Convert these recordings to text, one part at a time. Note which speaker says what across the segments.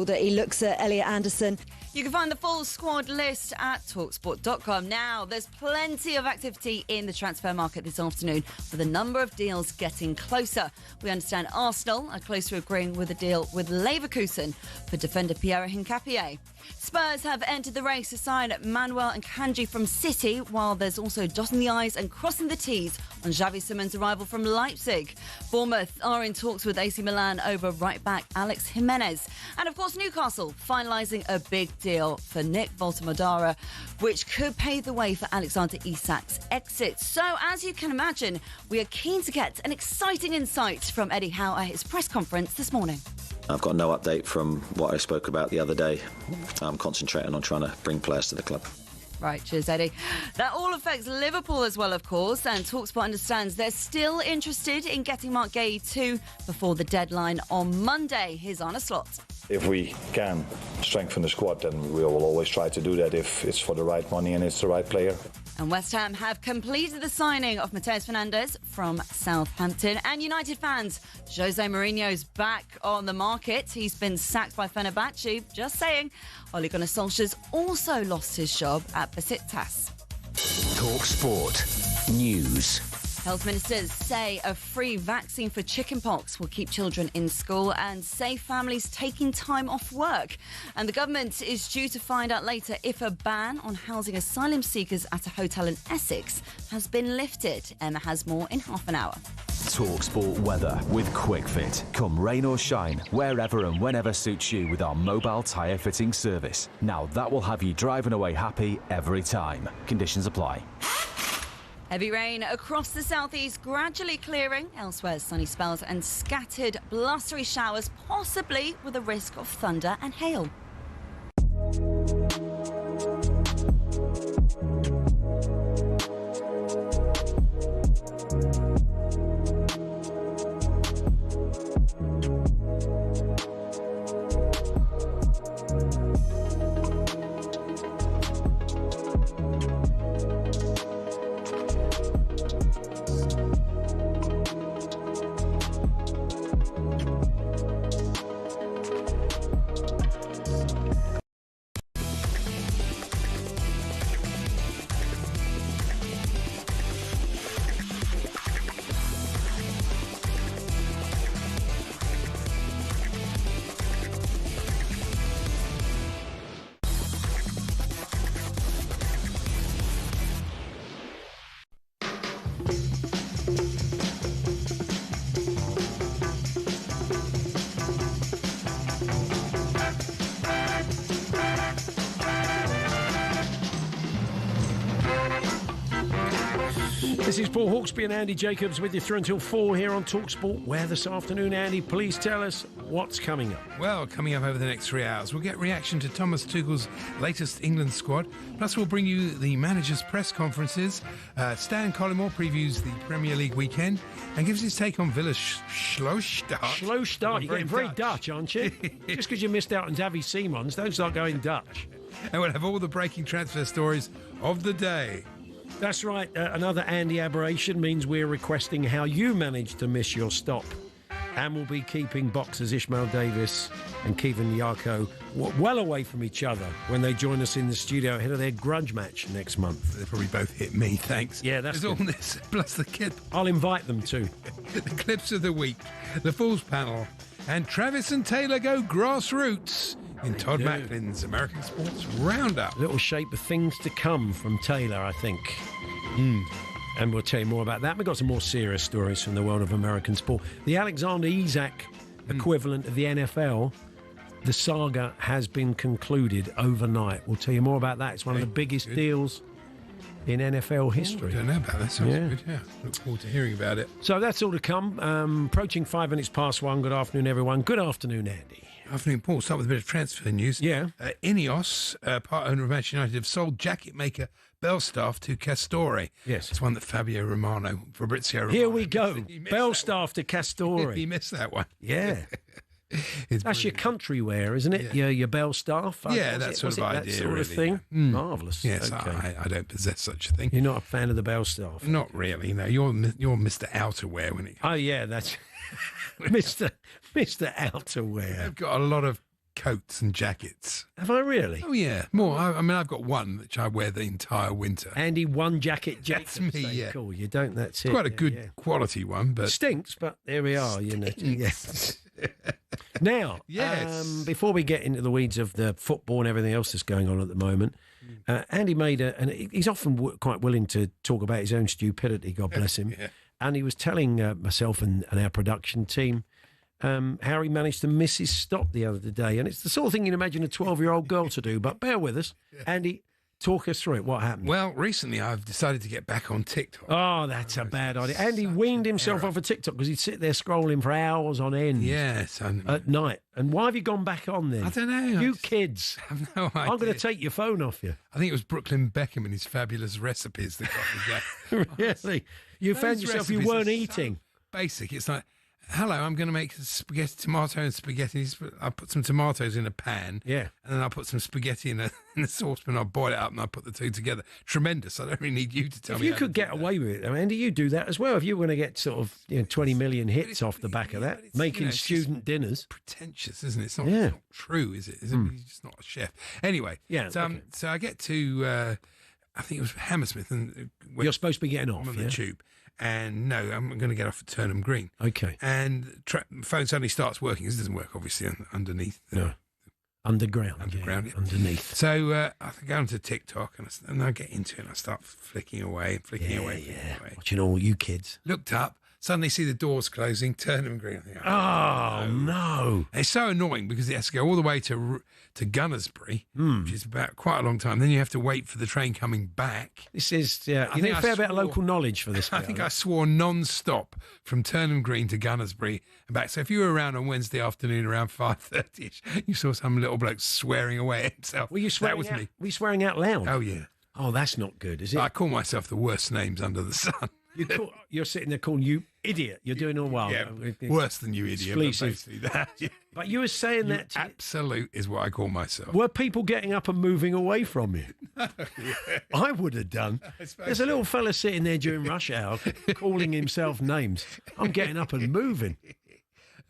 Speaker 1: midfield. He looks at Elliot Anderson.
Speaker 2: You can find the full squad list at talksport.com. Now, there's plenty of activity in the transfer market this afternoon, with a number of deals getting closer. We understand Arsenal are close to agreeing with a deal with Leverkusen for defender Pierre Hincapié. Spurs have entered the race to sign Manuel and Kanji from City, while there's also dotting the I's and crossing the T's on Xavi Simon's arrival from Leipzig. Bournemouth are in talks with AC Milan over right-back Alex Jimenez. And of course, Newcastle finalising a big deal for Nick Volta-Modara, which could pave the way for Alexander Isak's exit. So, as you can imagine, we are keen to get an exciting insight from Eddie Howe at his press conference this morning.
Speaker 3: I've got no update from what I spoke about the other day. I'm concentrating on trying to bring players to the club.
Speaker 2: Right, cheers, Eddie. That all affects Liverpool as well, of course, and talkSPORT understands they're still interested in getting Mark Gay too before the deadline on Monday. Here's Arne Slot.
Speaker 4: If we can strengthen the squad, then we will always try to do that if it's for the right money and it's the right player.
Speaker 2: And West Ham have completed the signing of Matheus Fernandes from Southampton. And United fans, Jose Mourinho's back on the market. He's been sacked by Fenerbahce. Just saying. Ole Gunnar Solskjaer's also lost his job at Besiktas.
Speaker 5: talkSPORT News.
Speaker 2: Health ministers say a free vaccine for chickenpox will keep children in school and save families taking time off work. And the government is due to find out later if a ban on housing asylum seekers at a hotel in Essex has been lifted. Emma has more in half an hour.
Speaker 5: talkSPORT weather with QuickFit. Come rain or shine, wherever and whenever suits you with our mobile tyre fitting service. Now that will have you driving away happy every time. Conditions apply.
Speaker 2: Heavy rain across the southeast, gradually clearing. Elsewhere, sunny spells and scattered blustery showers, possibly with a risk of thunder and hail.
Speaker 6: This is Paul Hawksbee and Andy Jacobs with you through until 4 here on talkSPORT. Where this afternoon, Andy, please tell us what's coming up.
Speaker 7: Well, coming up over the next 3 hours, we'll get reaction to Thomas Tuchel's latest England squad. Plus, we'll bring you the manager's press conferences. Stan Collymore previews the Premier League weekend and gives his take on Villa's slow start.
Speaker 6: Slow start. You're getting very Dutch, aren't you? Just because you missed out on Xavi Simons, don't start going Dutch.
Speaker 7: And we'll have all the breaking transfer stories of the day.
Speaker 6: That's right. Another Andy aberration means we're requesting how you managed to miss your stop. And we'll be keeping boxers Ishmael Davis and Kevin Agyarko well away from each other when they join us in the studio ahead of their grudge match next month.
Speaker 7: They'll probably both hit me, thanks.
Speaker 6: Yeah, that's
Speaker 7: There's all this, plus the kid.
Speaker 6: I'll invite them too.
Speaker 7: The clips of the week, the Fools panel, and Travis and Taylor go grassroots in Todd Macklin's American Sports Roundup.
Speaker 6: Little shape of things to come from Taylor, I think. And we'll tell you more about that. We've got some more serious stories from the world of American sport. The Alexander Isak equivalent of the NFL, the saga has been concluded overnight. We'll tell you more about that. It's one of the biggest deals in NFL history.
Speaker 7: I don't know about that. Sounds good, yeah. Look forward to hearing about it.
Speaker 6: So that's all to come. Approaching 5 minutes past 1. Good afternoon, everyone. Good afternoon, Andy.
Speaker 7: Afternoon, Paul. Start with a bit of transfer news.
Speaker 6: Yeah.
Speaker 7: Ineos, part owner of Manchester United, have sold jacket maker Bellstaff to Castore.
Speaker 6: Yes.
Speaker 7: It's one that Fabrizio Romano.
Speaker 6: Here we go. Bellstaff to Castore.
Speaker 7: He missed that one.
Speaker 6: Yeah. That's your country wear, isn't it?
Speaker 7: Yeah.
Speaker 6: Your Bellstaff?
Speaker 7: Yeah, that sort of idea.
Speaker 6: That sort of thing? Marvellous.
Speaker 7: Yes,
Speaker 6: okay.
Speaker 7: I don't possess such a thing.
Speaker 6: You're not a fan of the Bellstaff?
Speaker 7: Not really, no. You're Mr. Outerwear when it comes.
Speaker 6: Oh, yeah, that's Mr. Outerwear.
Speaker 7: They've got a lot of coats and jackets.
Speaker 6: Have I really?
Speaker 7: Oh, yeah. More. I mean, I've got one which I wear the entire winter.
Speaker 6: Andy, one jacket Jacobs.
Speaker 7: That's me, yeah.
Speaker 6: Cool. You don't, that's it.
Speaker 7: Quite a good quality one, but...
Speaker 6: Stinks, but there we are, you know. Yes. Now,
Speaker 7: yes.
Speaker 6: Before we get into the weeds of the football and everything else that's going on at the moment, Andy made and he's often quite willing to talk about his own stupidity, God bless him.
Speaker 7: Yeah.
Speaker 6: And he was telling myself and our production team how he managed to miss his stop the other day. And it's the sort of thing you'd imagine a 12-year-old girl to do, but bear with us. Andy, talk us through it. What happened?
Speaker 7: Well, recently I've decided to get back on TikTok.
Speaker 6: Oh, that's a bad idea. Andy weaned himself off of TikTok because he'd sit there scrolling for hours on end.
Speaker 7: Yes.
Speaker 6: At night. And why have you gone back on then?
Speaker 7: I don't know.
Speaker 6: You kids.
Speaker 7: I have no idea.
Speaker 6: I'm going to take your phone off you.
Speaker 7: I think it was Brooklyn Beckham and his fabulous recipes that got me going.
Speaker 6: Really? You found
Speaker 7: Those
Speaker 6: yourself you
Speaker 7: recipes
Speaker 6: weren't
Speaker 7: are
Speaker 6: eating.
Speaker 7: So basic. It's like, hello, I'm going to make tomato and spaghetti. I put some tomatoes in a pan.
Speaker 6: Yeah.
Speaker 7: And then I'll put some spaghetti in a saucepan. I'll boil it up and I'll put the two together. Tremendous. I don't really need you to tell me.
Speaker 6: If you could get away with it, Andy, you do that as well. If you want to get sort of 20 million hits off the back of that, making student dinners.
Speaker 7: Pretentious, isn't it? It's not true, is it? He's just not a chef. Anyway, so I get to, I think it was Hammersmith. And
Speaker 6: you're supposed to be getting off,
Speaker 7: on the tube. And no, I'm going to get off at Turnham Green.
Speaker 6: Okay.
Speaker 7: And phone suddenly starts working. This doesn't work, obviously, underneath.
Speaker 6: No. Underground,
Speaker 7: yeah.
Speaker 6: Underneath.
Speaker 7: So I go onto TikTok and I get into it and I start flicking away.
Speaker 6: Watching all you kids.
Speaker 7: Looked up, suddenly see the doors closing, Turnham Green. I think,
Speaker 6: no.
Speaker 7: And it's so annoying because it has to go all the way to Gunnersbury, which is about quite a long time. Then you have to wait for the train coming back.
Speaker 6: This is, you need a fair bit of local knowledge for this.
Speaker 7: I think I swore non-stop from Turnham Green to Gunnersbury and back. So if you were around on Wednesday afternoon around 5:30ish, you saw some little bloke swearing away at himself.
Speaker 6: Were you swearing
Speaker 7: that was
Speaker 6: out?
Speaker 7: me.
Speaker 6: Were you swearing out loud?
Speaker 7: Oh, yeah.
Speaker 6: Oh, that's not good, is it?
Speaker 7: I call myself the worst names under the sun.
Speaker 6: You're sitting there calling you idiot. You're doing all well.
Speaker 7: Yeah, worse than you idiot. But basically that.
Speaker 6: But you were saying
Speaker 7: you
Speaker 6: that...
Speaker 7: absolute is what I call myself.
Speaker 6: Were people getting up and moving away from you? I would have done. There's a little fella sitting there during rush hour calling himself names. I'm getting up and moving.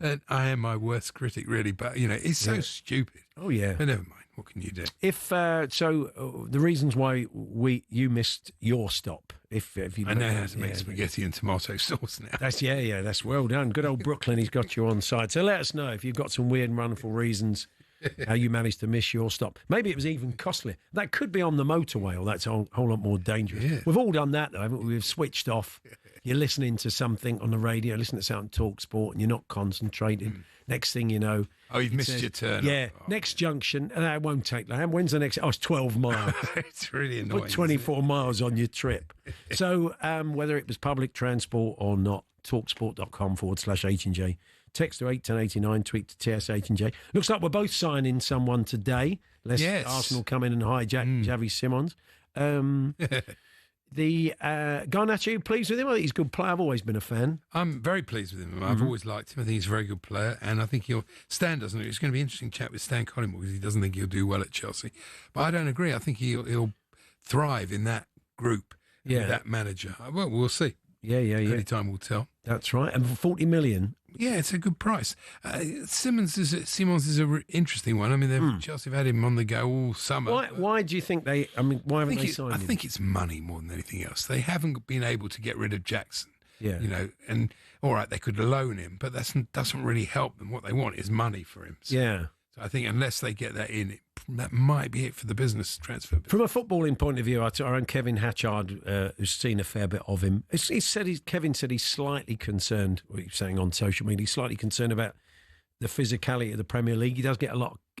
Speaker 7: And I am my worst critic, really. But, it's so stupid.
Speaker 6: Oh, yeah.
Speaker 7: But never mind. What can you do?
Speaker 6: If the reasons why you missed your stop. If you
Speaker 7: I know how to make spaghetti and tomato sauce now.
Speaker 6: That's well done. Good old Brooklyn, he's got you on side. So let us know if you've got some weird and wonderful reasons how you managed to miss your stop. Maybe it was even costly. That could be on the motorway, or that's a whole lot more dangerous. Yeah. We've all done that though, haven't we? We've switched off. You're listening to something on the radio, listening to something talkSPORT, and you're not concentrating. Next thing you know...
Speaker 7: Oh, you've missed your turn.
Speaker 6: Yeah, next junction, and it won't take long. When's the next... Oh, it's 12 miles.
Speaker 7: It's really annoying.
Speaker 6: Put 24 miles on your trip. So whether it was public transport or not, talksport.com/H&J. Text to 81089, tweet to TSH&J. Looks like we're both signing someone today. Lest Arsenal come in and hijack Javi Simons. The Garnacho, you pleased with him? I think he's a good player. I've always been a fan.
Speaker 7: I'm very pleased with him. I've always liked him. I think he's a very good player, and I think Stan doesn't. It's going to be an interesting chat with Stan Collymore because he doesn't think he'll do well at Chelsea. But I don't agree. I think he'll thrive in that group with that manager. Well, we'll see.
Speaker 6: Yeah.
Speaker 7: Only time will tell.
Speaker 6: That's right. And for 40 million.
Speaker 7: Yeah, it's a good price. Simons is an interesting one. I mean, Chelsea have had him on the go all summer.
Speaker 6: Why do you think they? I mean, why haven't they signed him?
Speaker 7: I think it's money more than anything else. They haven't been able to get rid of Jackson.
Speaker 6: Yeah,
Speaker 7: and all right, they could loan him, but that doesn't really help them. What they want is money for him. So,
Speaker 6: yeah. So
Speaker 7: I think unless they get that in, that might be it for the business transfer.
Speaker 6: From a footballing point of view, our own Kevin Hatchard, who's seen a fair bit of him, Kevin said he's slightly concerned, what he's saying on social media, he's slightly concerned about the physicality of the Premier League. He does get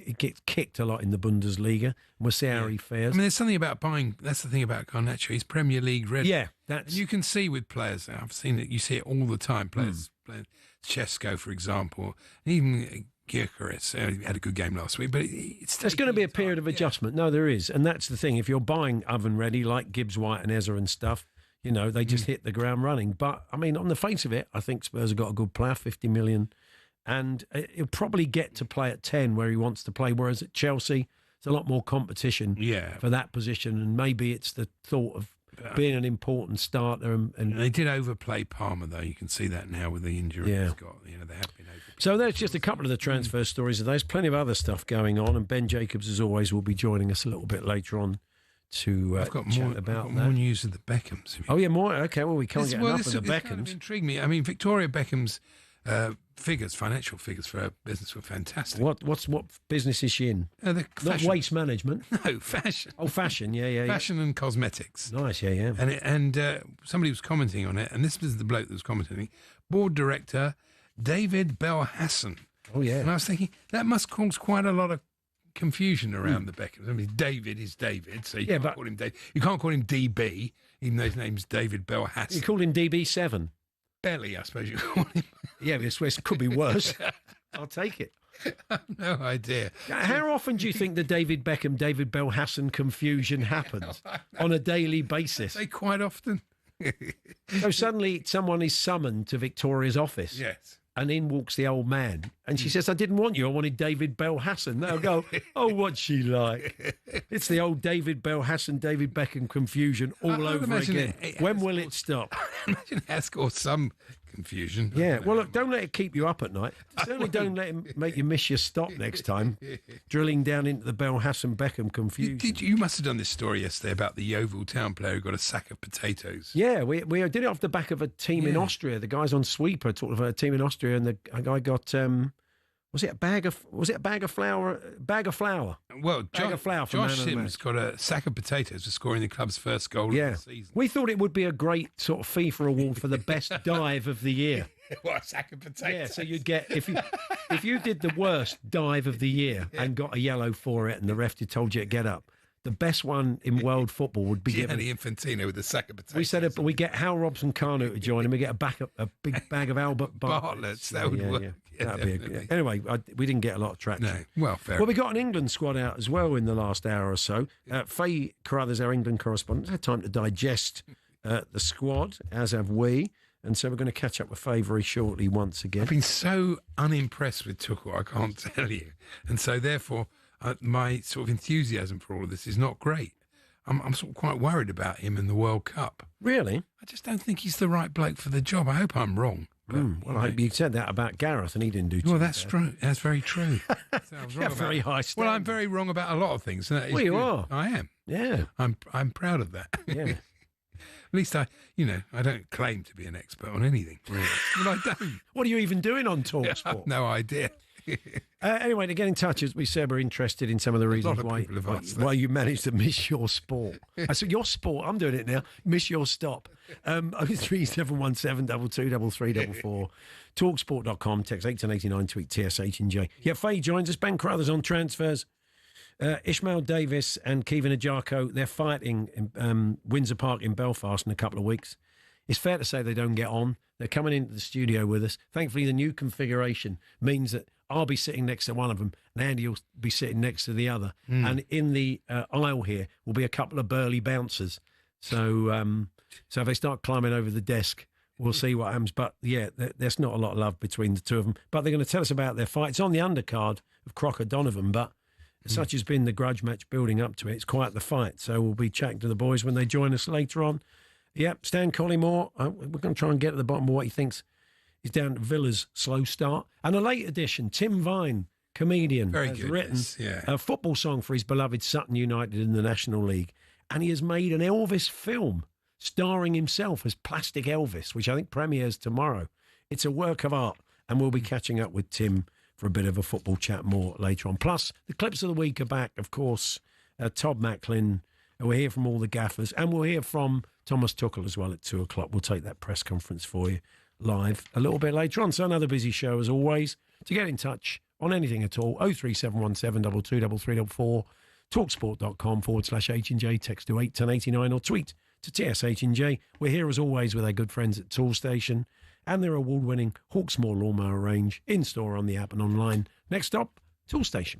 Speaker 6: he gets kicked a lot in the Bundesliga. We'll see how he fares.
Speaker 7: I mean, there's something about buying, that's the thing about Garnacho, he's Premier League ready.
Speaker 6: Yeah.
Speaker 7: And you can see with players, I've seen it, you see it all the time, players playing Chesko, for example, and even Gyökeres had a good game last week, but there's
Speaker 6: going to be a period of adjustment. No, there is, and that's the thing. If you're buying oven ready like Gibbs White and Ezra and stuff, they just hit the ground running. But I mean, on the face of it, I think Spurs have got a good player, 50 million, and he'll probably get to play at 10 where he wants to play. Whereas at Chelsea, there's a lot more competition for that position, and maybe it's the thought of being an important starter. And
Speaker 7: they did overplay Palmer, though. You can see that now with the injury he's got. They have been overplayed.
Speaker 6: So there's just a couple of the transfer stories. There's plenty of other stuff going on, and Ben Jacobs, as always, will be joining us a little bit later on to chat about
Speaker 7: more news of the Beckhams.
Speaker 6: Oh, yeah, more? Okay, well, we can't get enough of the Beckhams.
Speaker 7: Kind of intrigued me. I mean, Victoria Beckham's financial figures for her business were fantastic.
Speaker 6: What business is she in? Not waste management.
Speaker 7: No, fashion.
Speaker 6: Oh, fashion, yeah.
Speaker 7: Fashion and cosmetics.
Speaker 6: Nice, yeah.
Speaker 7: And somebody was commenting on it, and this was the bloke that was commenting, board director David Belhassan.
Speaker 6: Oh, yeah.
Speaker 7: And I was thinking, that must cause quite a lot of confusion around the Beckhams. I mean, David is David, so you can't call him David. You can't call him DB, even though his name's David Belhassan.
Speaker 6: You call him DB7.
Speaker 7: Belly, I suppose you call him.
Speaker 6: Yeah, this could be worse. I'll take it.
Speaker 7: I have no idea.
Speaker 6: How often do you think the David Beckham, David Belhassan confusion happens on a daily basis?
Speaker 7: I say quite often.
Speaker 6: So suddenly someone is summoned to Victoria's office.
Speaker 7: Yes.
Speaker 6: And in walks the old man. And she says, I didn't want you. I wanted David Belhassan. They'll go, oh, what's she like? It's the old David Belhassan, David Beckham confusion all over again. When will it stop?
Speaker 7: Imagine it has caused some confusion.
Speaker 6: Yeah, well, look, don't let it keep you up at night. Certainly don't let it make you miss your stop next time, drilling down into the Belhassan Beckham confusion.
Speaker 7: You must have done this story yesterday about the Yeovil Town player who got a sack of potatoes.
Speaker 6: Yeah, we did it off the back of a team in Austria. The guys on Sweeper talked about a team in Austria, and a guy got was it a bag of flour?
Speaker 7: Well,
Speaker 6: Josh
Speaker 7: Sims got a sack of potatoes for scoring the club's first goal of the season.
Speaker 6: We thought it would be a great sort of FIFA award for the best dive of the year.
Speaker 7: What, a sack of potatoes?
Speaker 6: Yeah, so you'd get if you did the worst dive of the year and got a yellow for it, and the ref told you to get up. The best one in world football would be given.
Speaker 7: Gianni Infantino with a sack of potatoes.
Speaker 6: We said we get Howe Robson-Kanu to join, and we get a big bag of Albert
Speaker 7: Bartlett's. That would work. Yeah,
Speaker 6: that'd be anyway. We didn't get a lot of traction.
Speaker 7: No, well, fair.
Speaker 6: Well, we got an England squad out as well in the last hour or so. Faye Carruthers, our England correspondent, had time to digest the squad, as have we. And so we're going to catch up with Faye very shortly once again.
Speaker 7: I've been so unimpressed with Tuchel, I can't tell you. And so therefore, my sort of enthusiasm for all of this is not great. I'm sort of quite worried about him in the World Cup.
Speaker 6: Really?
Speaker 7: I just don't think he's the right bloke for the job. I hope I'm wrong.
Speaker 6: Well, I hope you said that about Gareth, and he didn't do too
Speaker 7: well, that's true. That's very true. So I was wrong
Speaker 6: very high standards.
Speaker 7: Well, I'm very wrong about a lot of things. Well,
Speaker 6: you are.
Speaker 7: I am.
Speaker 6: Yeah.
Speaker 7: I'm proud of that.
Speaker 6: Yeah.
Speaker 7: At least I don't claim to be an expert on anything. But I don't.
Speaker 6: What are you even doing on talkSPORT?
Speaker 7: I have no idea.
Speaker 6: Anyway, to get in touch, as we said, we're interested in some of the reasons why you managed to miss your sport. I said, your sport, I'm doing it now, miss your stop. 03717 223344. talkSPORT.com, text 81089, tweet TSH&J. Yeah, Faye joins us, Ben Carruthers on transfers. Ishmael Davis and Kevin Agyarko, they're fighting in Windsor Park in Belfast in a couple of weeks. It's fair to say they don't get on. They're coming into the studio with us. Thankfully, the new configuration means that I'll be sitting next to one of them and Andy will be sitting next to the other. And in the aisle here will be a couple of burly bouncers. So if they start climbing over the desk, we'll see what happens. But, yeah, there's not a lot of love between the two of them. But they're going to tell us about their fight. It's on the undercard of Crocker Donovan, but such has been the grudge match building up to it. It's quite the fight. So we'll be chatting to the boys when they join us later on. Yep, Stan Collymore, we're going to try and get to the bottom of what he thinks is down to Villa's slow start. And a late addition, Tim Vine, comedian, has written a football song for his beloved Sutton United in the National League. And he has made an Elvis film starring himself as Plastic Elvis, which I think premieres tomorrow. It's a work of art. And we'll be catching up with Tim for a bit of a football chat more later on. Plus, the clips of the week are back, of course. Todd Macklin, we'll hear from all the gaffers. And we'll hear from Thomas Tuchel as well at 2 o'clock. We'll take that press conference for you live a little bit later on. So another busy show as always. To get in touch on anything at all, 03717 223344, talksport.com/H&J, text to 81089 or tweet to TSH&J. We're here as always with our good friends at Toolstation and their award-winning Hawksbee lawnmower range in-store, on the app and online. Next stop, Toolstation.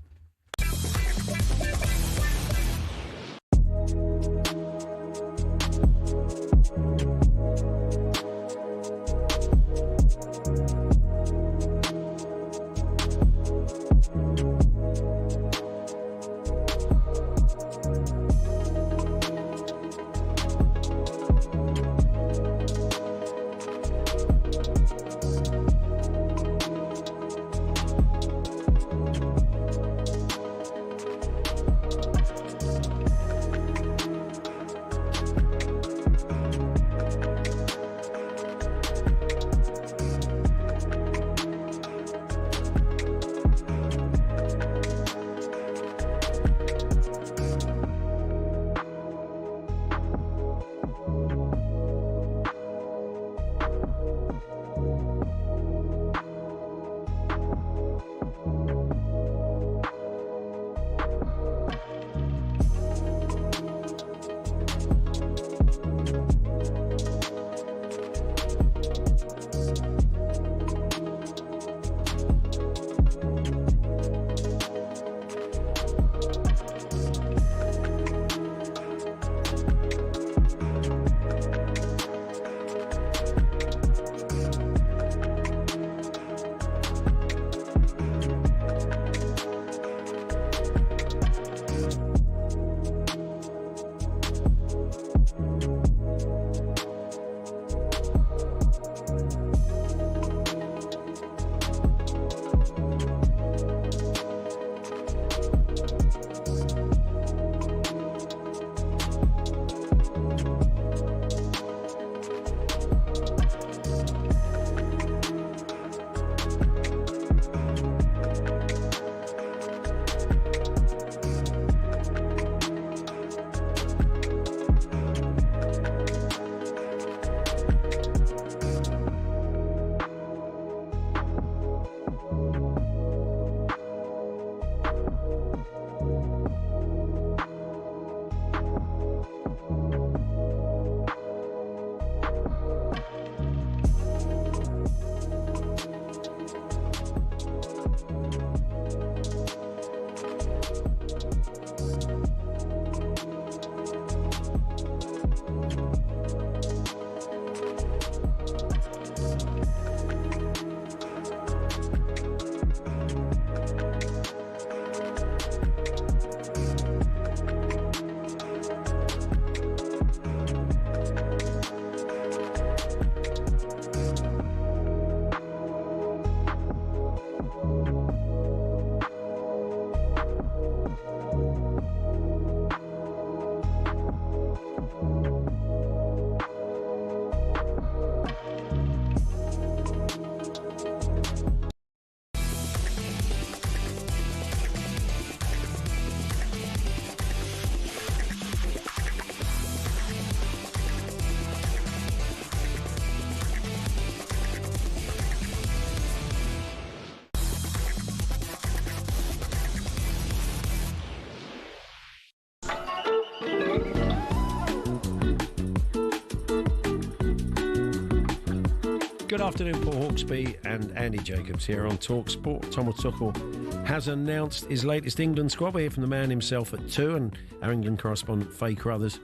Speaker 6: Good afternoon, Paul Hawksbee and Andy Jacobs here on talkSPORT. Thomas Tuchel has announced his latest England squad. We'll hear from the man himself at 2, and our England correspondent Faye Crothers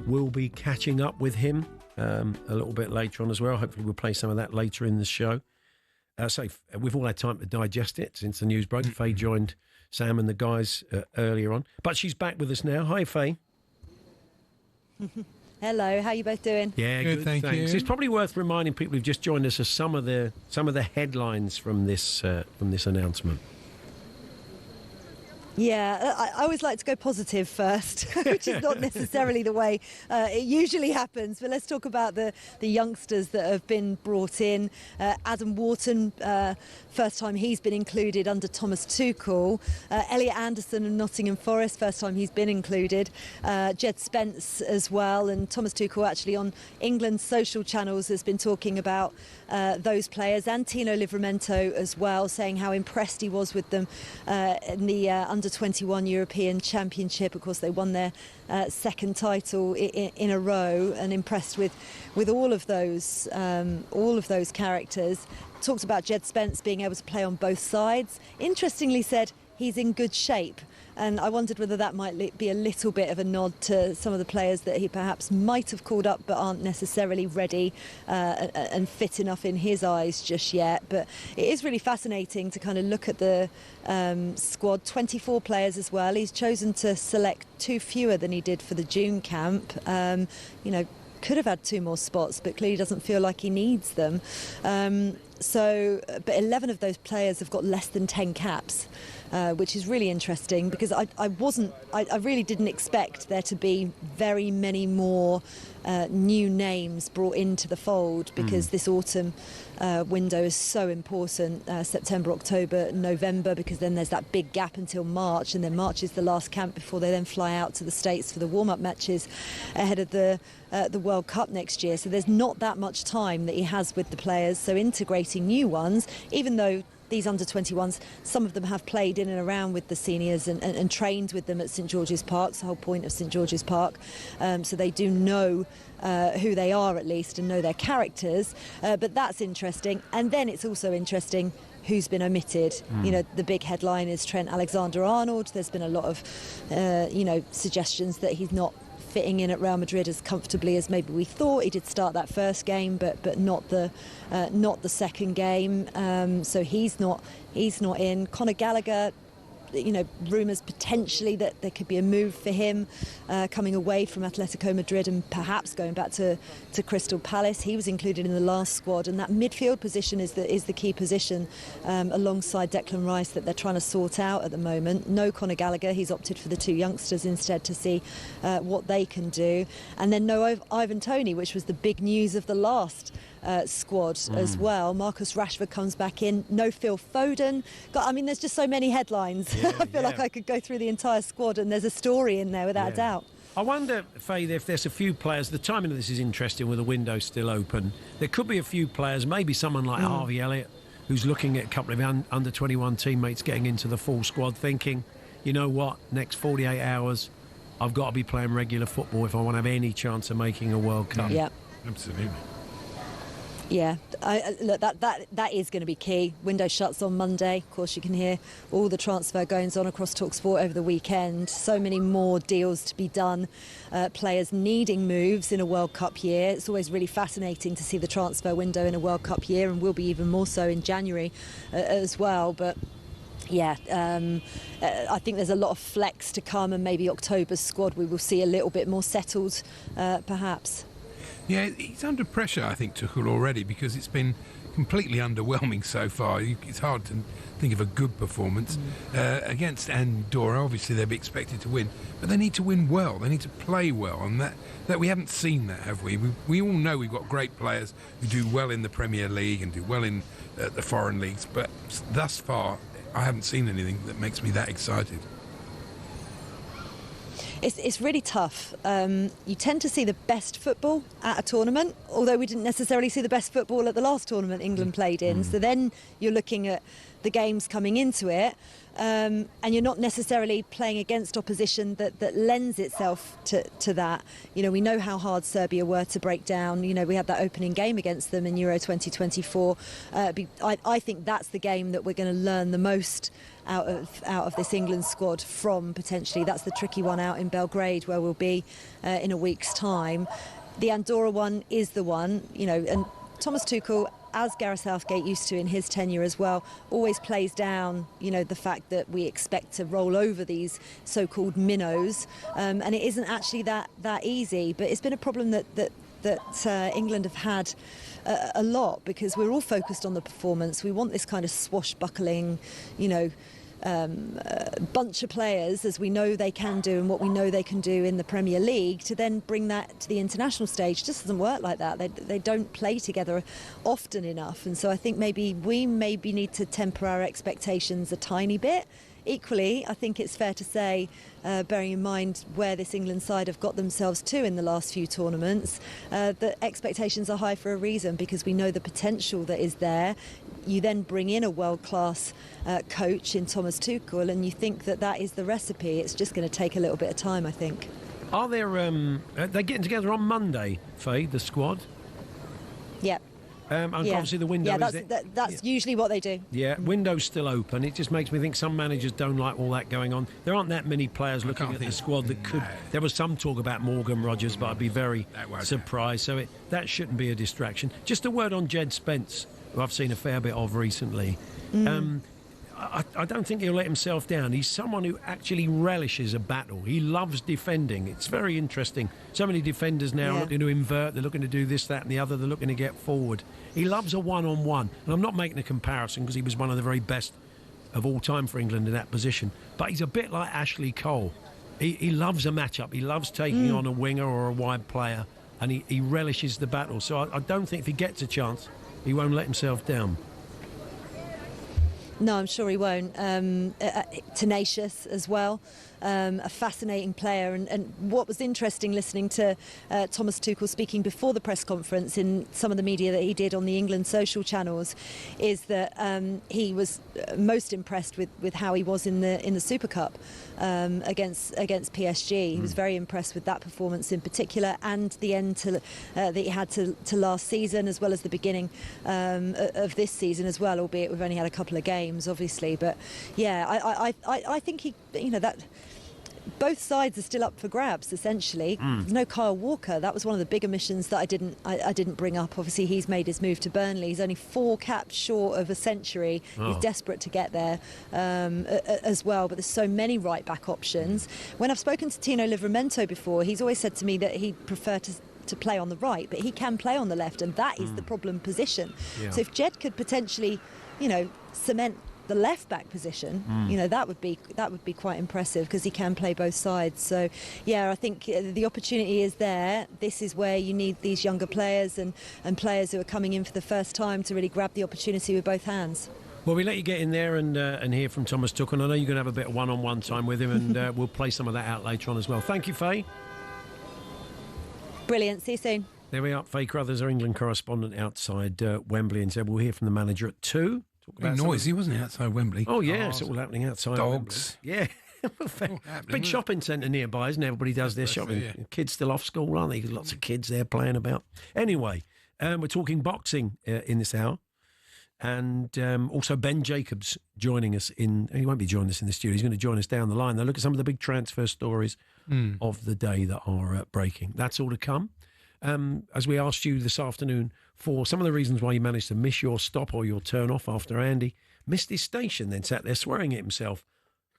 Speaker 6: will be catching up with him a little bit later on as well. Hopefully we'll play some of that later in the show. So we've all had time to digest it since the news broke. Faye joined Sam and the guys earlier on. But she's back with us now. Hi, Faye.
Speaker 1: Hello, how are you both doing?
Speaker 6: Yeah, good,
Speaker 7: thanks.
Speaker 6: It's probably worth reminding people who've just joined us of some of the headlines from this announcement.
Speaker 1: Yeah, I always like to go positive first, which is not necessarily the way it usually happens. But let's talk about the youngsters that have been brought in. Adam Wharton, first time he's been included under Thomas Tuchel. Elliot Anderson of Nottingham Forest, first time he's been included. Jed Spence as well. And Thomas Tuchel actually on England's social channels has been talking about those players, and Tino Livramento as well, saying how impressed he was with them in the under-21 European Championship. Of course, they won their second title in a row, and impressed with all of those characters. Talked about Jed Spence being able to play on both sides. Interestingly said he's in good shape. And I wondered whether that might be a little bit of a nod to some of the players that he perhaps might have called up but aren't necessarily ready and fit enough in his eyes just yet. But it is really fascinating to kind of look at the squad. 24 players as well. He's chosen to select 2 fewer than he did for the June camp. Could have had 2 more spots, but clearly doesn't feel like he needs them. But 11 of those players have got less than 10 caps. Which is really interesting, because I really didn't expect there to be very many more new names brought into the fold, because this autumn window is so important, September, October, November, because then there's that big gap until March, and then March is the last camp before they then fly out to the States for the warm-up matches ahead of the World Cup next year. So there's not that much time that he has with the players, so integrating new ones, even though these under-21s, some of them have played in and around with the seniors and trained with them at St George's Park. It's the whole point of St George's Park. So they do know who they are, at least, and know their characters. But that's interesting. And then it's also interesting who's been omitted. The big headline is Trent Alexander-Arnold. There's been a lot of, suggestions that he's not fitting in at Real Madrid as comfortably as maybe we thought. He did start that first game, but not the second game. So he's not in. Conor Gallagher, rumours potentially that there could be a move for him coming away from Atletico Madrid and perhaps going back to Crystal Palace. He was included in the last squad, and that midfield position is the key position alongside Declan Rice that they're trying to sort out at the moment. No Conor Gallagher. He's opted for the 2 youngsters instead to see what they can do. And then no Ivan Toney, which was the big news of the last squad as well. Marcus Rashford comes back in. No Phil Foden. There's just so many headlines. I feel like I could go through the entire squad, and there's a story in there without a doubt.
Speaker 6: I wonder, Faye, if there's a few players. The timing of this is interesting with the window still open. There could be a few players, maybe someone like Harvey Elliott, who's looking at a couple of under-21 teammates getting into the full squad, thinking, you know what, next 48 hours, I've got to be playing regular football if I want to have any chance of making a World Cup.
Speaker 1: Yeah,
Speaker 7: absolutely.
Speaker 1: Yeah, look, that is going to be key. Window shuts on Monday. Of course, you can hear all the transfer goings on across talkSPORT over the weekend. So many more deals to be done. Players needing moves in a World Cup year. It's always really fascinating to see the transfer window in a World Cup year, and will be even more so in January as well. But yeah, I think there's a lot of flex to come, and maybe October's squad we will see a little bit more settled, perhaps.
Speaker 7: Yeah, he's under pressure, I think, Tuchel, already, because it's been completely underwhelming so far. It's hard to think of a good performance. Against Andorra, obviously they'll be expected to win, but they need to win well. They need to play well, and that we haven't seen that, have we? We all know we've got great players who do well in the Premier League and do well in the foreign leagues, but thus far I haven't seen anything that makes me that excited.
Speaker 1: It's really tough. You tend to see the best football at a tournament, although we didn't necessarily see the best football at the last tournament England played in. So then you're looking at the games coming into it, and you're not necessarily playing against opposition that lends itself to that. You know, we know how hard Serbia were to break down. You know, we had that opening game against them in Euro 2024. I think that's the game that we're going to learn the most out of this England squad from, potentially. That's the tricky one out in Belgrade, where we'll be in a week's time. The Andorra one is the one, you know, and Thomas Tuchel, as Gareth Southgate used to in his tenure as well, always plays down, you know, the fact that we expect to roll over these so-called minnows, and it isn't actually that easy. But it's been a problem that England have had a lot, because we're all focused on the performance. We want this kind of swashbuckling, you know, bunch of players, as we know they can do and what we know they can do in the Premier League, to then bring that to the international stage. It just doesn't work like that. They don't play together often enough, and so I think we need to temper our expectations a tiny bit. Equally, I think it's fair to say, bearing in mind where this England side have got themselves to in the last few tournaments, that expectations are high for a reason, because we know the potential that is there. You then bring in a world-class coach in Thomas Tuchel, and you think that is the recipe. It's just going to take a little bit of time, I think.
Speaker 6: Are they getting together on Monday, Faye, the squad?
Speaker 1: Yep.
Speaker 6: Obviously the window
Speaker 1: that's usually what they do.
Speaker 6: Yeah, window's still open. It just makes me think some managers don't like all that going on. There aren't that many players looking at the squad that could. There was some talk about Morgan Rogers, but I'd be very surprised. So that shouldn't be a distraction. Just a word on Jed Spence, who I've seen a fair bit of recently. I don't think he'll let himself down. He's someone who actually relishes a battle. He loves defending. It's very interesting. So many defenders now looking to invert. They're looking to do this, that and the other. They're looking to get forward. He loves a one-on-one. And I'm not making a comparison, because he was one of the very best of all time for England in that position. But he's a bit like Ashley Cole. He loves a match-up. He loves taking on a winger or a wide player. And he relishes the battle. So I don't think if he gets a chance, he won't let himself down.
Speaker 1: No, I'm sure he won't. Tenacious as well. A fascinating player, and what was interesting listening to Thomas Tuchel speaking before the press conference in some of the media that he did on the England social channels is that he was most impressed with how he was in the Super Cup against PSG. He was very impressed with that performance in particular, and the end that he had to last season, as well as the beginning of this season as well, albeit we've only had a couple of games obviously. But yeah, I think he, you know, that both sides are still up for grabs, essentially. There's no Kyle Walker. That was one of the big omissions that I didn't bring up. Obviously, he's made his move to Burnley. He's only 4 caps short of a century. He's desperate to get there as well, but there's so many right-back options. When I've spoken to Tino Livramento before, he's always said to me that he'd prefer to play on the right, but he can play on the left, and that is the problem position. So if Jed could potentially, you know, cement the left back position, you know, that would be quite impressive, because he can play both sides. So yeah, I think the opportunity is there. This is where you need these younger players and players who are coming in for the first time to really grab the opportunity with both hands.
Speaker 6: Well, we let you get in there and hear from Thomas Tuchel. I know you're going to have a bit of one-on-one time with him, and we'll play some of that out later on as well. Thank you, Faye.
Speaker 1: Brilliant. See you soon.
Speaker 6: There we are. Faye Crothers, our England correspondent outside Wembley, and said we'll hear from the manager at 2.
Speaker 7: Very noisy, wasn't it, outside Wembley?
Speaker 6: Oh, yeah, it's all happening outside
Speaker 7: dogs.
Speaker 6: Wembley. Yeah. Big shopping centre nearby, isn't it? Everybody does their shopping. Yeah. Kids still off school, aren't they? There's lots of kids there playing about. Anyway, we're talking boxing in this hour. And also Ben Jacobs joining us he won't be joining us in the studio. He's going to join us down the line. They'll look at some of the big transfer stories of the day that are breaking. That's all to come. As we asked you this afternoon for some of the reasons why you managed to miss your stop or your turn off after Andy missed his station, then sat there swearing at himself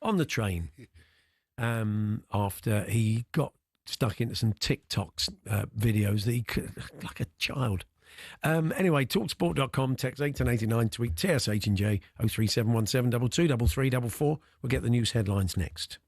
Speaker 6: on the train after he got stuck into some TikToks videos that he could, like a child. Anyway, talksport.com, text 81089, tweet TS18J 03717 223344. We'll get the news headlines next.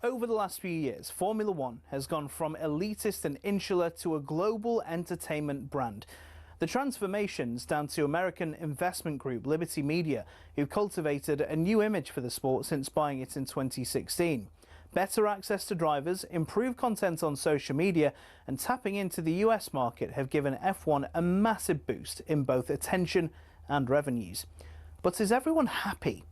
Speaker 8: Over the last few years, Formula One has gone from elitist and insular to a global entertainment brand. The transformation's down to American investment group Liberty Media, who cultivated a new image for the sport since buying it in 2016. Better access to drivers, improved content on social media, and tapping into the US market have given F1 a massive boost in both attention and revenues. But is everyone happy?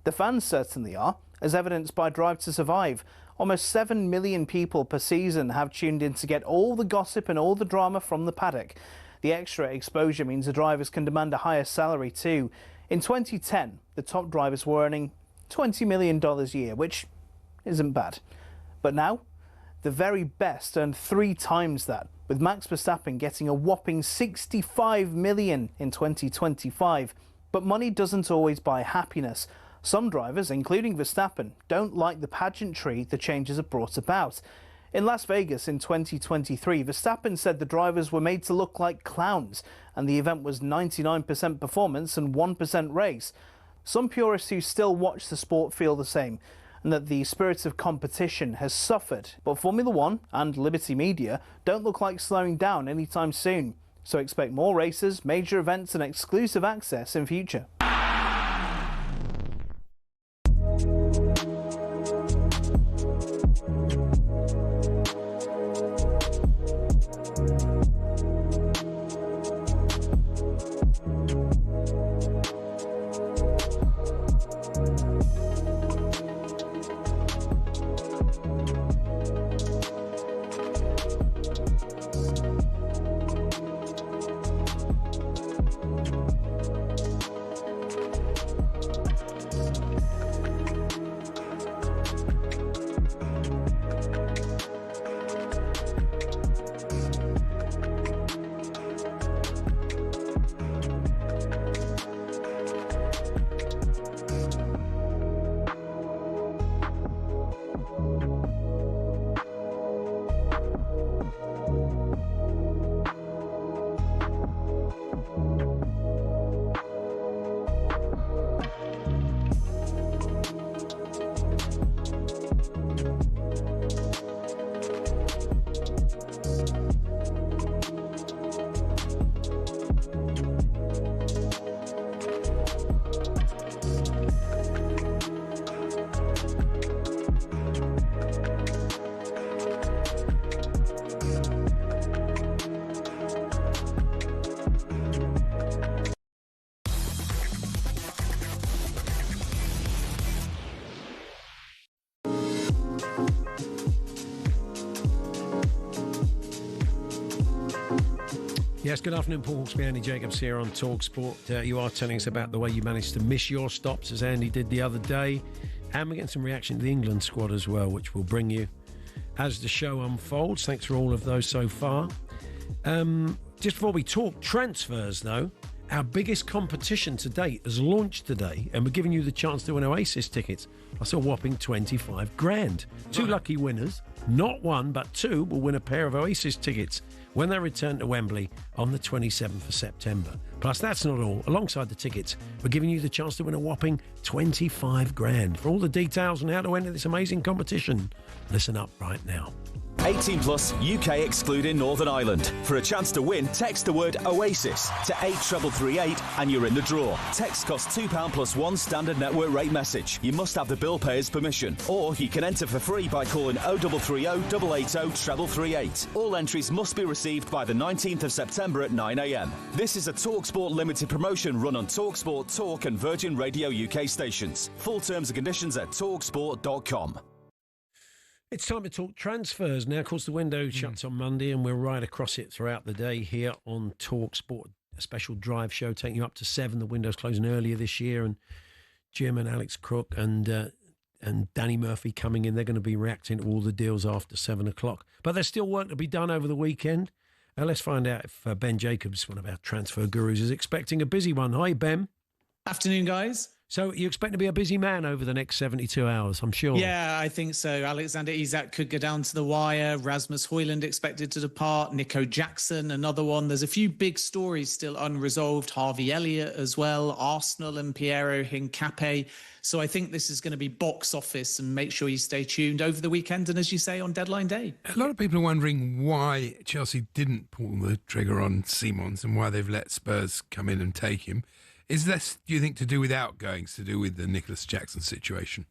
Speaker 8: The fans certainly are, as evidenced by Drive to Survive. Almost 7 million people per season have tuned in to get all the gossip and all the drama from the paddock. The extra exposure means the drivers can demand a higher salary too. In 2010, the top drivers were earning $20 million a year, which isn't bad. But now, the very best earn 3 times that, with Max Verstappen getting a whopping $65 million in 2025. But money doesn't always buy happiness. Some drivers, including Verstappen, don't like the pageantry the changes have brought about. In Las Vegas in 2023, Verstappen said the drivers were made to look like clowns, and the event was 99% performance and 1% race. Some purists who still watch the sport feel the same, and that the spirit of competition has suffered. But Formula One and Liberty Media don't look like slowing down anytime soon. So expect more races, major events and exclusive access in future.
Speaker 6: Yes, good afternoon, Paul Hawksbee, Andy Jacobs here on talkSPORT. You are telling us about the way you managed to miss your stops, as Andy did the other day. And we're getting some reaction to the England squad as well, which we'll bring you as the show unfolds. Thanks for all of those so far. Just before we talk transfers, though, our biggest competition to date has launched today, and we're giving you the chance to win Oasis tickets. That's a whopping 25 grand. Two lucky winners, not one, but two, will win a pair of Oasis tickets when they return to Wembley on the 27th of September. Plus, that's not all. Alongside the tickets, we're giving you the chance to win a whopping 25 grand. For all the details on how to enter this amazing competition, listen up right now.
Speaker 5: 18 plus, UK excluding Northern Ireland. For a chance to win, text the word Oasis to 83338 and you're in the draw. Text costs £2 plus one standard network rate message. You must have the bill payer's permission. Or you can enter for free by calling 0330 880 338. All entries must be received by the 19th of September at 9 a.m. This is a talkSPORT limited promotion run on talkSPORT, Talk and Virgin Radio UK stations. Full terms and conditions at talksport.com.
Speaker 6: It's time to talk transfers. Now, of course, the window shuts on Monday, and we're right across it throughout the day here on talkSPORT. A special drive show taking you up to 7. The window's closing earlier this year, and Jim and Alex Crook and Danny Murphy coming in. They're going to be reacting to all the deals after 7 o'clock. But there's still work to be done over the weekend. Let's find out if Ben Jacobs, one of our transfer gurus, is expecting a busy one. Hi, Ben.
Speaker 9: Afternoon, guys.
Speaker 6: So you expect to be a busy man over the next 72 hours, I'm sure.
Speaker 9: Yeah, I think so. Alexander Isak could go down to the wire. Rasmus Højlund expected to depart. Nico Jackson, another one. There's a few big stories still unresolved. Harvey Elliott as well. Arsenal and Piero Hincapié. So I think this is going to be box office, and make sure you stay tuned over the weekend and, as you say, on deadline day.
Speaker 7: A lot of people are wondering why Chelsea didn't pull the trigger on Simons and why they've let Spurs come in and take him. Is this, do you think, to do with outgoings, to do with the Nicholas Jackson situation?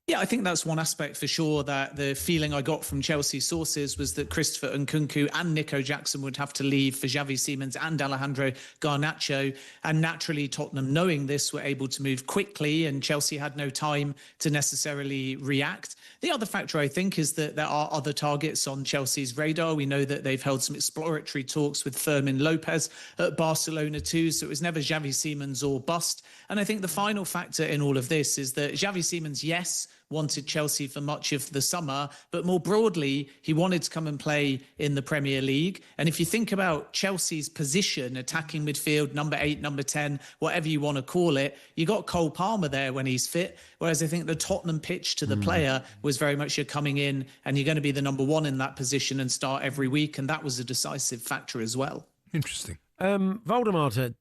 Speaker 9: Yeah, I think that's one aspect for sure. That the feeling I got from Chelsea sources was that Christopher Nkunku and Nico Jackson would have to leave for Xavi Simons and Alejandro Garnacho. And naturally, Tottenham, knowing this, were able to move quickly, and Chelsea had no time to necessarily react. The other factor, I think, is that there are other targets on Chelsea's radar. We know that they've held some exploratory talks with Fermin Lopez at Barcelona too, so it was never Xavi Simons or bust. And I think the final factor in all of this is that Xavi Simons, yes, wanted Chelsea for much of the summer, but more broadly, he wanted to come and play in the Premier League. And if you think about Chelsea's position, attacking midfield, number 8, number 10, whatever you want to call it, you got Cole Palmer there when he's fit. Whereas I think the Tottenham pitch to the player was very much you're coming in and you're going to be the number 1 in that position and start every week. And that was a decisive factor as well.
Speaker 7: Interesting.
Speaker 6: Voldemar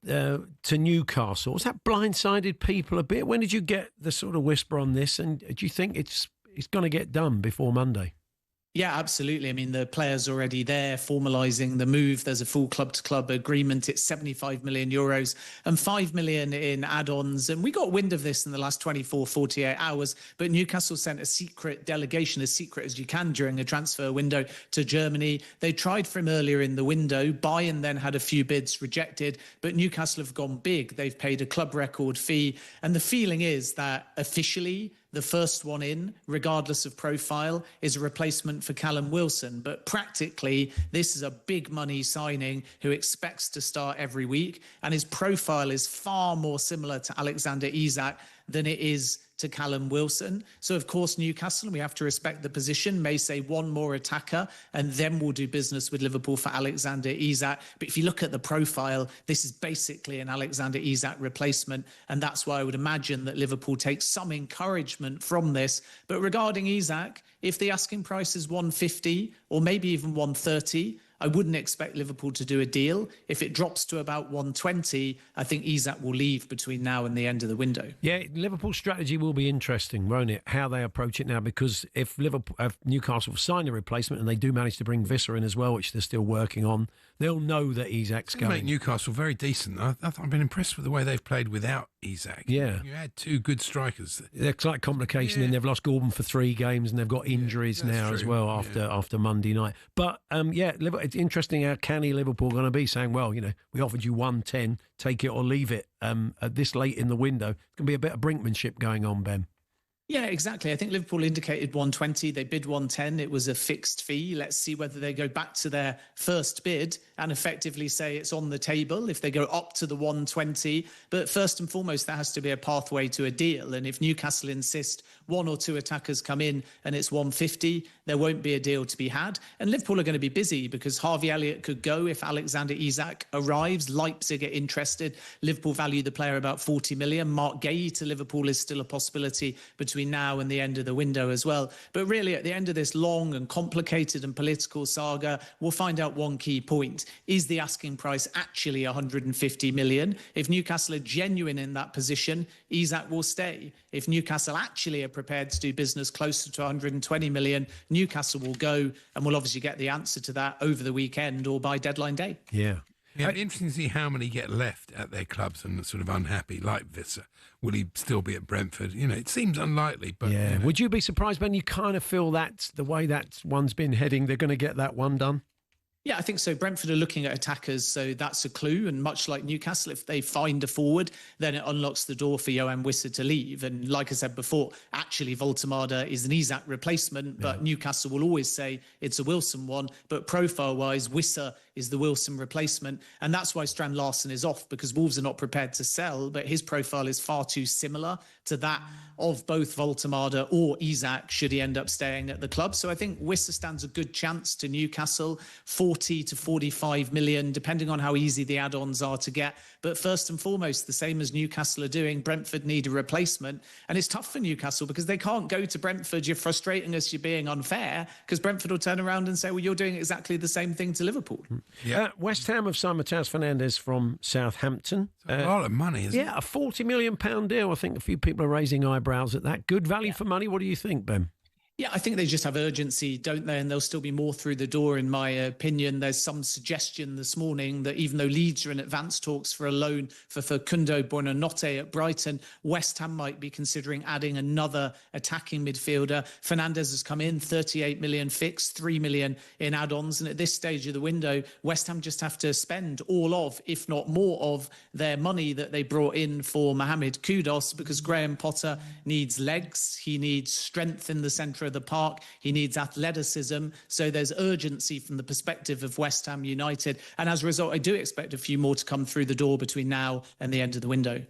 Speaker 6: to Newcastle, has that blindsided people a bit? When did you get the sort of whisper on this, and do you think it's going to get done before Monday?
Speaker 9: Yeah, absolutely. I mean, the player's already there formalising the move. There's a full club-to-club agreement. It's 75 million euros and 5 million in add-ons. And we got wind of this in the last 24, 48 hours. But Newcastle sent a secret delegation, as secret as you can during a transfer window, to Germany. They tried for him earlier in the window. Bayern then had a few bids rejected. But Newcastle have gone big. They've paid a club record fee. And the feeling is that officially, the first one in, regardless of profile, is a replacement for Callum Wilson. But practically, this is a big money signing who expects to start every week. And his profile is far more similar to Alexander Isak than it is to Callum Wilson. So, of course, Newcastle, and we have to respect the position, may say one more attacker and then we'll do business with Liverpool for Alexander Isak. But if you look at the profile, this is basically an Alexander Isak replacement. And that's why I would imagine that Liverpool takes some encouragement from this. But regarding Isak, if the asking price is 150 or maybe even 130, I wouldn't expect Liverpool to do a deal. If it drops to about 120, I think Isak will leave between now and the end of the window.
Speaker 6: Yeah, Liverpool's strategy will be interesting, won't it? How they approach it now, because if Newcastle sign a replacement and they do manage to bring Visser in as well, which they're still working on, they'll know that Isak's going.
Speaker 7: Make Newcastle very decent. I've been impressed with the way they've played without Isak.
Speaker 6: Yeah.
Speaker 7: You had two good strikers.
Speaker 6: There's slight complication, and they've lost Gordon for 3 games, and they've got injuries now true. As well after Monday night. But, it's interesting how canny Liverpool are going to be, saying, well, we offered you 110, take it or leave it at this late in the window. It's going to be a bit of brinkmanship going on, Ben.
Speaker 9: Yeah, exactly. I think Liverpool indicated 120. They bid 110. It was a fixed fee. Let's see whether they go back to their first bid and effectively say it's on the table if they go up to the 120. But first and foremost, there has to be a pathway to a deal. And if Newcastle insist one or two attackers come in and it's 150, there won't be a deal to be had. And Liverpool are going to be busy because Harvey Elliott could go if Alexander Isak arrives. Leipzig are interested. Liverpool value the player about 40 million. Mark Gay to Liverpool is still a possibility between now and the end of the window as well. But really, at the end of this long and complicated and political saga, we'll find out one key point. Is the asking price actually 150 million? If Newcastle are genuine in that position, Isak will stay. If Newcastle actually are prepared to do business closer to 120 million, Newcastle will go, and we'll obviously get the answer to that over the weekend or by deadline day.
Speaker 6: Yeah.
Speaker 7: Yeah, it'd be interesting to see how many get left at their clubs and sort of unhappy, like Visser. Will he still be at Brentford? You know, it seems unlikely, but...
Speaker 6: Yeah.
Speaker 7: You know.
Speaker 6: Would you be surprised, Ben? You kind of feel that the way that one's been heading, they're going to get that one done?
Speaker 9: Yeah, I think so. Brentford are looking at attackers, so that's a clue. And much like Newcastle, if they find a forward, then it unlocks the door for Johan Wissa to leave. And like I said before, actually, Voltemada is an Isak replacement, but Newcastle will always say it's a Wilson one. But profile-wise, Wissa is the Wilson replacement. And that's why Strand Larsen is off, because Wolves are not prepared to sell, but his profile is far too similar to that of both Voltemada or Isak should he end up staying at the club. So I think Wissa stands a good chance to Newcastle, 40 to 45 million, depending on how easy the add-ons are to get. But first and foremost, the same as Newcastle are doing, Brentford need a replacement. And it's tough for Newcastle because they can't go to Brentford, you're frustrating us, you're being unfair, because Brentford will turn around and say, well, you're doing exactly the same thing to Liverpool.
Speaker 7: Yeah.
Speaker 6: West Ham have signed Matheus Fernandes from Southampton.
Speaker 7: A lot of money, isn't it?
Speaker 6: Yeah, a £40 million deal. I think a few people are raising eyebrows at that. Good value for money. What do you think, Ben?
Speaker 9: Yeah, I think they just have urgency, don't they? And there'll still be more through the door, in my opinion. There's some suggestion this morning that even though Leeds are in advanced talks for a loan for Facundo Buonanotte at Brighton, West Ham might be considering adding another attacking midfielder. Fernandes has come in, 38 million fixed, 3 million in add-ons. And at this stage of the window, West Ham just have to spend all of, if not more of, their money that they brought in for Mohamed Kudus, because Graham Potter needs legs. He needs strength in the centre of the park. He needs athleticism. So there's urgency from the perspective of West Ham United. And as a result, I do expect a few more to come through the door between now and the end of the window.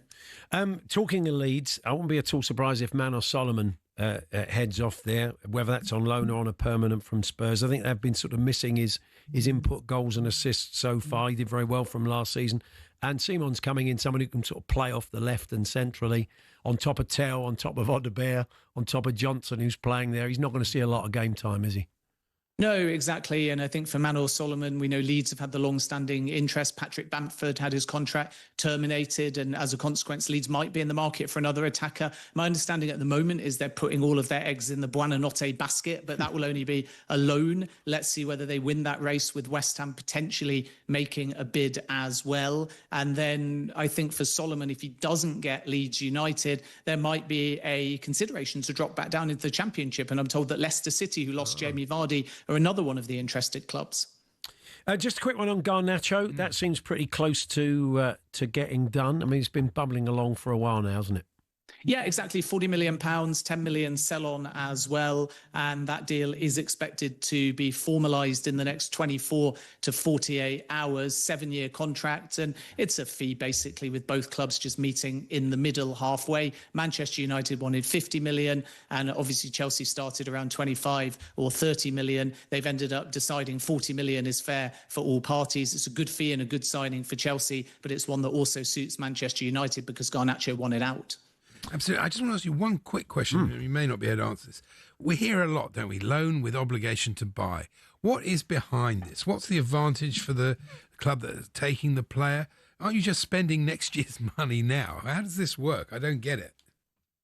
Speaker 6: Talking of Leeds, I wouldn't be at all surprised if Manos Solomon heads off there, whether that's on loan or on a permanent from Spurs. I think they've been sort of missing his input goals and assists so far. He did very well from last season. And Simon's coming in, someone who can sort of play off the left and centrally, on top of Tell, on top of Odebear, on top of Johnson, who's playing there. He's not going to see a lot of game time, is he?
Speaker 9: No, exactly. And I think for Manuel Solomon, we know Leeds have had the long-standing interest. Patrick Bamford had his contract terminated, and as a consequence, Leeds might be in the market for another attacker. My understanding at the moment is they're putting all of their eggs in the Buonanotte basket, but that will only be a loan. Let's see whether they win that race, with West Ham potentially making a bid as well. And then I think for Solomon, if he doesn't get Leeds United, there might be a consideration to drop back down into the Championship. And I'm told that Leicester City, who lost Jamie Vardy, are another one of the interested clubs.
Speaker 6: Just a quick one on Garnacho. That seems pretty close to getting done. I mean, it's been bubbling along for a while now, hasn't it?
Speaker 9: Yeah, exactly. £40 million, 10 million sell-on as well. And that deal is expected to be formalised in the next 24 to 48 hours, 7-year contract. And it's a fee, basically, with both clubs just meeting in the middle halfway. Manchester United wanted 50 million, and obviously Chelsea started around 25 or 30 million. They've ended up deciding 40 million is fair for all parties. It's a good fee and a good signing for Chelsea, but it's one that also suits Manchester United because Garnacho wanted out.
Speaker 7: Absolutely. I just want to ask you one quick question. You may not be able to answer this. We hear a lot, don't we? Loan with obligation to buy. What is behind this? What's the advantage for the club that is taking the player? Aren't you just spending next year's money now? How does this work? I don't get it.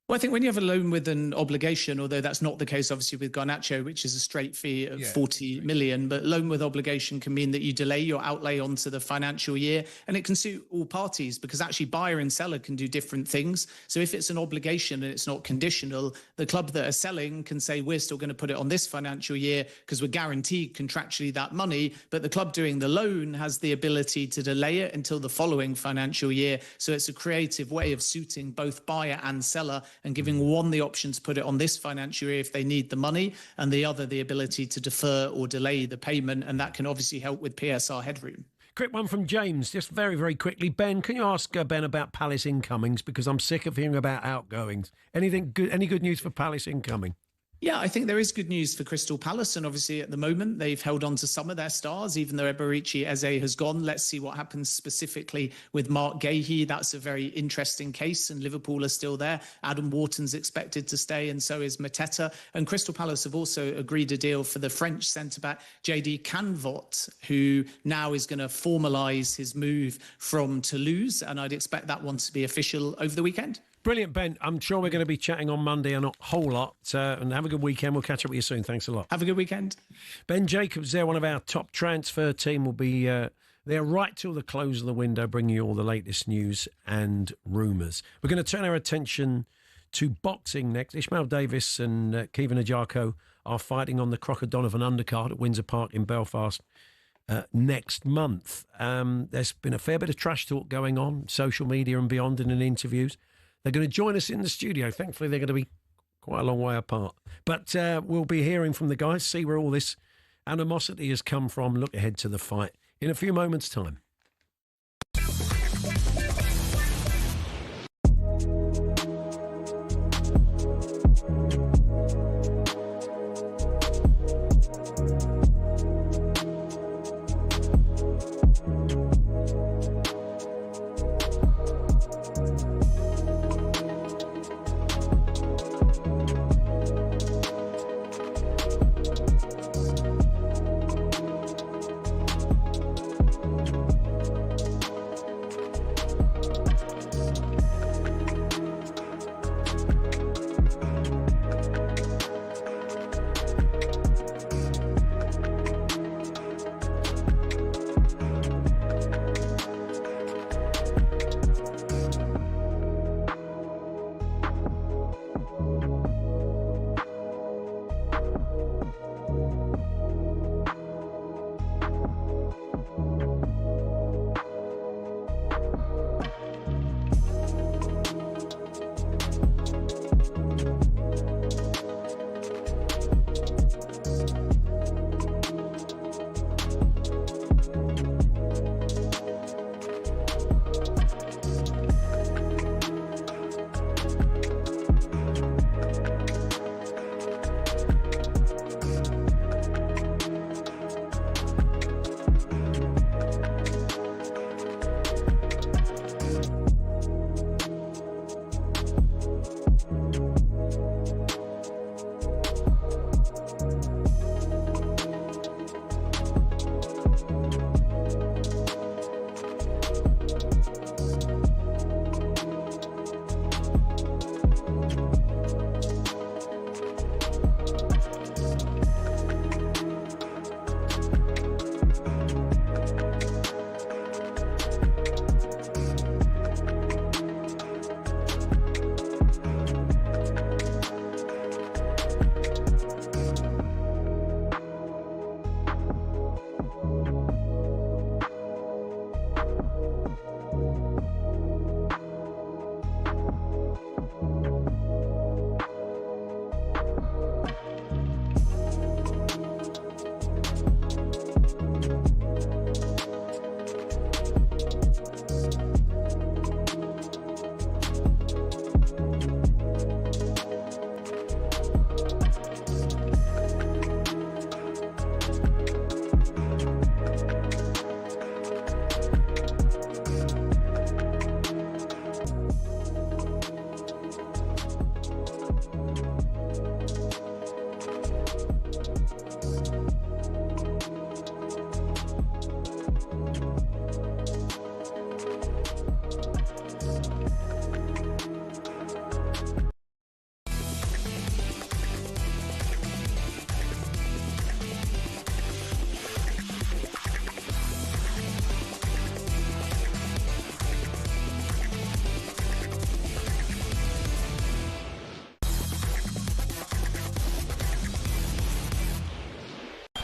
Speaker 9: Well, I think when you have a loan with an obligation, although that's not the case, obviously, with Garnacho, which is a straight fee of 40 million, but loan with obligation can mean that you delay your outlay onto the financial year, and it can suit all parties because actually buyer and seller can do different things. So if it's an obligation and it's not conditional, the club that are selling can say, we're still going to put it on this financial year because we're guaranteed contractually that money, but the club doing the loan has the ability to delay it until the following financial year. So it's a creative way of suiting both buyer and seller and giving one the option to put it on this financial year if they need the money, and the other the ability to defer or delay the payment, and that can obviously help with PSR headroom.
Speaker 6: Quick one from James, just very, very quickly. Ben, can you ask Ben about Palace incomings? Because I'm sick of hearing about outgoings. Anything good? Any good news for Palace incoming?
Speaker 9: Yeah, I think there is good news for Crystal Palace, and obviously at the moment they've held on to some of their stars, even though Eberechi Eze has gone. Let's see what happens specifically with Mark Gahey. That's a very interesting case, and Liverpool are still there. Adam Wharton's expected to stay, and so is Mateta. And Crystal Palace have also agreed a deal for the French centre-back JD Canvot, who now is going to formalise his move from Toulouse, and I'd expect that one to be official over the weekend.
Speaker 6: Brilliant, Ben. I'm sure we're going to be chatting on Monday and a whole lot. And have a good weekend. We'll catch up with you soon. Thanks a lot.
Speaker 9: Have a good weekend.
Speaker 6: Ben Jacobs there, one of our top transfer team, will be there right till the close of the window, bringing you all the latest news and rumours. We're going to turn our attention to boxing next. Ishmael Davis and Kevin Agyarko are fighting on the Crocker Donovan undercard at Windsor Park in Belfast next month. There's been a fair bit of trash talk going on, social media and beyond, and in interviews. They're going to join us in the studio. Thankfully, they're going to be quite a long way apart. But we'll be hearing from the guys, see where all this animosity has come from, look ahead to the fight in a few moments' time.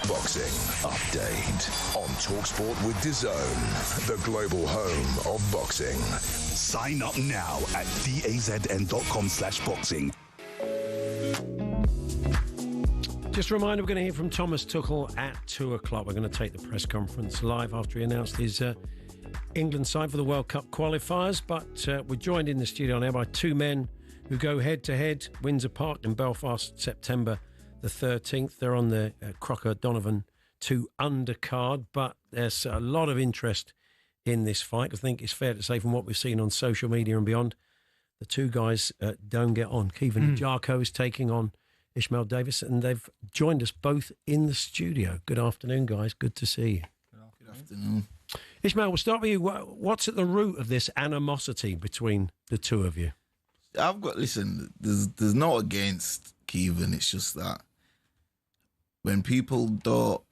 Speaker 10: Boxing Update on talkSPORT with DAZN, the global home of boxing. Sign up now at dazn.com/boxing.
Speaker 6: Just a reminder, we're going to hear from Thomas Tuchel at 2 o'clock. We're going to take the press conference live after he announced his England side for the World Cup qualifiers. But we're joined in the studio now by two men who go head-to-head. Windsor Park in Belfast, September the 13th. They're on the Crocker-Donovan 2 undercard, but there's a lot of interest in this fight. I think it's fair to say from what we've seen on social media and beyond, the two guys don't get on. Davis Agyarko is taking on Ishmael Davis, and they've joined us both in the studio. Good afternoon, guys. Good to see you.
Speaker 11: Good afternoon.
Speaker 6: Ishmael, we'll start with you. What's at the root of this animosity between the two of you?
Speaker 11: There's no against Kevin. It's just that when people don't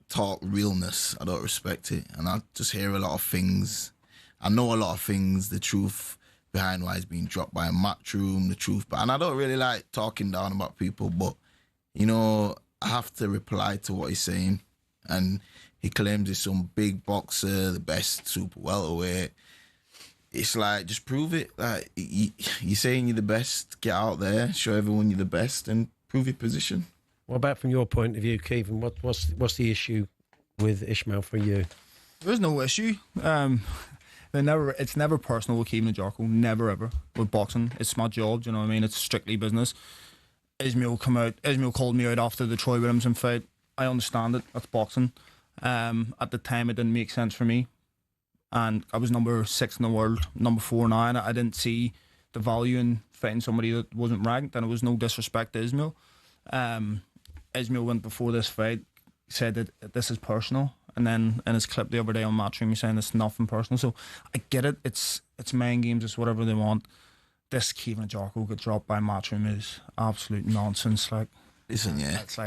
Speaker 11: talk realness, I don't respect it, and I just hear a lot of things. I know a lot of things, the truth behind why he's being dropped by a Matchroom, the truth, and I don't really like talking down about people, but I have to reply to what he's saying, and he claims he's some big boxer, the best super welterweight. It's like, just prove it. Like, you're saying you're the best, get out there, show everyone you're the best, and prove your position. What
Speaker 6: about from your point of view, Kevin? What's the issue with Ishmael for you?
Speaker 12: There's no issue. It's never personal with Kevin Agyarko. Never ever with boxing. It's my job. Do you know what I mean? It's strictly business. Ishmael called me out after the Troy Williamson fight. I understand it. That's boxing. At the time, it didn't make sense for me, and I was number 6 in the world, number 4 now, and I didn't see the value in fighting somebody that wasn't ranked. And it was no disrespect to Ishmael. Ishmael went before this fight, said that this is personal, and then in his clip the other day on Matchroom, he's saying it's nothing personal. So I get it. It's mind games. It's whatever they want. This Kevin Agyarko get dropped by Matchroom is absolute nonsense.
Speaker 11: Listen,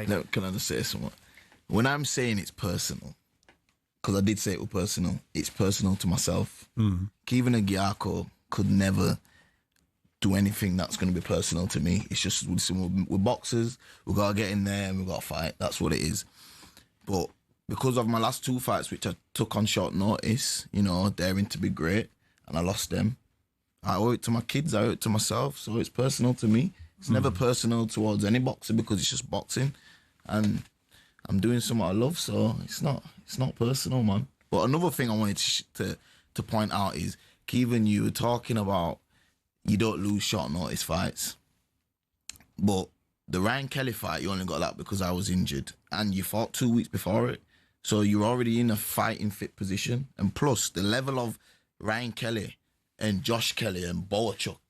Speaker 11: look, can I just say something? When I'm saying it's personal, because I did say it was personal, it's personal to myself. Kevin Agyarko could never do anything that's going to be personal to me. It's just, we're boxers, we've got to get in there and we've got to fight. That's what it is. But because of my last 2 fights, which I took on short notice, daring to be great, and I lost them, I owe it to my kids, I owe it to myself, so it's personal to me. It's never personal towards any boxer because it's just boxing, and I'm doing something I love, so it's not personal, man. But another thing I wanted to point out is, Kevin, you were talking about you don't lose short notice fights. But the Ryan Kelly fight, you only got that because I was injured. And you fought 2 weeks before it. So you're already in a fighting fit position. And plus, the level of Ryan Kelly and Josh Kelly and Boachuk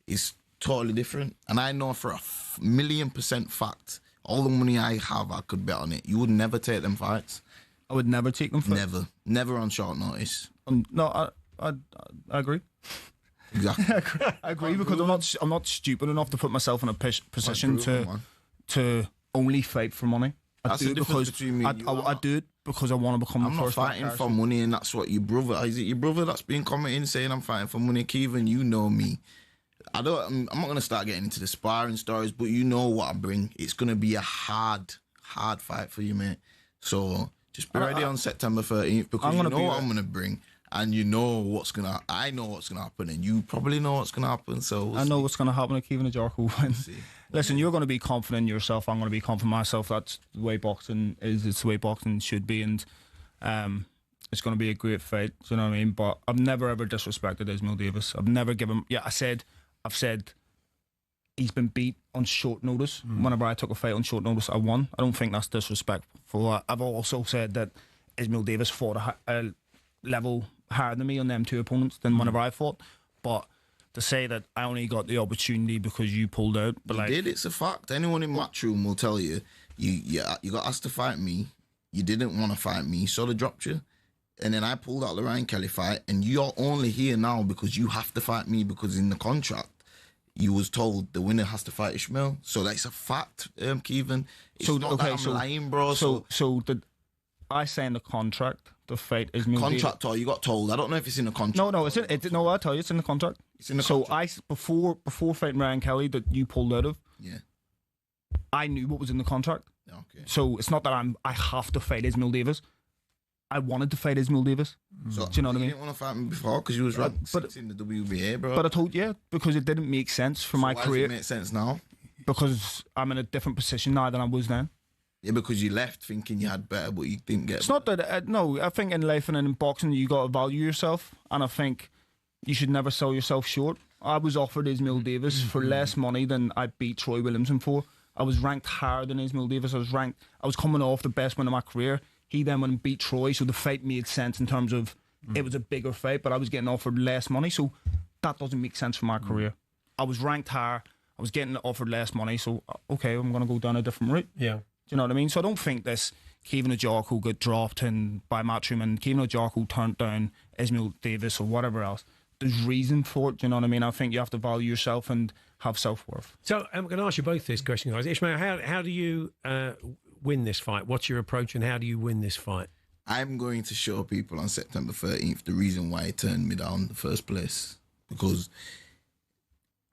Speaker 11: is totally different. And I know for a million% fact, all the money I have, I could bet on it. You would never take them fights.
Speaker 12: I would never take them fights?
Speaker 11: Never on short notice.
Speaker 12: No, I agree.
Speaker 11: Exactly.
Speaker 12: I agree because I'm not stupid enough to put myself in a position to only fight for money. I do it because I want to become.
Speaker 11: I'm not fighting for money, and that's what your brother. Is it your brother that's been commenting saying I'm fighting for money? Kevin, you know me. I'm not going to start getting into the sparring stories, but you know what I bring. It's going to be a hard fight for you, mate. So just be ready on September 13th because you know what I'm going to bring. And I know what's gonna happen, and you probably know what's gonna happen. So
Speaker 12: I know what's gonna happen with Kevin Agyarko. Listen, you're gonna be confident in yourself. I'm gonna be confident in myself. That's the way boxing is. It's the way boxing should be, and it's gonna be a great fight. Do you know what I mean? But I've never ever disrespected Ishmael Davis. I've never given. Yeah, I've said he's been beat on short notice. Whenever I took a fight on short notice, I won. I don't think that's disrespectful. I've also said that Ishmael Davis fought a level higher than me on them 2 opponents than whenever I fought. But to say that I only got the opportunity because you pulled out, but
Speaker 11: you did. It's a fact. Anyone in Matchroom will tell you, you got asked to fight me. You didn't want to fight me, so they dropped you. And then I pulled out the Ryan Kelly fight, and you're only here now because you have to fight me because in the contract you was told the winner has to fight Ishmael. So that's a fact, Kevin. It's not that I'm lying, bro.
Speaker 12: So did I sign the contract? The fight is
Speaker 11: contract, or you got told. I don't know if it's in the contract.
Speaker 12: No, it's in. No, I'll tell you, it's in the contract.
Speaker 11: It's in the contract.
Speaker 12: So before fighting Ryan Kelly that you pulled out of, I knew what was in the contract.
Speaker 11: Okay.
Speaker 12: So it's not that I have to fight Ishmael Davis. I wanted to fight Ismail Davis.
Speaker 11: So,
Speaker 12: do you know what I mean?
Speaker 11: You didn't want to fight me before because you was ranked sixth in the WBA, bro.
Speaker 12: But I told you, because it didn't make sense for my
Speaker 11: why
Speaker 12: career.
Speaker 11: Does it make sense now?
Speaker 12: Because I'm in a different position now than I was then.
Speaker 11: Yeah, because you left thinking you had better, but you didn't get.
Speaker 12: It's not that. No, I think in life and in boxing, you got to value yourself, and I think you should never sell yourself short. I was offered Ismail Davis for less money than I beat Troy Williamson for. I was ranked higher than Ismail Davis. I was coming off the best win of my career. He then went and beat Troy, so the fight made sense in terms of it was a bigger fight, but I was getting offered less money, so that doesn't make sense for my career. I was ranked higher. I was getting offered less money, so okay, I'm going to go down a different route.
Speaker 6: Yeah.
Speaker 12: Do you know what I mean? So I don't think this Kevin Agyarko got dropped by Matchroom and Kevin Agyarko turned down Ismail Davis or whatever else. There's reason for it, do you know what I mean? I think you have to value yourself and have self-worth.
Speaker 6: So I'm going to ask you both this question, guys. Ishmael, how do you win this fight? What's your approach and how do you win this fight?
Speaker 11: I'm going to show people on September 13th the reason why he turned me down in the first place. Because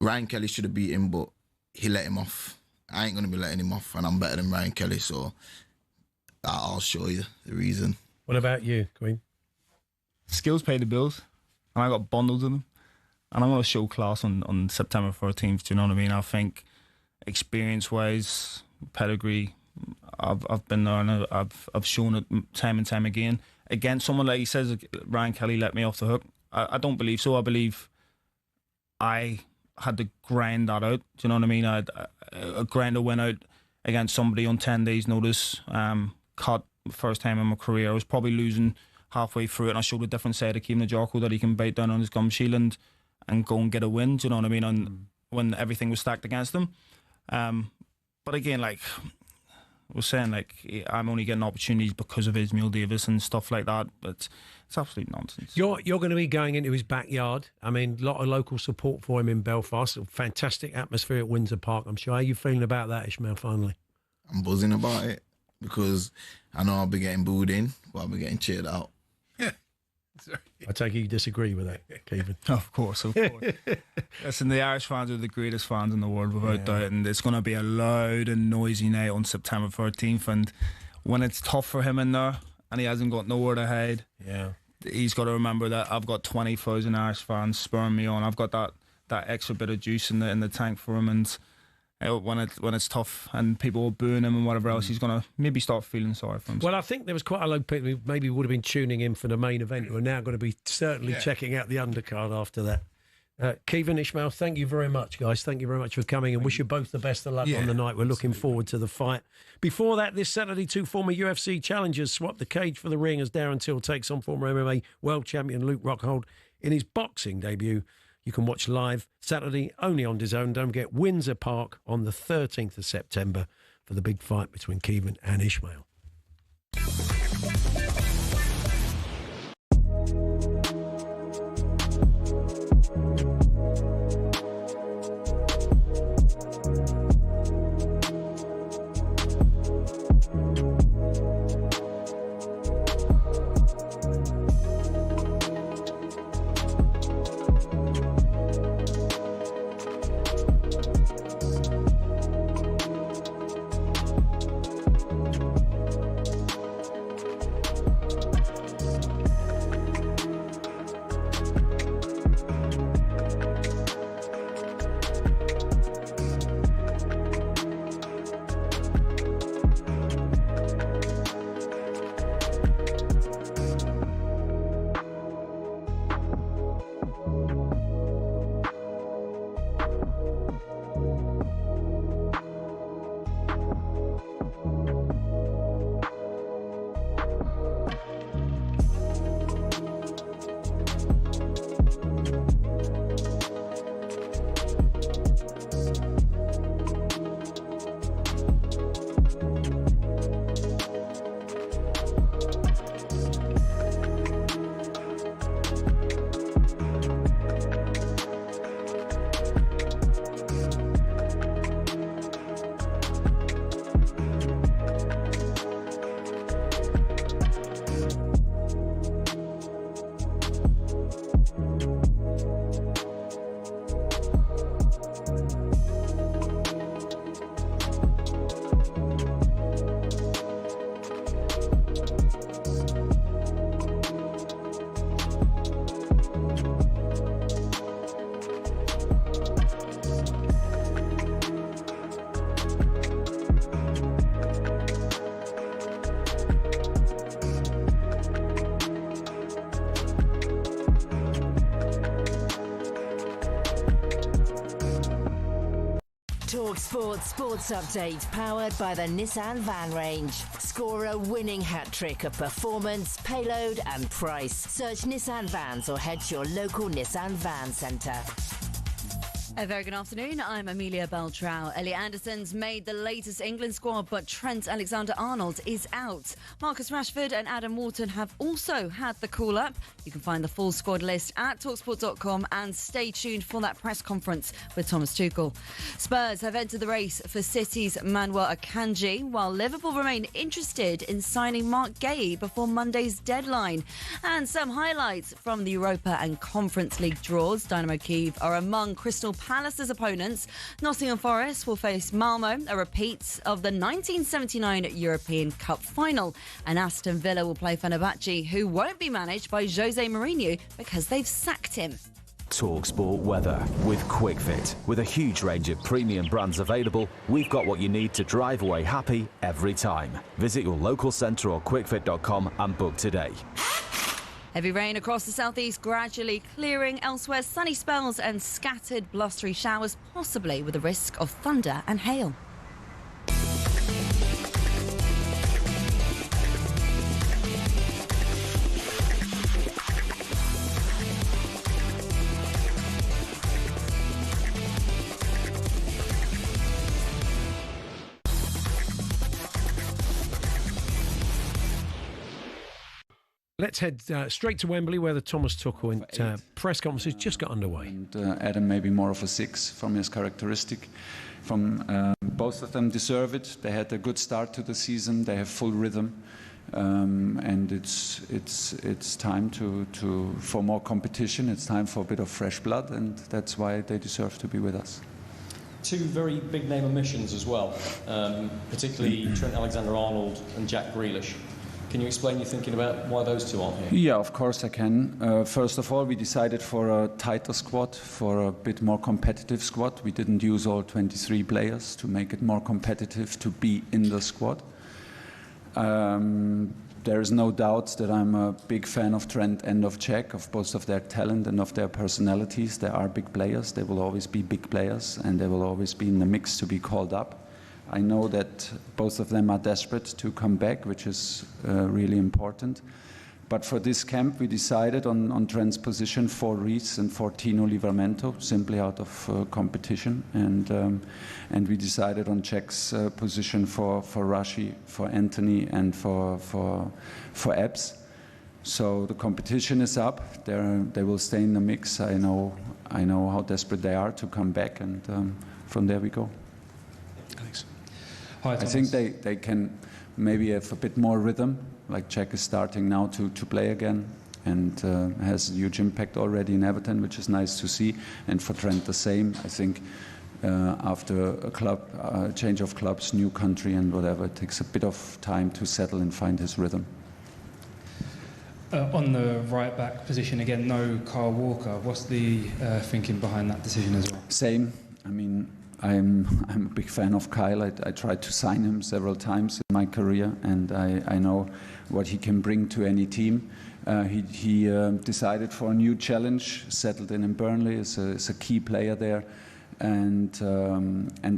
Speaker 11: Ryan Kelly should have beat him, but he let him off. I ain't going to be letting him off, and I'm better than Ryan Kelly, so I'll show you the reason.
Speaker 6: What about you, Queen?
Speaker 12: Skills pay the bills, and I got bundles of them. And I'm going to show class on September 13th, do you know what I mean? I think experience-wise, pedigree, I've been there and I've shown it time and time again. Against someone like he says, Ryan Kelly let me off the hook. I don't believe so. I believe I had to grind that out. Do you know what I mean? I grind a win out against somebody on 10 days' notice. Cut first time in my career. I was probably losing halfway through it, and I showed a different side of Kevin Agyarko that he can bite down on his gum shield and go and get a win. Do you know what I mean? And when everything was stacked against him. But again, like I was saying, like I'm only getting opportunities because of Ismail Davis and stuff like that. But it's absolute nonsense.
Speaker 6: You're going to be going into his backyard. I mean, a lot of local support for him in Belfast. A fantastic atmosphere at Windsor Park, I'm sure. How are you feeling about that, Ishmael, finally?
Speaker 11: I'm buzzing about it because I know I'll be getting booed in, but I'll be getting cheered out.
Speaker 7: Sorry.
Speaker 6: I take it you disagree with that, Kevin.
Speaker 12: Of course. Listen, the Irish fans are the greatest fans in the world, without doubt, and it's going to be a loud and noisy night on September 13th. And when it's tough for him in there and he hasn't got nowhere to hide, he's got to remember that I've got 20,000 Irish fans spurring me on. I've got that extra bit of juice in the tank for him, and when it's tough and people are booing him and whatever else, he's going to maybe start feeling sorry for himself.
Speaker 6: Well, I think there was quite a lot of people who maybe would have been tuning in for the main event who are now going to be certainly checking out the undercard after that. Kevin, Ishmael, thank you very much, guys. Thank you very much for coming and wish you both the best of luck on the night. We're looking forward to the fight. Before that, this Saturday, two former UFC challengers swap the cage for the ring as Darren Till takes on former MMA world champion Luke Rockhold in his boxing debut. You can watch live Saturday only on DAZN. Don't forget Windsor Park on the 13th of September for the big fight between Kevin and Ishmael.
Speaker 10: talkSPORT Sports Update, powered by the Nissan Van Range. Score a winning hat-trick of performance, payload and price. Search Nissan Vans or head to your local Nissan Van Centre.
Speaker 2: A very good afternoon. I'm Amelia Beltrao. Elliot Anderson's made the latest England squad, but Trent Alexander-Arnold is out. Marcus Rashford and Adam Wharton have also had the call-up. You can find the full squad list at talksport.com and stay tuned for that press conference with Thomas Tuchel. Spurs have entered the race for City's Manuel Akanji, while Liverpool remain interested in signing Mark Gay before Monday's deadline. And some highlights from the Europa and Conference League draws. Dynamo Kyiv are among Crystal Palace's opponents. Nottingham Forest will face Malmo, a repeat of the 1979 European Cup final. And Aston Villa will play Fenerbahce, who won't be managed by Jose Mourinho because they've sacked him.
Speaker 5: talkSPORT weather with QuickFit. With a huge range of premium brands available, we've got what you need to drive away happy every time. Visit your local centre or quickfit.com and book today.
Speaker 2: Heavy rain across the southeast, gradually clearing. Elsewhere, sunny spells and scattered blustery showers, possibly with a risk of thunder and hail.
Speaker 6: Let's head straight to Wembley, where the Thomas Tuchel press conference has just got underway.
Speaker 13: And Adam maybe more of a 6 from his characteristic. Both of them deserve it. They had a good start to the season. They have full rhythm, and it's time for more competition. It's time for a bit of fresh blood, and that's why they deserve to be with us.
Speaker 14: Two very big name omissions as well, particularly Trent Alexander-Arnold and Jack Grealish. Can you explain your thinking about why those two aren't here?
Speaker 13: Yeah, of course I can. First of all, we decided for a tighter squad, for a bit more competitive squad. We didn't use all 23 players to make it more competitive to be in the squad. There is no doubt that I'm a big fan of Trent and of Jack, of both of their talent and of their personalities. They are big players. They will always be big players, and they will always be in the mix to be called up. I know that both of them are desperate to come back, which is really important. But for this camp, we decided on Trent's position for Reece and for Tino Livramento, simply out of competition. And we decided on Jack's position for Rashi, for Anthony, and for Ebbs. So the competition is up. They will stay in the mix. I know how desperate they are to come back, and from there we go.
Speaker 14: Thanks. Hi, Thomas.
Speaker 13: I think they can maybe have a bit more rhythm, like Jack is starting now to play again and has a huge impact already in Everton, which is nice to see. And for Trent the same. I think after a change of clubs, new country and whatever, it takes a bit of time to settle and find his rhythm.
Speaker 15: On the right back position again, no Kyle Walker. What's the thinking behind that decision as well?
Speaker 13: Same. I mean, I'm a big fan of Kyle. I tried to sign him several times in my career, and I know what he can bring to any team. He decided for a new challenge, settled in Burnley, is a key player there, and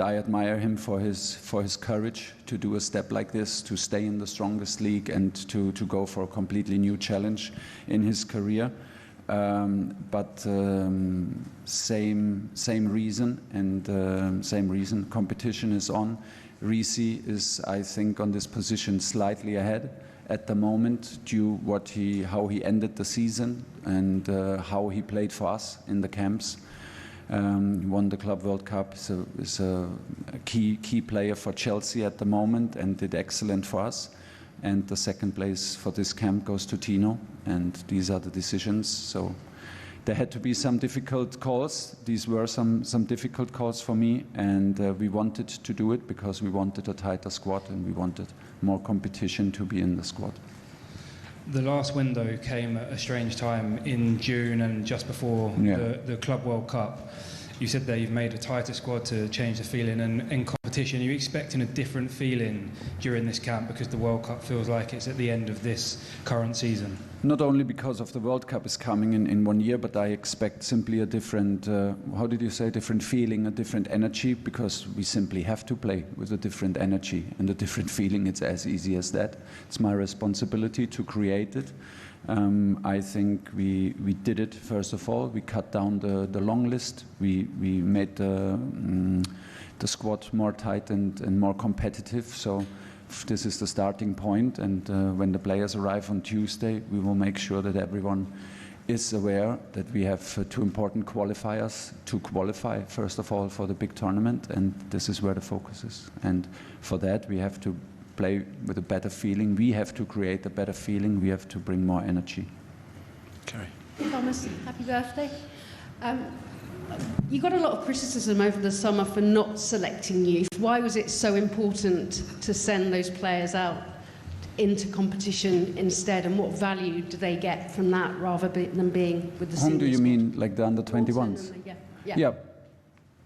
Speaker 13: I admire him for his courage to do a step like this, to stay in the strongest league and to go for a completely new challenge in his career. But same reason, and same reason. Competition is on. Reece is, I think, on this position slightly ahead at the moment, due how he ended the season and how he played for us in the camps. Won the Club World Cup. Is a key player for Chelsea at the moment and did excellent for us. And the second place for this camp goes to Tino, and these are the decisions. So there had to be some difficult calls. These were some difficult calls for me, and we wanted to do it because we wanted a tighter squad and we wanted more competition to be in the squad.
Speaker 15: The last window came at a strange time in June and just before the Club World Cup. You said that you've made a tighter squad to change the feeling, and in competition competition. Are you expecting a different feeling during this camp because the World Cup feels like it's at the end of this current season?
Speaker 13: Not only because of the World Cup is coming in 1 year, but I expect simply a different, how did you say, different feeling, a different energy, because we simply have to play with a different energy and a different feeling. It's as easy as that. It's my responsibility to create it. I think we did it, first of all. We cut down the long list. We made the squad more tight and more competitive. So this is the starting point, and when the players arrive on Tuesday, we will make sure that everyone is aware that we have 2 important qualifiers to qualify, first of all, for the big tournament, and this is where the focus is. And for that, we have to play with a better feeling. We have to create a better feeling. We have to bring more energy.
Speaker 16: Kerry.
Speaker 17: Thomas, happy birthday. You got a lot of criticism over the summer for not selecting youth. Why was it so important to send those players out into competition instead, and what value do they get from that rather than being with the seniors?
Speaker 13: Whom do you mean, like the under-21s?
Speaker 17: Yeah.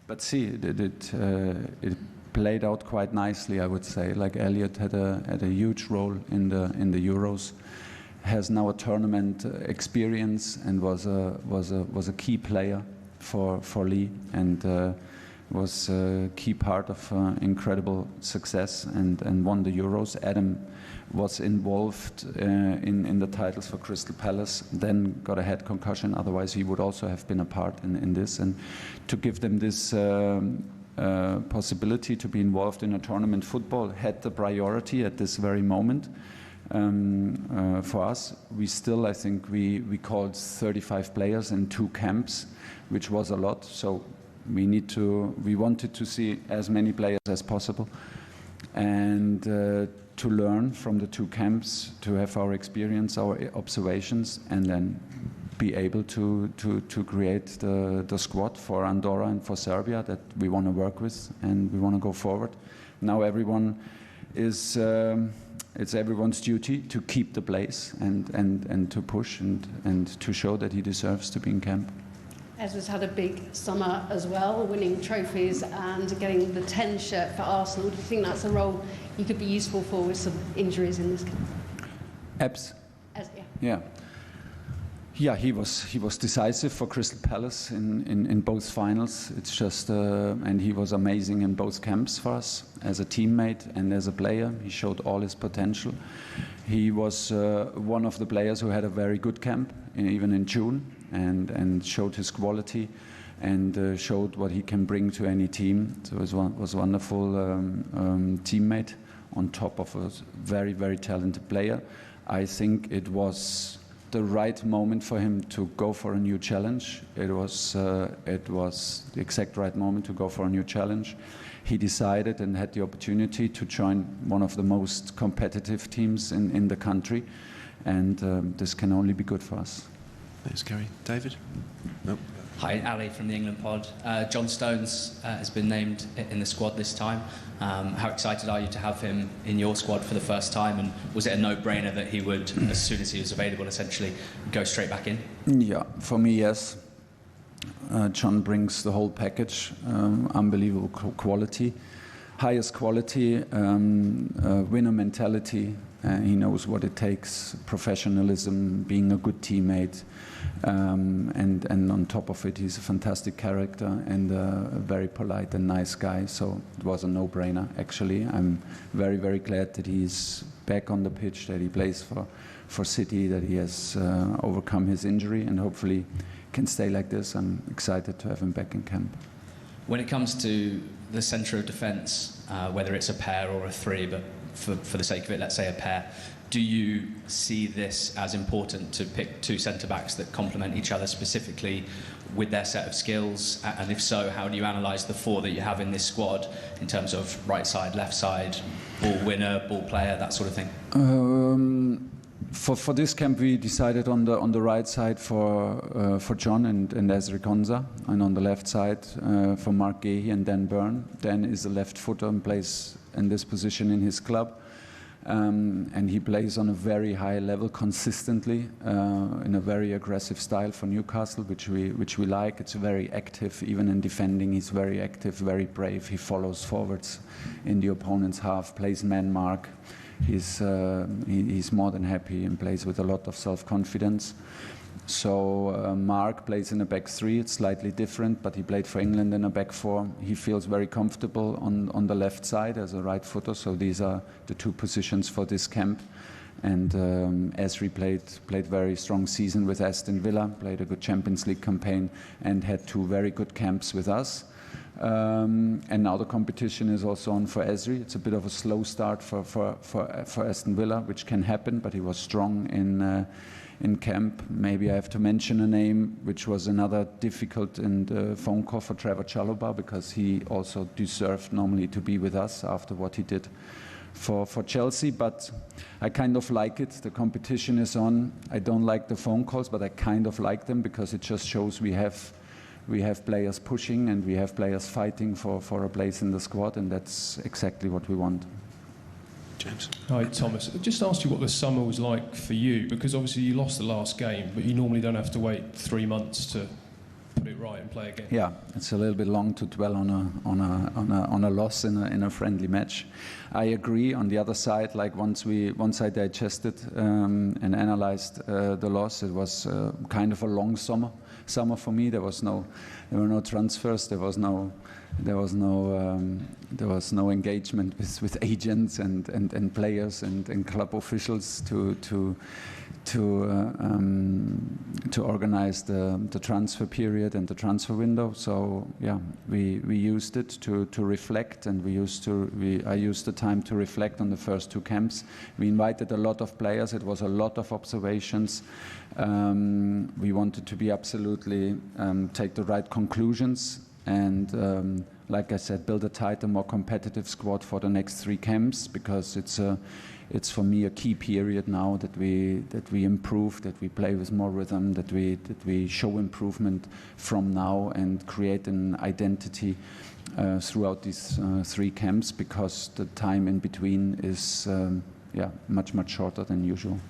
Speaker 13: But see, it played out quite nicely, I would say. Like Elliot had a huge role in the Euros, has now a tournament experience, and was a key player for Lee, and was a key part of incredible success, and won the Euros. Adam was involved in the titles for Crystal Palace, then got a head concussion, otherwise he would also have been a part in this. And to give them this possibility to be involved in a tournament football had the priority at this very moment. For us, we still, I think we called 35 players in 2 camps, which was a lot. So we wanted to see as many players as possible, and to learn from the 2 camps, to have our experience, our observations, and then be able to create the squad for Andorra and for Serbia that we want to work with and we want to go forward. Now everyone is, it's everyone's duty to keep the place and to push and to show that he deserves to be in camp.
Speaker 17: Ezra's had a big summer as well, winning trophies and getting the 10 shirt for Arsenal. Do you think that's a role you could be useful for with some injuries in this camp?
Speaker 13: Ebbs?
Speaker 17: Yeah.
Speaker 13: Yeah, he was decisive for Crystal Palace in both finals. It's just, and he was amazing in both camps for us as a teammate and as a player. He showed all his potential. He was one of the players who had a very good camp, even in June, and showed his quality and showed what he can bring to any team. So it was a wonderful teammate on top of a very, very talented player. I think it was the right moment for him to go for a new challenge. It was the exact right moment to go for a new challenge. He decided and had the opportunity to join one of the most competitive teams in the country, and this can only be good for us.
Speaker 16: Thanks, Kerry. David? Nope.
Speaker 18: Hi, Ali from the England pod. John Stones has been named in the squad this time. How excited are you to have him in your squad for the first time? And was it a no-brainer that he would, as soon as he was available, essentially go straight back in? Yeah, for me, yes. John brings the whole package, unbelievable quality, highest quality, winner mentality. He knows what it takes, professionalism, being a good teammate, and on top of it, he's a fantastic character and a very polite and nice guy. So it was a no-brainer, actually. I'm very, very glad that he's back on the pitch, that he plays for City, that he has overcome his injury and hopefully can stay like this. I'm excited to have him back in camp. When it comes to the centre of defence, whether it's a pair or a three, but for the sake of it, let's say a pair, do you see this as important to pick 2 centre-backs that complement each other specifically with their set of skills? And if so, how do you analyse the 4 that you have in this squad in terms of right side, left side, ball winner, ball player, that sort of thing? For this camp, we decided on the right side for John and Ezri Konsa, and on the left side for Mark Gahey and Dan Byrne. Dan is a left footer and plays in this position in his club,
Speaker 13: And he plays on a very high level consistently in a very aggressive style for Newcastle, which we like. It's very active, even in defending. He's very active, very brave. He follows forwards in the opponent's half, plays man mark. He's more than happy and plays with a lot of self-confidence. So Mark plays in a back three. It's slightly different, but he played for England in a back four. He feels very comfortable on the left side as a right footer. So these are the two positions for this camp. And Esri played very strong season with Aston Villa, played a good Champions League campaign, and had two very good camps with us. And now the competition is also on for Esri. It's a bit of a slow start for Aston Villa, which can happen, but he was strong in camp. Maybe I have to mention a name, which was another difficult and phone call for Trevor Chalobah, because he also deserved normally to be with us after what he did for Chelsea. But I kind of like it. The competition is on. I don't like the phone calls, but I kind of like them, because it just shows we have players pushing and we have players fighting for a place in the squad, and that's exactly what we want.
Speaker 16: James.
Speaker 14: Hi, Thomas. I just asked you what the summer was like for you, because obviously you lost the last game, but you normally don't have to wait 3 months to put it right and play again.
Speaker 13: Yeah, it's a little bit long to dwell on a loss in a friendly match. I agree. On the other side, like once I digested and analyzed the loss, it was kind of a long summer for me. There were no transfers. There was no engagement with agents and players and club officials to organize the transfer period and the transfer window. So yeah, we used it to reflect, and I used the time to reflect on the first two camps. We invited a lot of players. It was a lot of observations. We wanted to be absolutely take the right conclusions. And like I said, build a tighter, more competitive squad for the next 3 camps, because it's for me a key period now that we improve, that we play with more rhythm, that we show improvement from now and create an identity throughout these 3 camps, because the time in between is much shorter than usual.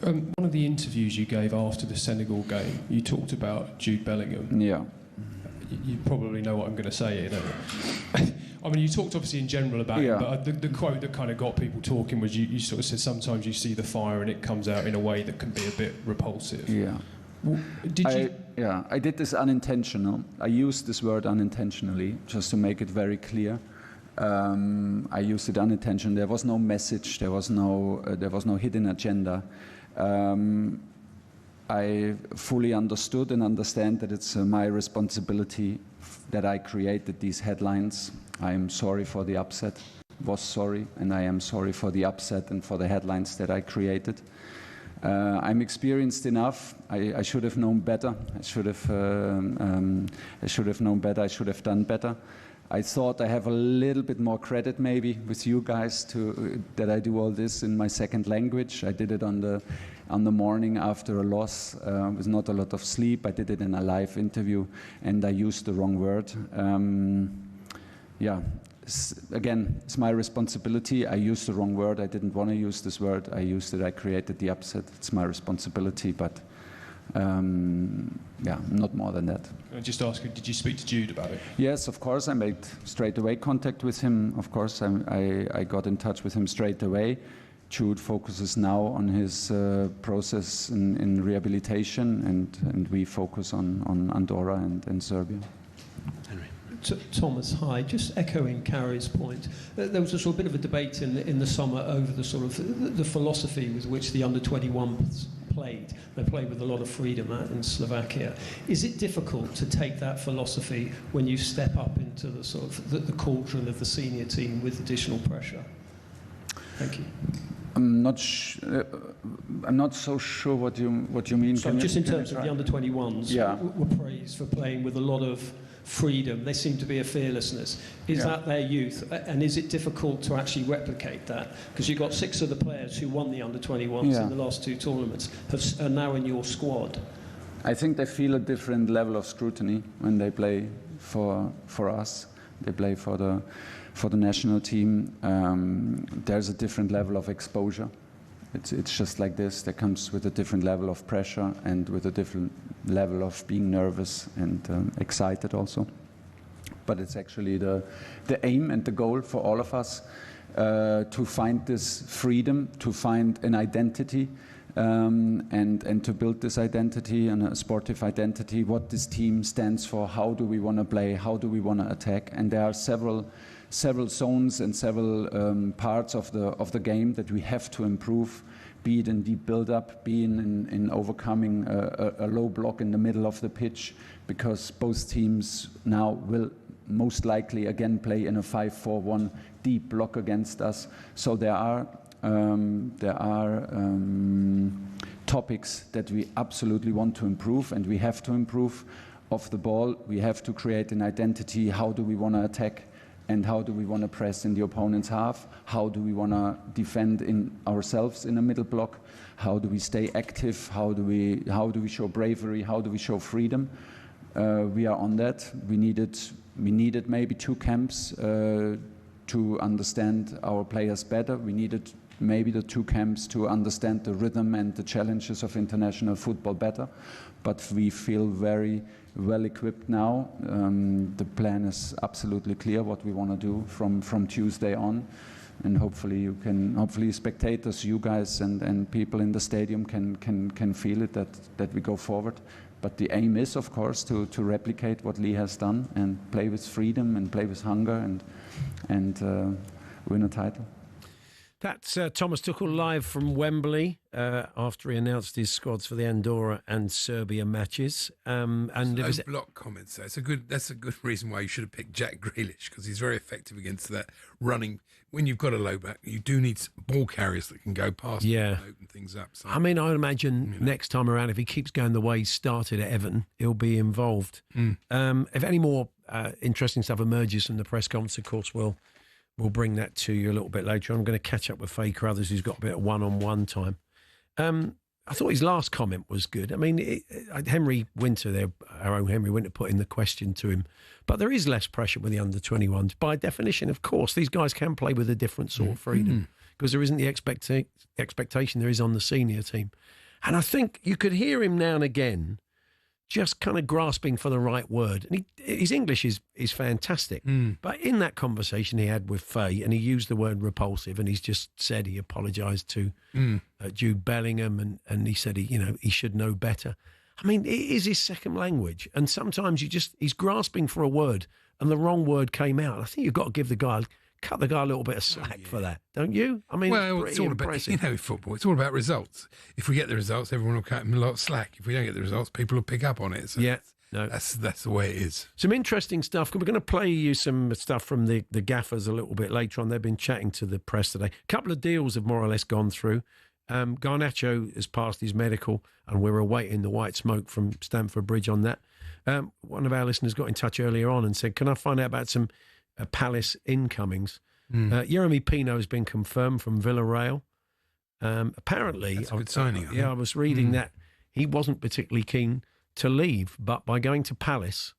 Speaker 14: One of the interviews you gave after the Senegal game, you talked about Jude Bellingham.
Speaker 13: Yeah.
Speaker 14: You probably know what I'm going to say here, don't you? I mean, you talked obviously in general about him, but the quote that kind of got people talking was you sort of said sometimes you see the fire and it comes out in a way that can be a bit repulsive.
Speaker 13: Yeah. I did this unintentional. I used this word unintentionally, just to make it very clear. I used it unintentionally. There was no message. There was no hidden agenda. I fully understood and understand that it's my responsibility that I created these headlines. I am sorry for the upset, was sorry, and I am sorry for the upset and for the headlines that I created. I'm experienced enough. I should have known better. I should have known better. I should have done better. I thought I have a little bit more credit maybe with you guys that I do all this in my second language. I did it on the morning after a loss with not a lot of sleep. I did it in a live interview, and I used the wrong word. Again, it's my responsibility. I used the wrong word. I didn't want to use this word. I used it. I created the upset. It's my responsibility, but not more than that.
Speaker 14: I just ask you, did you speak to Jude about it?
Speaker 13: Yes, of course. I made straight away contact with him. Of course, I got in touch with him straight away. Jude focuses now on his process in rehabilitation, and we focus on Andorra and Serbia.
Speaker 16: Henry.
Speaker 19: Thomas, hi. Just echoing Carrie's point, there was a sort of bit of a debate in the summer over the sort of the philosophy with which the under-21s played. They played with a lot of freedom in Slovakia. Is it difficult to take that philosophy when you step up into the sort of the cauldron of the senior team with additional pressure? Thank you.
Speaker 13: I'm not so sure what you mean.
Speaker 19: So just in terms of the under-21s, were praised for playing with a lot of freedom. They seem to be a fearlessness. Is that their youth? And is it difficult to actually replicate that? Because you've got 6 of the players who won the under-21s in the last 2 tournaments are now in your squad.
Speaker 13: I think they feel a different level of scrutiny when they play for us. They play for the national team. There's a different level of exposure. It's just like this. That comes with a different level of pressure and with a different level of being nervous and excited also. But it's actually the aim and the goal for all of us to find this freedom, to find an identity, and to build this identity and a sportive identity, what this team stands for, how do we want to play, how do we want to attack. And there are several zones and several parts of the game that we have to improve, be it in deep build-up, be in overcoming a low block in the middle of the pitch, because both teams now will most likely again play in a 5-4-1 deep block against us. So there are topics that we absolutely want to improve, and we have to improve. Off the ball, we have to create an identity. How do we want to attack, and how do we want to press in the opponent's half? How do we want to defend in ourselves in a middle block? How do we stay active? How do we show bravery? How do we show freedom? We are on that. We needed maybe 2 camps to understand our players better. We needed maybe the 2 camps to understand the rhythm and the challenges of international football better. But we feel very well equipped now. The plan is absolutely clear what we want to do from Tuesday on. And hopefully spectators, you guys and people in the stadium can feel it that we go forward. But the aim is, of course, to replicate what Lee has done and play with freedom and play with hunger and win a title.
Speaker 6: That's Thomas Tuchel live from Wembley after he announced his squads for the Andorra and Serbia matches. And there was
Speaker 7: block comments. That's a good reason why you should have picked Jack Grealish, because he's very effective against that running. When you've got a low back, you do need ball carriers that can go past and open things up. So,
Speaker 6: I mean, I would imagine next time around, if he keeps going the way he started at Everton, he'll be involved. If any more interesting stuff emerges from the press conference, of course, we'll bring that to you a little bit later. I'm going to catch up with Faye Carruthers, who's got a bit of one-on-one time. I thought his last comment was good. I mean, Henry Winter, our own Henry Winter, put in the question to him. But there is less pressure with the under-21s. By definition, of course, these guys can play with a different sort of freedom because there isn't the expectation there is on the senior team. And I think you could hear him now and again just kind of grasping for the right word. And his English is fantastic. But in that conversation he had with Faye, and he used the word repulsive, and he's just said he apologised to Jude Bellingham, and he said he should know better. I mean, it is his second language, and sometimes he's grasping for a word, and the wrong word came out. I think you've got to cut the guy a little bit of slack for that, don't you? I mean,
Speaker 7: it's all
Speaker 6: impressive.
Speaker 7: about, football. It's all about results. If we get the results, everyone will cut him a lot of slack. If we don't get the results, people will pick up on it. So that's the way it is.
Speaker 6: Some interesting stuff. We're going to play you some stuff from the gaffers a little bit later on. They've been chatting to the press today. A couple of deals have more or less gone through. Garnacho has passed his medical, and we're awaiting the white smoke from Stamford Bridge on that. One of our listeners got in touch earlier on and said, can I find out about some Palace incomings? Yeremy Pino has been confirmed from Villarreal. Apparently,
Speaker 7: that's a good signing.
Speaker 6: I was reading that he wasn't particularly keen to leave, but by going to Palace,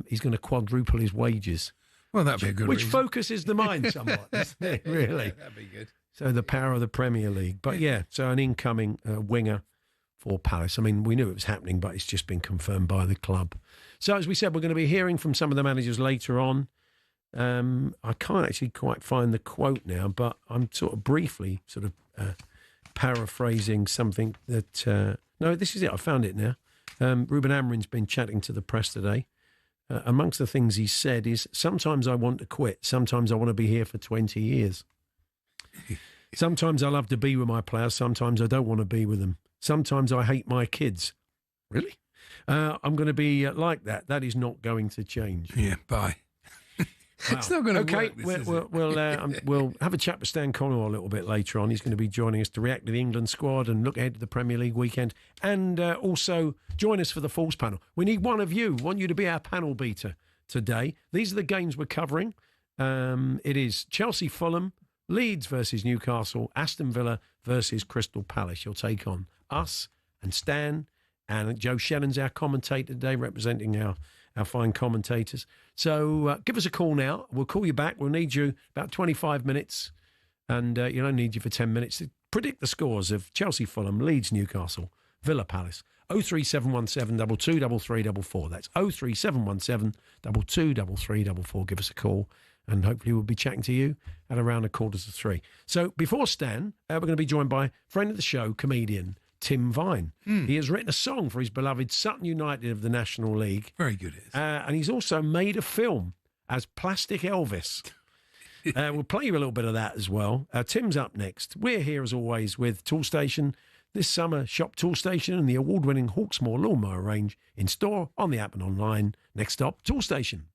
Speaker 6: he's going to quadruple his wages.
Speaker 7: Well, that'd be a good
Speaker 6: Which
Speaker 7: reason.
Speaker 6: focuses the mind somewhat, doesn't it, really?
Speaker 7: That'd be good.
Speaker 6: So the power of the Premier League. But so an incoming winger for Palace. I mean, we knew it was happening, but it's just been confirmed by the club. So as we said, we're going to be hearing from some of the managers later on. I can't actually quite find the quote now, but I'm sort of briefly paraphrasing something that... no, this is it. I found it now. Ruben Amorim's been chatting to the press today. Amongst the things he said is, sometimes I want to quit. Sometimes I want to be here for 20 years. Sometimes I love to be with my players. Sometimes I don't want to be with them. Sometimes I hate my kids. Really? I'm going to be like that. That is not going to change.
Speaker 7: Yeah, bye. Wow. It's not going to work.
Speaker 6: We'll have a chat with Stan Connell a little bit later on. He's going to be joining us to react to the England squad and look ahead to the Premier League weekend, and also join us for the Falls panel. We need one of you. We want you to be our panel beater today. These are the games we're covering. It is Chelsea-Fulham, Leeds versus Newcastle, Aston Villa versus Crystal Palace. You'll take on us and Stan, and Joe Shannon's our commentator today, representing our our fine commentators. So give us a call now. We'll call you back. We'll need you about 25 minutes, and you don't need you for 10 minutes to predict the scores of Chelsea, Fulham, Leeds, Newcastle, Villa Palace. 03717 223344. That's 03717 223344. Give us a call, and hopefully we'll be chatting to you at around 2:45. So before Stan, we're going to be joined by friend of the show, comedian Tim Vine. He has written a song for his beloved Sutton United of the National League.
Speaker 7: Very good.
Speaker 6: And he's also made a film as Plastic Elvis. We'll play you a little bit of that as well. Tim's up next. We're here as always with Toolstation. This summer, shop Toolstation and the award-winning Hawksbee lawnmower range in store, on the app and online. Next stop, Toolstation.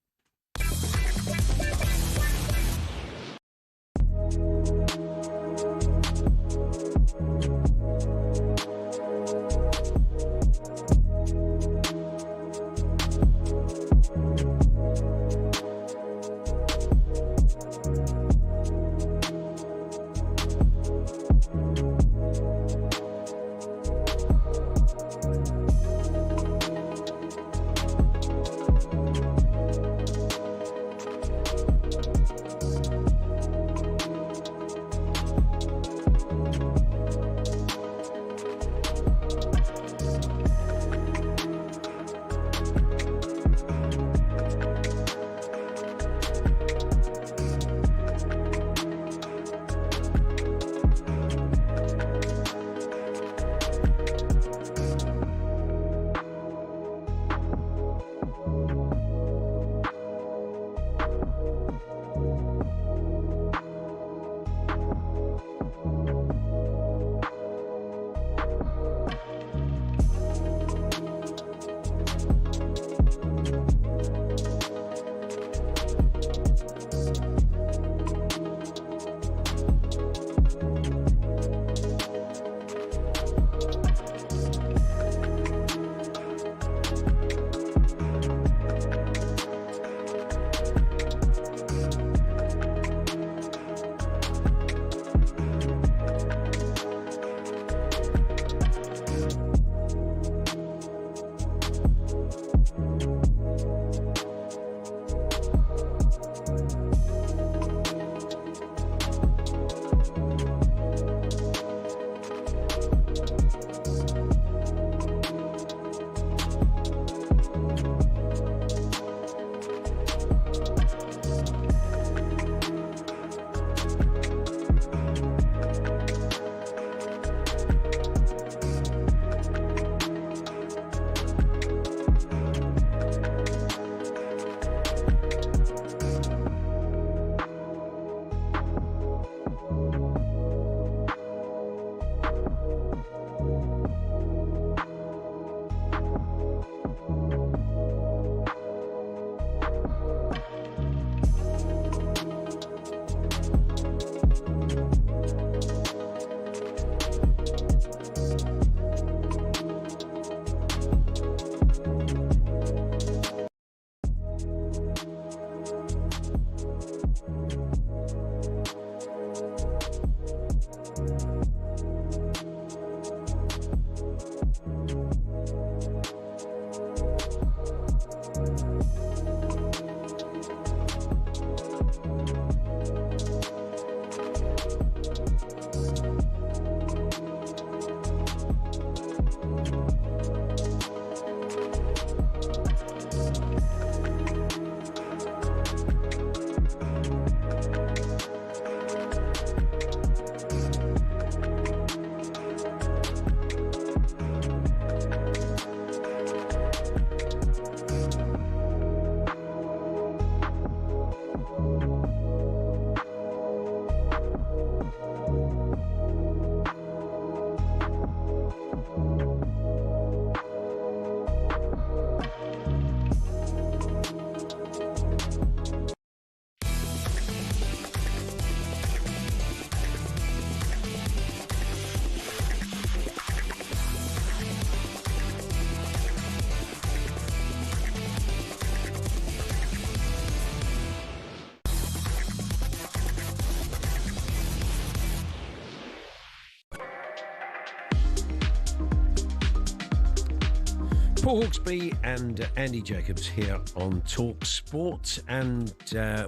Speaker 6: Paul Hawksbee and Andy Jacobs here on talkSPORT, and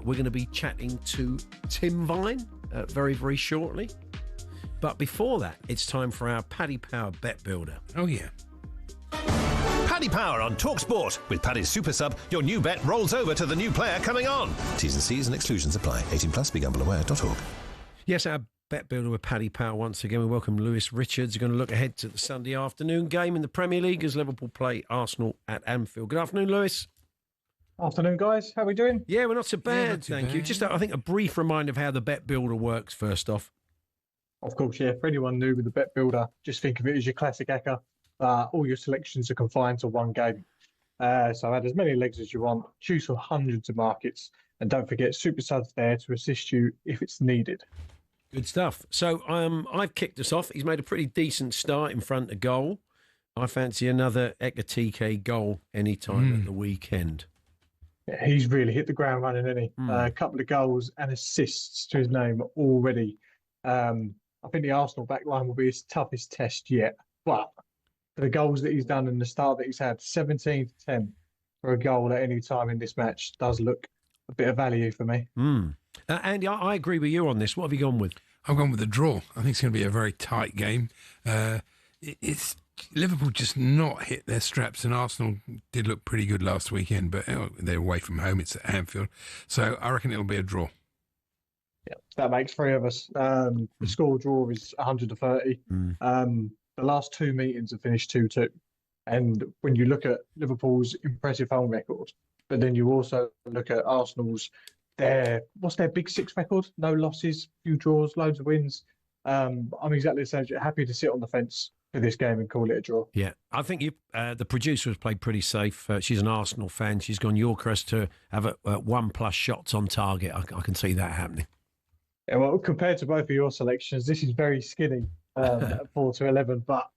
Speaker 6: we're going to be chatting to Tim Vine very, very shortly. But before that, it's time for our Paddy Power Bet Builder.
Speaker 7: Oh, yeah.
Speaker 20: Paddy Power on talkSPORT. With Paddy's Super Sub, your new bet rolls over to the new player coming on. T's and C's and exclusions apply. 18 plus, begambleaware.org.
Speaker 6: Yes, our Bet Builder with Paddy Power once again. We welcome Lewis Richards. We're going to look ahead to the Sunday afternoon game in the Premier League as Liverpool play Arsenal at Anfield. Good afternoon, Lewis.
Speaker 21: Afternoon, guys. How are we doing?
Speaker 6: Yeah, we're not so bad,
Speaker 21: not too
Speaker 6: thank
Speaker 21: bad.
Speaker 6: you. Just, I think, a brief reminder of how the Bet Builder works first off.
Speaker 21: Of course, yeah. For anyone new with the Bet Builder, just think of it as your classic Eka. All your selections are confined to one game. So add as many legs as you want, choose from hundreds of markets, and don't forget Super Sub's there to assist you if it's needed.
Speaker 6: Good stuff. So I've kicked us off. He's made a pretty decent start in front of goal. I fancy another Ekatike goal anytime at the weekend.
Speaker 21: Yeah, he's really hit the ground running, hasn't he? A couple of goals and assists to his name already. I think the Arsenal back line will be his toughest test yet. But for the goals that he's done and the start that he's had, 17 to 10 for a goal at any time in this match does look a bit of value for me.
Speaker 6: Andy, I agree with you on this. What have you gone with?
Speaker 7: I've gone with a draw. I think it's going to be a very tight game. It's Liverpool just not hit their straps, and Arsenal did look pretty good last weekend, but they're away from home. It's at Anfield. So I reckon it'll be a draw.
Speaker 21: Yeah, that makes three of us. The score draw is 130. The last two meetings have finished 2-2. And when you look at Liverpool's impressive home record, but then you also look at Arsenal's, what's their Big Six record? No losses, few draws, loads of wins. I'm exactly the same. Happy to sit on the fence for this game and call it a draw.
Speaker 6: Yeah, I think the producer has played pretty safe. She's an Arsenal fan. She's gone Yorkers to have 1+ shots on target. I can see that happening.
Speaker 21: Yeah, well, compared to both of your selections, this is very skinny at 4-11. But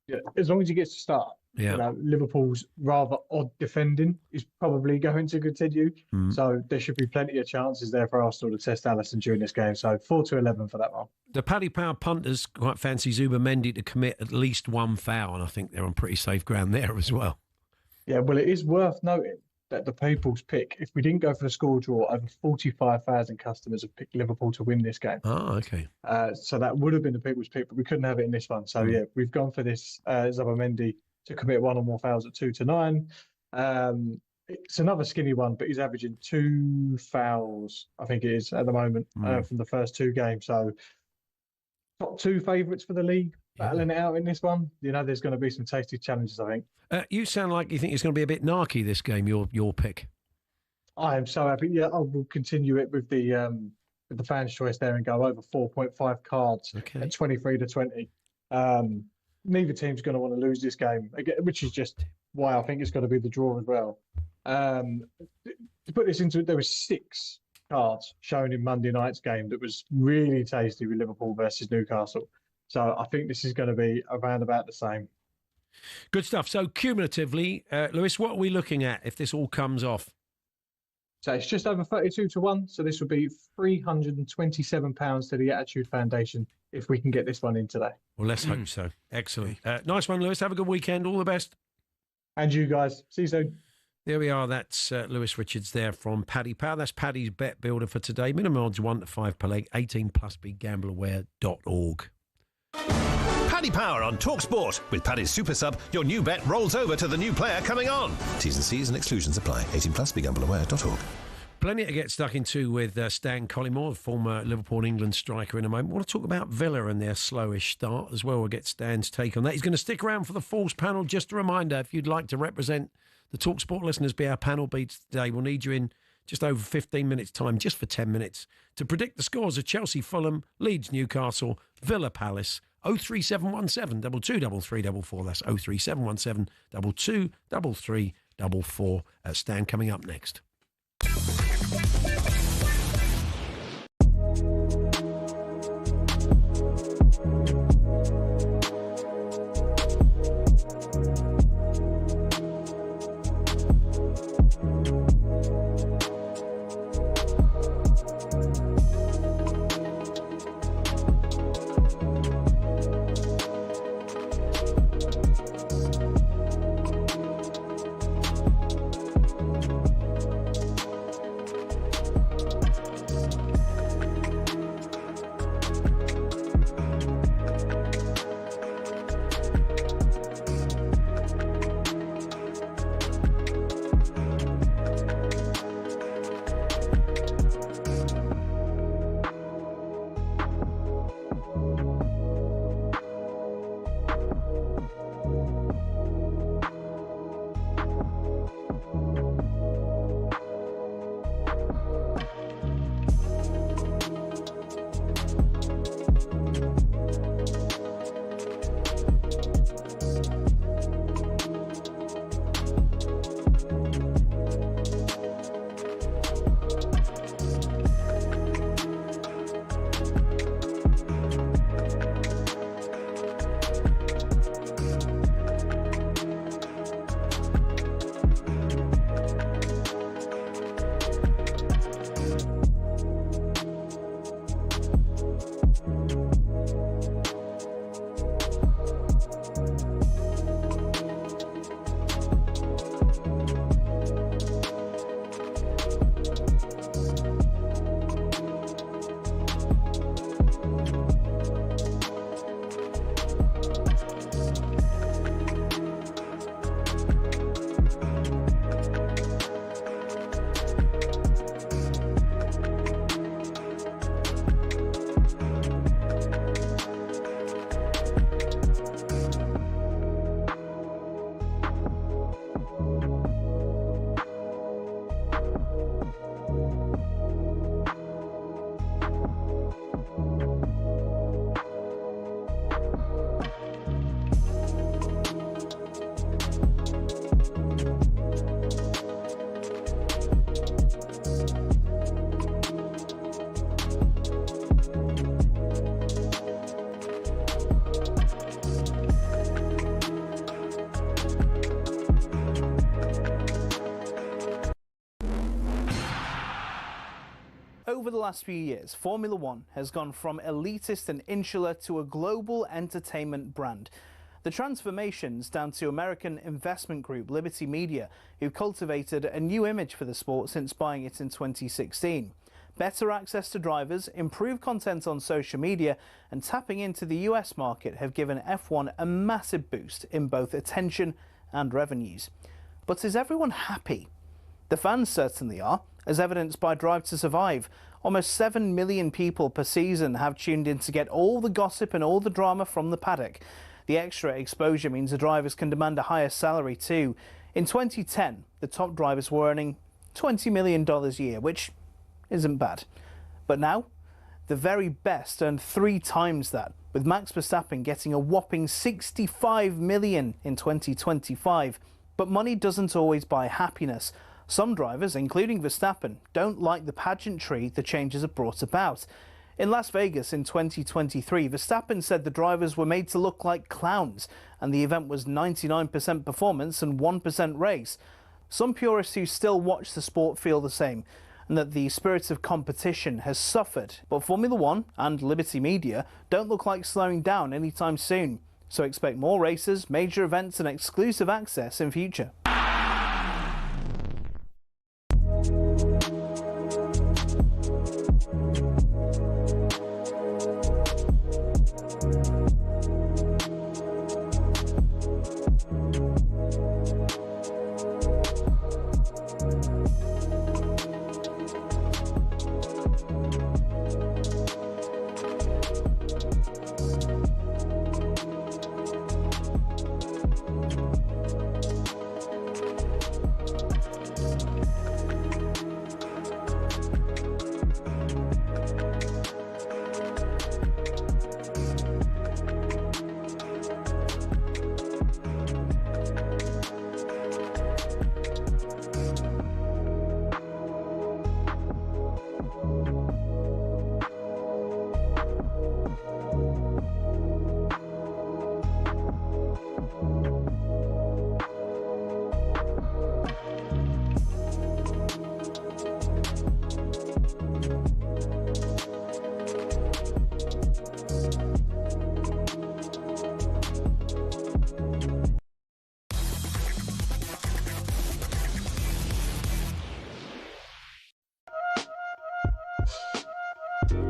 Speaker 21: yeah, as long as he gets to start,
Speaker 6: yeah.
Speaker 21: You know, Liverpool's rather odd defending is probably going to continue. So there should be plenty of chances there for Arsenal to test Alisson during this game. So 4-11 for that one.
Speaker 6: The Paddy Power punters quite fancy Zubimendi to commit at least one foul, and I think they're on pretty safe ground there as well.
Speaker 21: Yeah, well, it is worth noting that the people's pick, if we didn't go for the score draw, over 45,000 customers have picked Liverpool to win this game.
Speaker 6: Oh, okay.
Speaker 21: So that would have been the people's pick, but we couldn't have it in this one. So, yeah, we've gone for this Zubimendi to commit one or more fouls at 2-9. It's another skinny one, but he's averaging 2 fouls, I think it is, at the moment, from the first 2 games. So top 2 favourites for the league, battling it out in this one. You know, there's going to be some tasty challenges, I think.
Speaker 6: You sound like you think it's going to be a bit narky, this game, your pick.
Speaker 21: I am so happy. Yeah, I will continue it with the fans' choice there and go over 4.5 cards at 23-20. Neither team's going to want to lose this game, which is just why I think it's going to be the draw as well. To put this into, there were 6 cards shown in Monday night's game that was really tasty with Liverpool versus Newcastle. So I think this is going to be around about the same.
Speaker 6: Good stuff. So cumulatively, Lewis, what are we looking at if this all comes off?
Speaker 21: So it's just over 32-1. So this would be £327 to the Attitude Foundation if we can get this one in today.
Speaker 6: Well, let's hope so. Excellent. Nice one, Lewis. Have a good weekend. All the best.
Speaker 21: And you guys. See you soon.
Speaker 6: There we are. That's Lewis Richards there from Paddy Power. That's Paddy's Bet Builder for today. Minimum odds 1 to 5 per leg. 18 plus. BeGambleAware.org.
Speaker 20: Paddy Power on talkSPORT. With Paddy's Super Sub, your new bet rolls over to the new player coming on. T's and C's and exclusions apply. 18 plus. BeGambleAware.org.
Speaker 6: Plenty to get stuck into with Stan Collymore, the former Liverpool and England striker, in a moment. I want to talk about Villa and their slowish start as well. We'll get Stan's take on that. He's going to stick around for the Falls panel. Just a reminder, if you'd like to represent the talkSPORT listeners, be our panel beats today. We'll need you in just over 15 minutes' time, just for 10 minutes, to predict the scores of Chelsea, Fulham, Leeds, Newcastle, Villa, Palace. 03717 223344. That's 03717 223344. Stan coming up next.
Speaker 8: Over the last few years, Formula One has gone from elitist and insular to a global entertainment brand. The transformation's down to American investment group Liberty Media, who cultivated a new image for the sport since buying it in 2016. Better access to drivers, improved content on social media, and tapping into the US market have given F1 a massive boost in both attention and revenues. But is everyone happy? The fans certainly are, as evidenced by Drive to Survive. Almost 7 million people per season have tuned in to get all the gossip and all the drama from the paddock. The extra exposure means the drivers can demand a higher salary too. In 2010, the top drivers were earning $20 million a year, which isn't bad. But now, the very best earned 3 times that, with Max Verstappen getting a whopping $65 million in 2025. But money doesn't always buy happiness. Some drivers, including Verstappen, don't like the pageantry the changes have brought about. In Las Vegas in 2023, Verstappen said the drivers were made to look like clowns, and the event was 99% performance and 1% race. Some purists who still watch the sport feel the same, and that the spirit of competition has suffered. But Formula One and Liberty Media don't look like slowing down anytime soon. So expect more races, major events and exclusive access in future.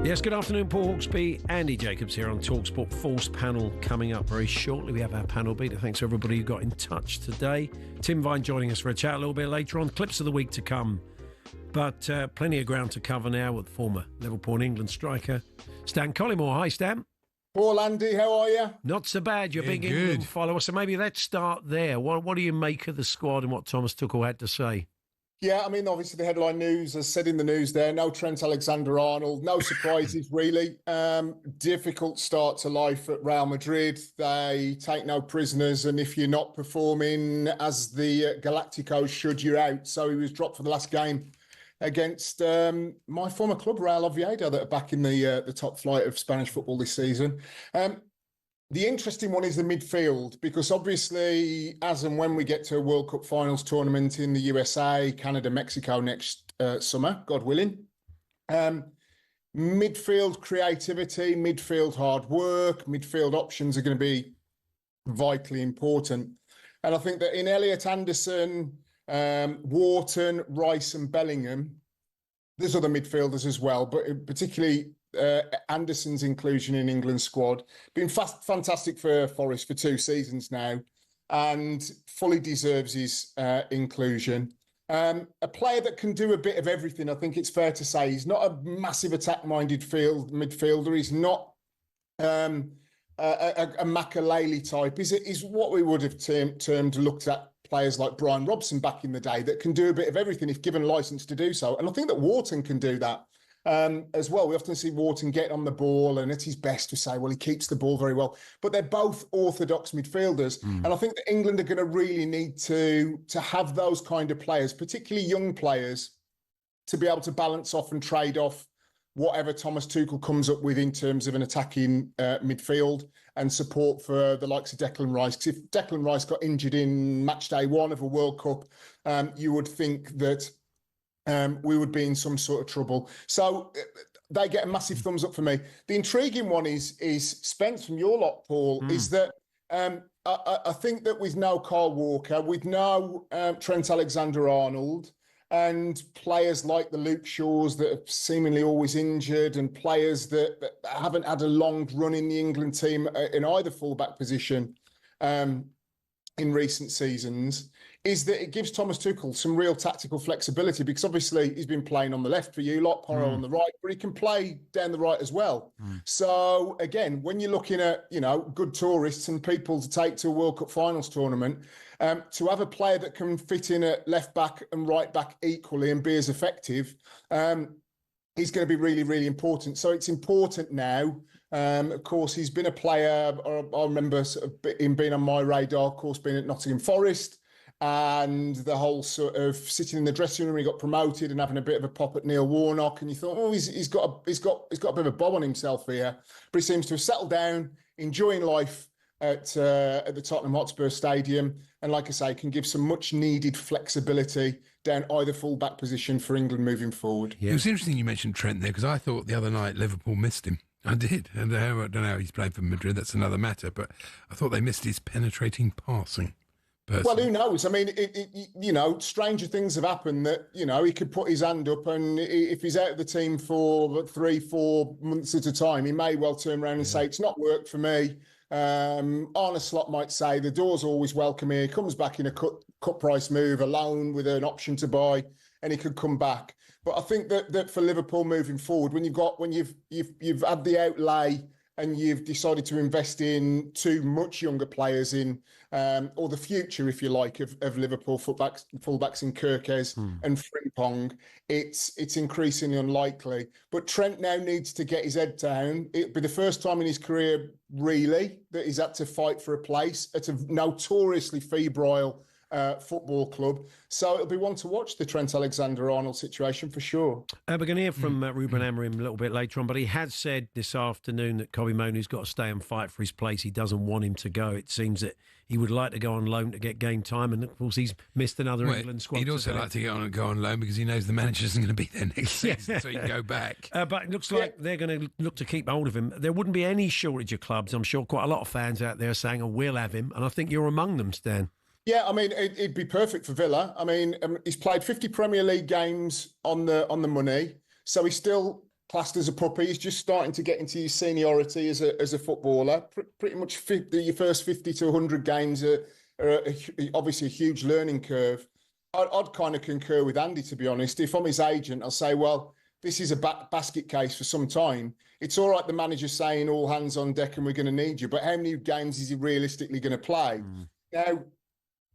Speaker 6: Yes, good afternoon, Paul Hawksbee, Andy Jacobs here on talkSPORT. Force panel coming up very shortly. We have our panel beater. Thanks to everybody who got in touch today. Tim Vine joining us for a chat a little bit later on. Clips of the week to come. But plenty of ground to cover now with former Liverpool England striker Stan Collymore. Hi, Stan.
Speaker 3: Paul, Andy, how are you?
Speaker 6: Not so bad. You're a big England follower. So maybe let's start there. What do you make of the squad and what Thomas Tuchel had to say?
Speaker 3: Yeah, I mean, obviously the headline news, as said in the news there, no Trent Alexander-Arnold, no surprises really. Difficult start to life at Real Madrid. They take no prisoners, and if you're not performing as the Galacticos should, you're out. So he was dropped for the last game against my former club, Real Oviedo, that are back in the top flight of Spanish football this season. The interesting one is the midfield, because obviously, as and when we get to a World Cup finals tournament in the USA, Canada, Mexico next summer, God willing, midfield creativity, midfield hard work, midfield options are going to be vitally important. And I think that in Elliot Anderson, Wharton, Rice and Bellingham, there's other midfielders as well, but particularly Anderson's inclusion in England's squad. Been fantastic for Forest for 2 seasons now and fully deserves his inclusion. A player that can do a bit of everything, I think it's fair to say. He's not a massive attack-minded midfielder. He's not a Makaleli type. He's what we would have looked at players like Brian Robson back in the day that can do a bit of everything if given license to do so. And I think that Wharton can do that as well. We often see Wharton get on the ball, and at his best we say, well, he keeps the ball very well. But they're both orthodox midfielders. And I think that England are going to really need to have those kind of players, particularly young players, to be able to balance off and trade off whatever Thomas Tuchel comes up with in terms of an attacking midfield and support for the likes of Declan Rice. Because if Declan Rice got injured in match day 1 of a World Cup, you would think that we would be in some sort of trouble. So they get a massive thumbs up for me. The intriguing one is Spence from your lot, Paul, is that I think that with no Kyle Walker, with no Trent Alexander-Arnold, and players like the Luke Shaws that are seemingly always injured, and players that haven't had a long run in the England team in either fullback position in recent seasons, is that it gives Thomas Tuchel some real tactical flexibility, because obviously he's been playing on the left for you lot, Porro on the right, but he can play down the right as well. So again, when you're looking at, good tourists and people to take to a World Cup finals tournament, to have a player that can fit in at left back and right back equally and be as effective, is going to be really, really important. So it's important now. Of course, he's been a player, I remember sort of him being on my radar, of course, being at Nottingham Forest, and the whole sort of sitting in the dressing room, he got promoted and having a bit of a pop at Neil Warnock, and you thought, oh, he's got a bit of a bob on himself here, but he seems to have settled down, enjoying life at the Tottenham Hotspur Stadium, and like I say, can give some much needed flexibility down either full-back position for England moving forward.
Speaker 7: It was interesting you mentioned Trent there, because I thought the other night Liverpool missed him. I did. And I don't know how he's played for Madrid, that's another matter, but I thought they missed his penetrating passing. Well,
Speaker 3: who knows? I mean, stranger things have happened that, he could put his hand up, and if he's out of the team for 3-4 months at a time, he may well turn around and say, it's not worked for me. Arne Slot might say, the door's always welcome here. He comes back in a cut price move, a loan with an option to buy, and he could come back. But I think that for Liverpool moving forward, when you've had the outlay and you've decided to invest in two much younger players or the future, if you like, of Liverpool fullbacks in Kirkes and Frimpong, it's increasingly unlikely. But Trent now needs to get his head down. It'll be the first time in his career, really, that he's had to fight for a place at a notoriously febrile football club. So it'll be one to watch, the Trent Alexander-Arnold situation, for sure.
Speaker 6: We're going to hear from Ruben Amorim a little bit later on, but he has said this afternoon that Kobbie Mainoo's got to stay and fight for his place. He doesn't want him to go. It seems that he would like to go on loan to get game time, and of course he's missed another England squad.
Speaker 7: He'd also like to go on loan because he knows the manager isn't going to be there next season, so he can go back.
Speaker 6: But it looks like they're going to look to keep hold of him. There wouldn't be any shortage of clubs. I'm sure quite a lot of fans out there are saying, oh, we'll have him, and I think you're among them, Stan.
Speaker 3: Yeah, I mean, it'd be perfect for Villa. I mean, he's played 50 Premier League games on the money, so he's still classed as a puppy. He's just starting to get into his seniority as a footballer. Pretty much your first 50 to 100 games are obviously a huge learning curve. I'd kind of concur with Andy, to be honest. If I'm his agent, I'll say, well, this is a basket case for some time. It's all right, the manager's saying all hands on deck and we're going to need you, but how many games is he realistically going to play? Now,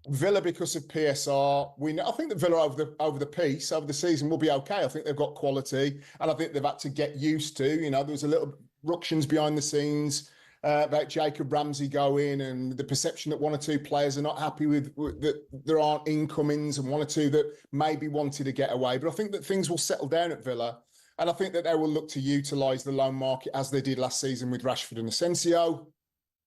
Speaker 3: Villa, because of PSR, I think that Villa over the season will be okay. I think they've got quality, and I think they've had to get used to. There was a little ructions behind the scenes about Jacob Ramsey going, and the perception that one or two players are not happy with that there aren't incomings, and one or two that maybe wanted to get away. But I think that things will settle down at Villa, and I think that they will look to utilise the loan market as they did last season with Rashford and Asensio.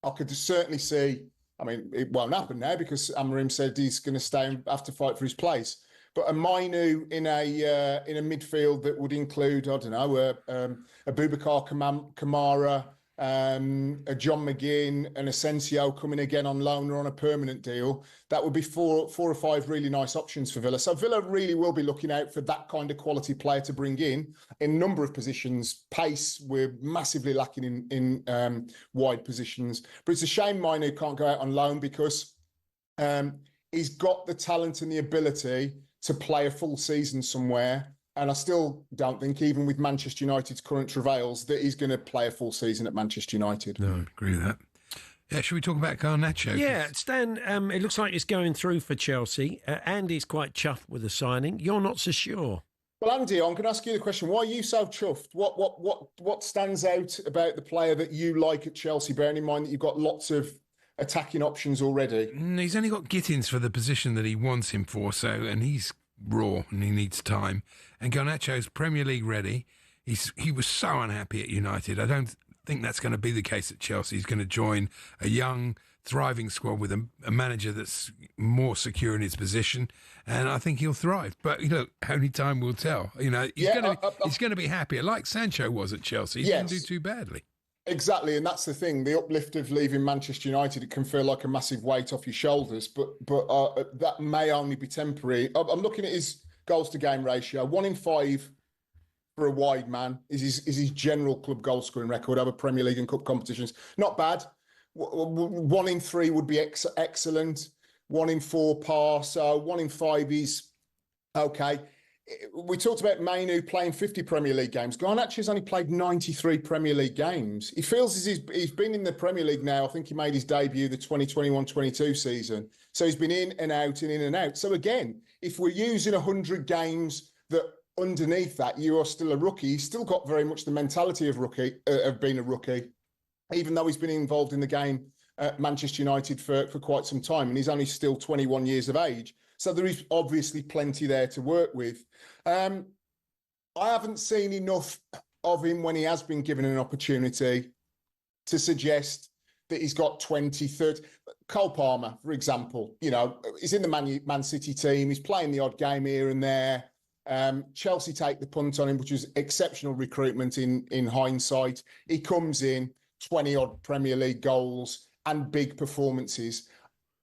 Speaker 3: I could certainly see. I mean, it won't happen now because Amorim said he's going to stay and have to fight for his place. But a Mainoo in a midfield that would include, I don't know, a Boubacar Kamara, a John McGinn, and Asensio coming again on loan or on a permanent deal, that would be four or five really nice options for Villa. So Villa really will be looking out for that kind of quality player to bring in a number of positions. Pace, we're massively lacking in wide positions. But it's a shame Mainoo can't go out on loan because he's got the talent and the ability to play a full season somewhere. And I still don't think, even with Manchester United's current travails, that he's going to play a full season at Manchester United.
Speaker 7: No, I agree with that. Yeah, should we talk about Garnacho?
Speaker 6: Yeah, Stan, it looks like it's going through for Chelsea. Andy's quite chuffed with the signing. You're not so sure.
Speaker 3: Well, Andy, I'm going to ask you the question. Why are you so chuffed? What stands out about the player that you like at Chelsea, bearing in mind that you've got lots of attacking options already?
Speaker 7: He's only got Gittins for the position that he wants him for, and he's raw and he needs time. And Garnacho's Premier League ready. He was so unhappy at United. I don't think that's going to be the case at Chelsea. He's going to join a young, thriving squad with a manager that's more secure in his position, and I think he'll thrive. But only time will tell. He's going to be happier, like Sancho was at Chelsea. He didn't do too badly.
Speaker 3: Exactly, and that's the thing. The uplift of leaving Manchester United, it can feel like a massive weight off your shoulders, but that may only be temporary. I'm looking at his goals to game ratio. 1 in 5 for a wide man is his general club goal scoring record over Premier League and cup competitions. Not bad. 1 in 3 would be excellent. 1 in 4 par. So 1 in 5 is okay. We talked about Mainu playing 50 Premier League games. Garnacho has only played 93 Premier League games. He feels as he's been in the Premier League now. I think he made his debut the 2021-22 season. So he's been in and out and in and out. So again, if we're using 100 games that underneath that you are still a rookie, he's still got very much the mentality of being a rookie, even though he's been involved in the game at Manchester United for quite some time, and he's only still 21 years of age. So there is obviously plenty there to work with. I haven't seen enough of him when he has been given an opportunity to suggest that he's got 20, 30. Cole Palmer, for example, he's in the Man City team. He's playing the odd game here and there. Chelsea take the punt on him, which was exceptional recruitment in hindsight. He comes in, 20-odd Premier League goals and big performances.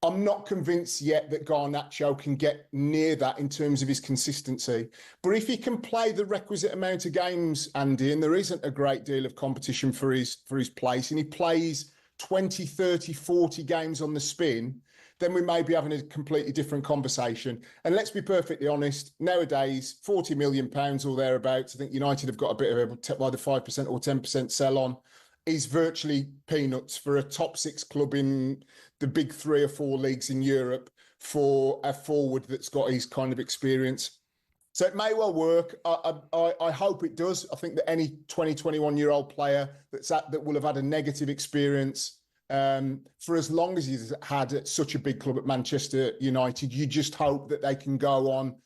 Speaker 3: I'm not convinced yet that Garnacho can get near that in terms of his consistency. But if he can play the requisite amount of games, Andy, and there isn't a great deal of competition for his place, and he plays 20, 30, 40 games on the spin, then we may be having a completely different conversation. And let's be perfectly honest, nowadays, £40 million or thereabouts, I think United have got a bit of either 5% or 10% sell on, is virtually peanuts for a top 6 club in the big 3 or 4 leagues in Europe for a forward that's got his kind of experience. So it may well work. I hope it does. I think that any 20, 21-year-old player that will have had a negative experience for as long as he's had at such a big club at Manchester United, you just hope that they can go on,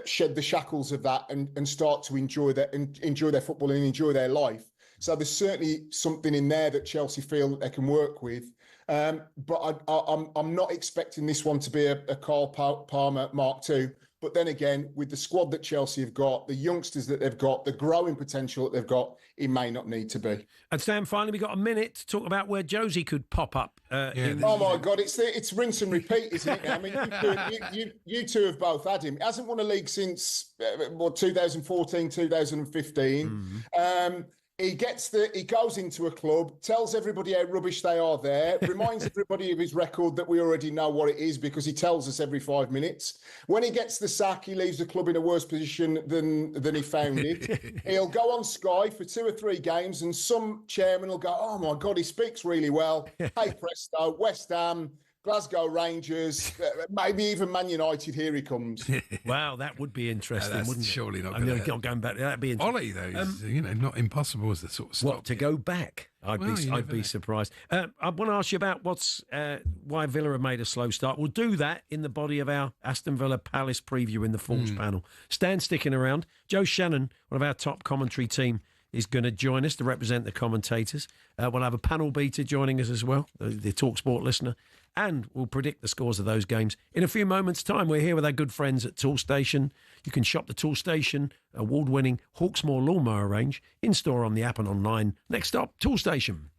Speaker 3: shed the shackles of that and start to enjoy their football and enjoy their life. So there's certainly something in there that Chelsea feel that they can work with. But I'm not expecting this one to be a Cole Palmer Mark II. But then again, with the squad that Chelsea have got, the youngsters that they've got, the growing potential that they've got, it may not need to be.
Speaker 6: And Sam, finally, we've got a minute to talk about where Josie could pop up.
Speaker 3: Oh my God, it's rinse and repeat, isn't it? I mean, you two have both had him. He hasn't won a league since 2014, 2015. He goes into a club, tells everybody how rubbish they are there, reminds everybody of his record that we already know what it is because he tells us every 5 minutes. When he gets the sack, he leaves the club in a worse position than he found it. He'll go on Sky for 2 or 3 games and some chairman will go, oh my God, he speaks really well. Hey, presto, West Ham, Glasgow Rangers, maybe even Man United, here he comes.
Speaker 6: Wow, that would be interesting, wouldn't it?
Speaker 7: Surely not.
Speaker 6: I'm not going back. That'd be interesting.
Speaker 7: Ollie, though, is, not impossible as the sort of stop.
Speaker 6: What, to go back? I'd be surprised. I want to ask you about why Villa have made a slow start. We'll do that in the body of our Aston Villa Palace preview in the Force panel. Stan sticking around. Joe Shannon, one of our top commentary team, is going to join us to represent the commentators. We'll have a panel beater joining us as well, the talkSPORT listener, and we'll predict the scores of those games in a few moments' time. We're here with our good friends at Toolstation. You can shop the Toolstation award-winning Hawksmoor lawnmower range in-store on the app and online. Next stop, Toolstation.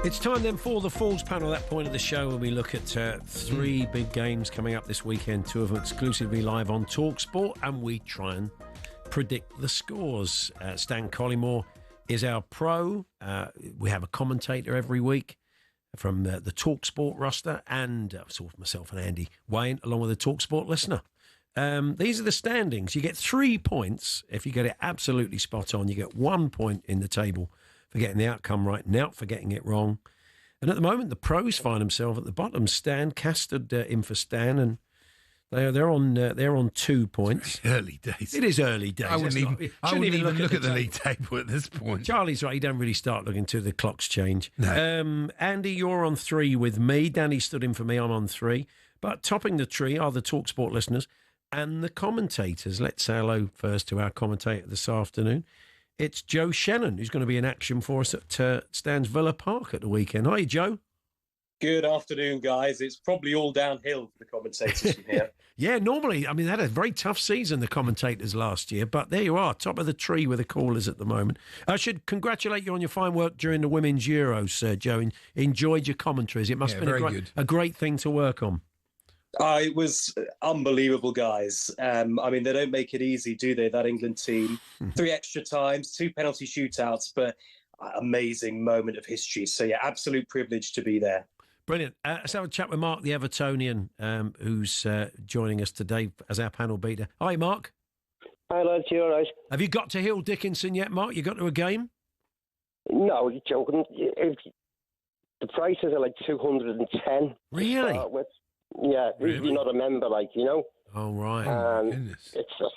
Speaker 6: It's time then for the Falls panel, that point of the show when we look at three big games coming up this weekend, two of them exclusively live on talkSPORT, and we try and predict the scores. Stan Collymore is our pro. We have a commentator every week from the talkSPORT roster, and myself and Andy Wayne, along with a talkSPORT listener. These are the standings. You get 3 points if you get it absolutely spot on. You get 1 point in the table for getting the outcome right, Nout for getting it wrong. And at the moment, the pros find themselves at the bottom. Stan Castard in for Stan, and they're on 2 points.
Speaker 7: It's early days.
Speaker 6: It is early days.
Speaker 7: I wouldn't even look at the league table at this point.
Speaker 6: Charlie's right. You don't really start looking till the clocks change.
Speaker 7: No.
Speaker 6: Andy, you're on 3 with me. Danny stood in for me. I'm on 3. But topping the tree are the talkSPORT listeners and the commentators. Let's say hello first to our commentator this afternoon. It's Joe Shannon, who's going to be in action for us at Stan's Villa Park at the weekend. Hi, Joe.
Speaker 4: Good afternoon, guys. It's probably all downhill for the commentators from here.
Speaker 6: Yeah, normally, I mean, they had a very tough season, the commentators last year, but there you are, top of the tree with the callers at the moment. I should congratulate you on your fine work during the Women's Euros, Joe. Enjoyed your commentaries. It must have been a great thing to work on.
Speaker 4: It was unbelievable, guys. I mean, they don't make it easy, do they, that England team? 3 extra times, 2 penalty shootouts, but amazing moment of history. So, yeah, absolute privilege to be there.
Speaker 6: Brilliant. Let's have a chat with Mark, the Evertonian, who's joining us today as our panel beater. Hi, Mark.
Speaker 22: Hi, lads. You all right?
Speaker 6: Have you got to Hill Dickinson yet, Mark? You got to a game?
Speaker 22: No, you're joking. The prices are like 210.
Speaker 6: Really?
Speaker 22: Yeah, you're not a member,
Speaker 6: Oh, right.
Speaker 22: It's just,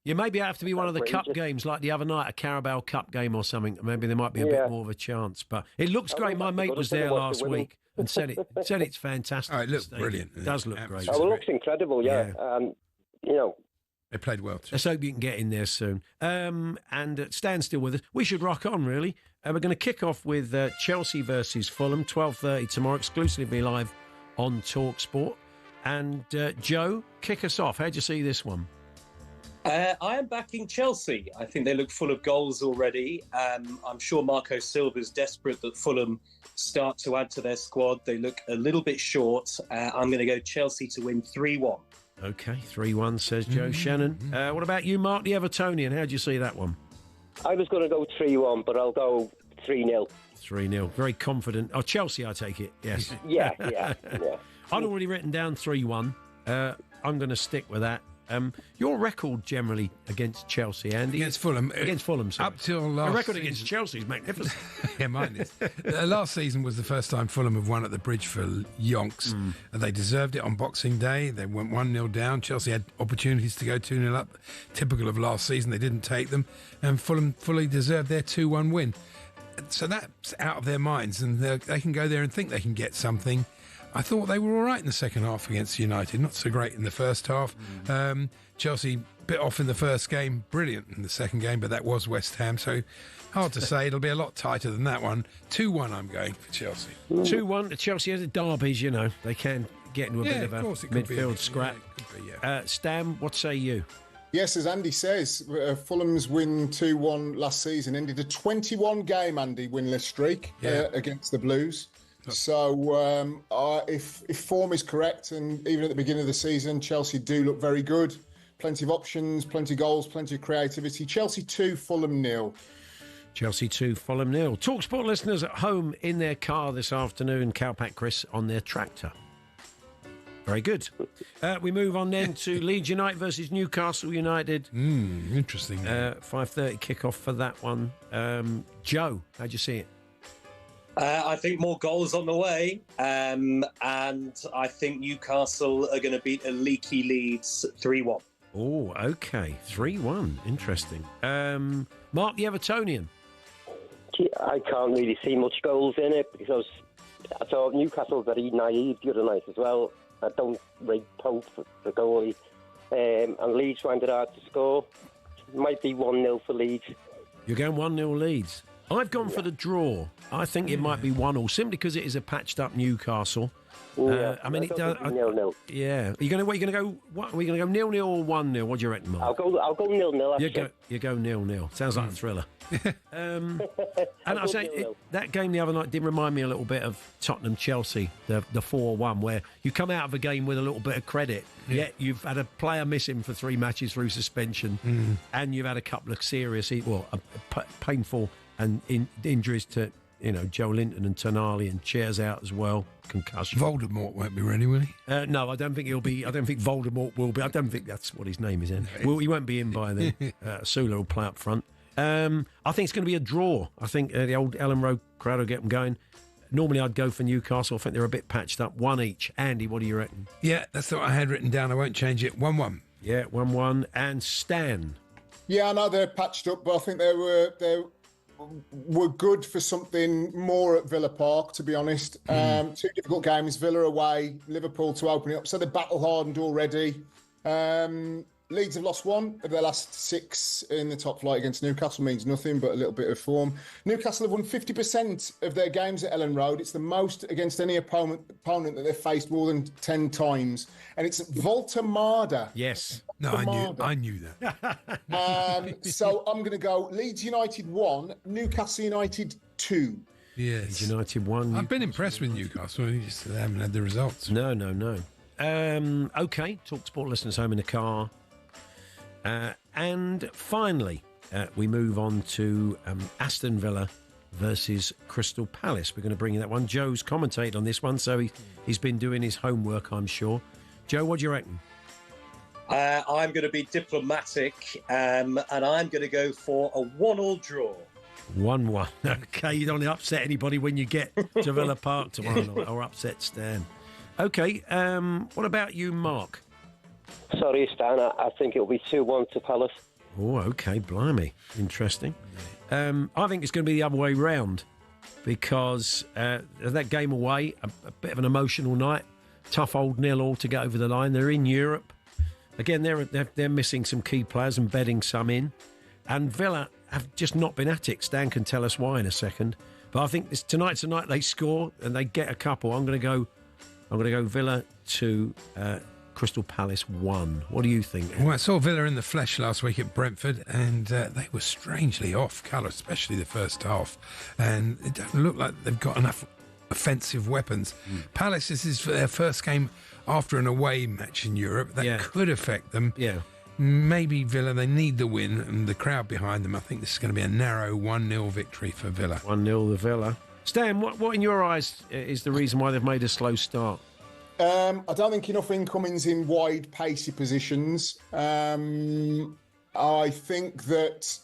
Speaker 6: You maybe have to be one of the cup games, like the other night, a Carabao Cup game or something. Maybe there might be a bit more of a chance. But it looks great. My mate was there last week and said it's fantastic.
Speaker 7: Oh, it looks brilliant.
Speaker 6: It does look great.
Speaker 22: Oh, it looks incredible, yeah.
Speaker 7: They played well too.
Speaker 6: Let's hope you can get in there soon. And Stan's still with us. We should rock on, really. We're going to kick off with Chelsea versus Fulham, 12:30 tomorrow, exclusively live on talkSPORT. And Joe, kick us off. How'd you see this one?
Speaker 4: I am backing Chelsea. I think they look full of goals already. I'm sure Marco Silva's desperate that Fulham start to add to their squad. They look a little bit short. I'm going to go Chelsea to win 3-1.
Speaker 6: Okay, 3-1, says Joe Shannon. What about you, Mark, the Evertonian? How'd you see that one?
Speaker 22: I was going to go 3-1, but I'll go 3-0.
Speaker 6: 3-0. Very confident. Oh, Chelsea, I take it. Yes.
Speaker 22: Yeah.
Speaker 6: I'd already written down 3-1. I'm going to stick with that. Your record generally against Chelsea, Andy?
Speaker 7: Against Fulham.
Speaker 6: Against Fulham, sorry.
Speaker 7: Up till last
Speaker 6: The record against Chelsea is magnificent.
Speaker 7: Yeah, mine is. Last season was the first time Fulham have won at the Bridge for Yonks, and they deserved it on Boxing Day. They went 1-0 down. Chelsea had opportunities to go 2-0 up. Typical of last season, they didn't take them, and Fulham fully deserved their 2-1 win. So that's out of their minds, and they can go there and think they can get something. I thought they were all right in the second half against United, not so great in the first half. Chelsea bit off in the first game, brilliant in the second game, but that was West Ham, so hard to say. It'll be a lot tighter than that one. 2-1 I'm going for Chelsea.
Speaker 6: 2-1 to Chelsea. As the derbies, they can get into a bit of a midfield scrap. Stan, what say you?
Speaker 3: Yes, as Andy says, Fulham's win 2-1 last season ended a 21-game, Andy, winless streak against the Blues. So if form is correct, and even at the beginning of the season, Chelsea do look very good. Plenty of options, plenty of goals, plenty of creativity. Chelsea 2, Fulham 0.
Speaker 6: Chelsea 2, Fulham 0. talkSPORT listeners at home in their car this afternoon, Cowpack Chris on their tractor. Very good. We move on then to Leeds United versus Newcastle United.
Speaker 7: Interesting.
Speaker 6: 5:30 kickoff for that one. Joe, how'd you see it?
Speaker 4: I think more goals on the way, and I think Newcastle are going to beat a leaky Leeds 3-1.
Speaker 6: Oh, okay. 3-1. Interesting. Mark, the Evertonian.
Speaker 22: I can't really see much goals in it because I thought Newcastle very naive the other night as well. I don't rate Pope for the goalie. And Leeds find it hard to score. It might be 1-0 for Leeds.
Speaker 6: You're going 1-0 Leeds. I've gone for the draw. I think it might be 1-1, simply because it is a patched-up Newcastle. I mean, it does.
Speaker 22: 0-0.
Speaker 6: Yeah. Are you going to go? What are you going to go? 0-0 or 1-0? What do you reckon, Mark?
Speaker 22: I'll go 0-0.
Speaker 6: You go 0-0. Sounds like a thriller. And I say that game the other night did remind me a little bit of Tottenham Chelsea, the 4-1, where you come out of a game with a little bit of credit. Yet you've had a player missing for 3 matches through suspension, and you've had a couple of serious, painful and injuries to. Joe Linton and Tonali, and Chairs out as well. Concussion.
Speaker 7: Voldemort won't be ready, will he?
Speaker 6: No, I don't think he'll be. I don't think Voldemort will be. I don't think that's what his name is in. Well, he won't be in by then. Sula will play up front. I think it's going to be a draw. I think the old Ellen Road crowd will get them going. Normally I'd go for Newcastle. I think they're a bit patched up. 1 each. Andy, what do you reckon?
Speaker 7: Yeah, that's what I had written down. I won't change it. 1-1.
Speaker 6: Yeah, 1-1. And Stan?
Speaker 3: Yeah, I know they're patched up, but I think they were good for something more at Villa Park, to be honest. 2 difficult games, Villa away, Liverpool to open it up. So they're battle-hardened already. Leeds have lost 1 of their last 6 in the top flight against Newcastle. Means nothing, but a little bit of form. Newcastle have won 50% of their games at Ellen Road. It's the most against any opponent that they've faced more than 10 times. And it's Volta-Marda.
Speaker 6: Yes.
Speaker 7: No, I knew
Speaker 3: that. So I'm going to go Leeds United 1, Newcastle United 2.
Speaker 7: Yes.
Speaker 6: Leeds United 1.
Speaker 7: I've been impressed with Newcastle. They just haven't had the results.
Speaker 6: No. Okay, talkSPORT listeners home in the car. And finally, we move on to Aston Villa versus Crystal Palace. We're going to bring you that one. Joe's commentated on this one, so he's been doing his homework, I'm sure. Joe, what do you reckon?
Speaker 4: I'm going to be diplomatic, and I'm going to go for a 1-1 draw.
Speaker 6: 1-1. Okay, you don't want to upset anybody when you get to Villa Park tomorrow night, or upset Stan. Okay, what about you, Mark?
Speaker 22: Sorry, Stan, I think it'll be 2-1 to Palace.
Speaker 6: Oh, okay, blimey. Interesting. I think it's going to be the other way round, because that game away, a bit of an emotional night, tough old 0-0 to get over the line. They're in Europe. Again, they're missing some key players and bedding some in. And Villa have just not been at it. Stan can tell us why in a second. But I think tonight's the night they score and they get a couple. I'm going to go Villa 2, Crystal Palace 1. What do you think?
Speaker 7: Well, I saw Villa in the flesh last week at Brentford, and they were strangely off colour, especially the first half. And it doesn't look like they've got enough offensive weapons. Palace, this is their first game after an away match in Europe. That could affect them.
Speaker 6: Yeah.
Speaker 7: Maybe Villa, they need the win, and the crowd behind them. I think this is going to be a narrow 1-0 victory for Villa.
Speaker 6: 1-0 the Villa. Stan, what in your eyes is the reason why they've made a slow start?
Speaker 3: I don't think enough incomings in wide, pacey positions. I think that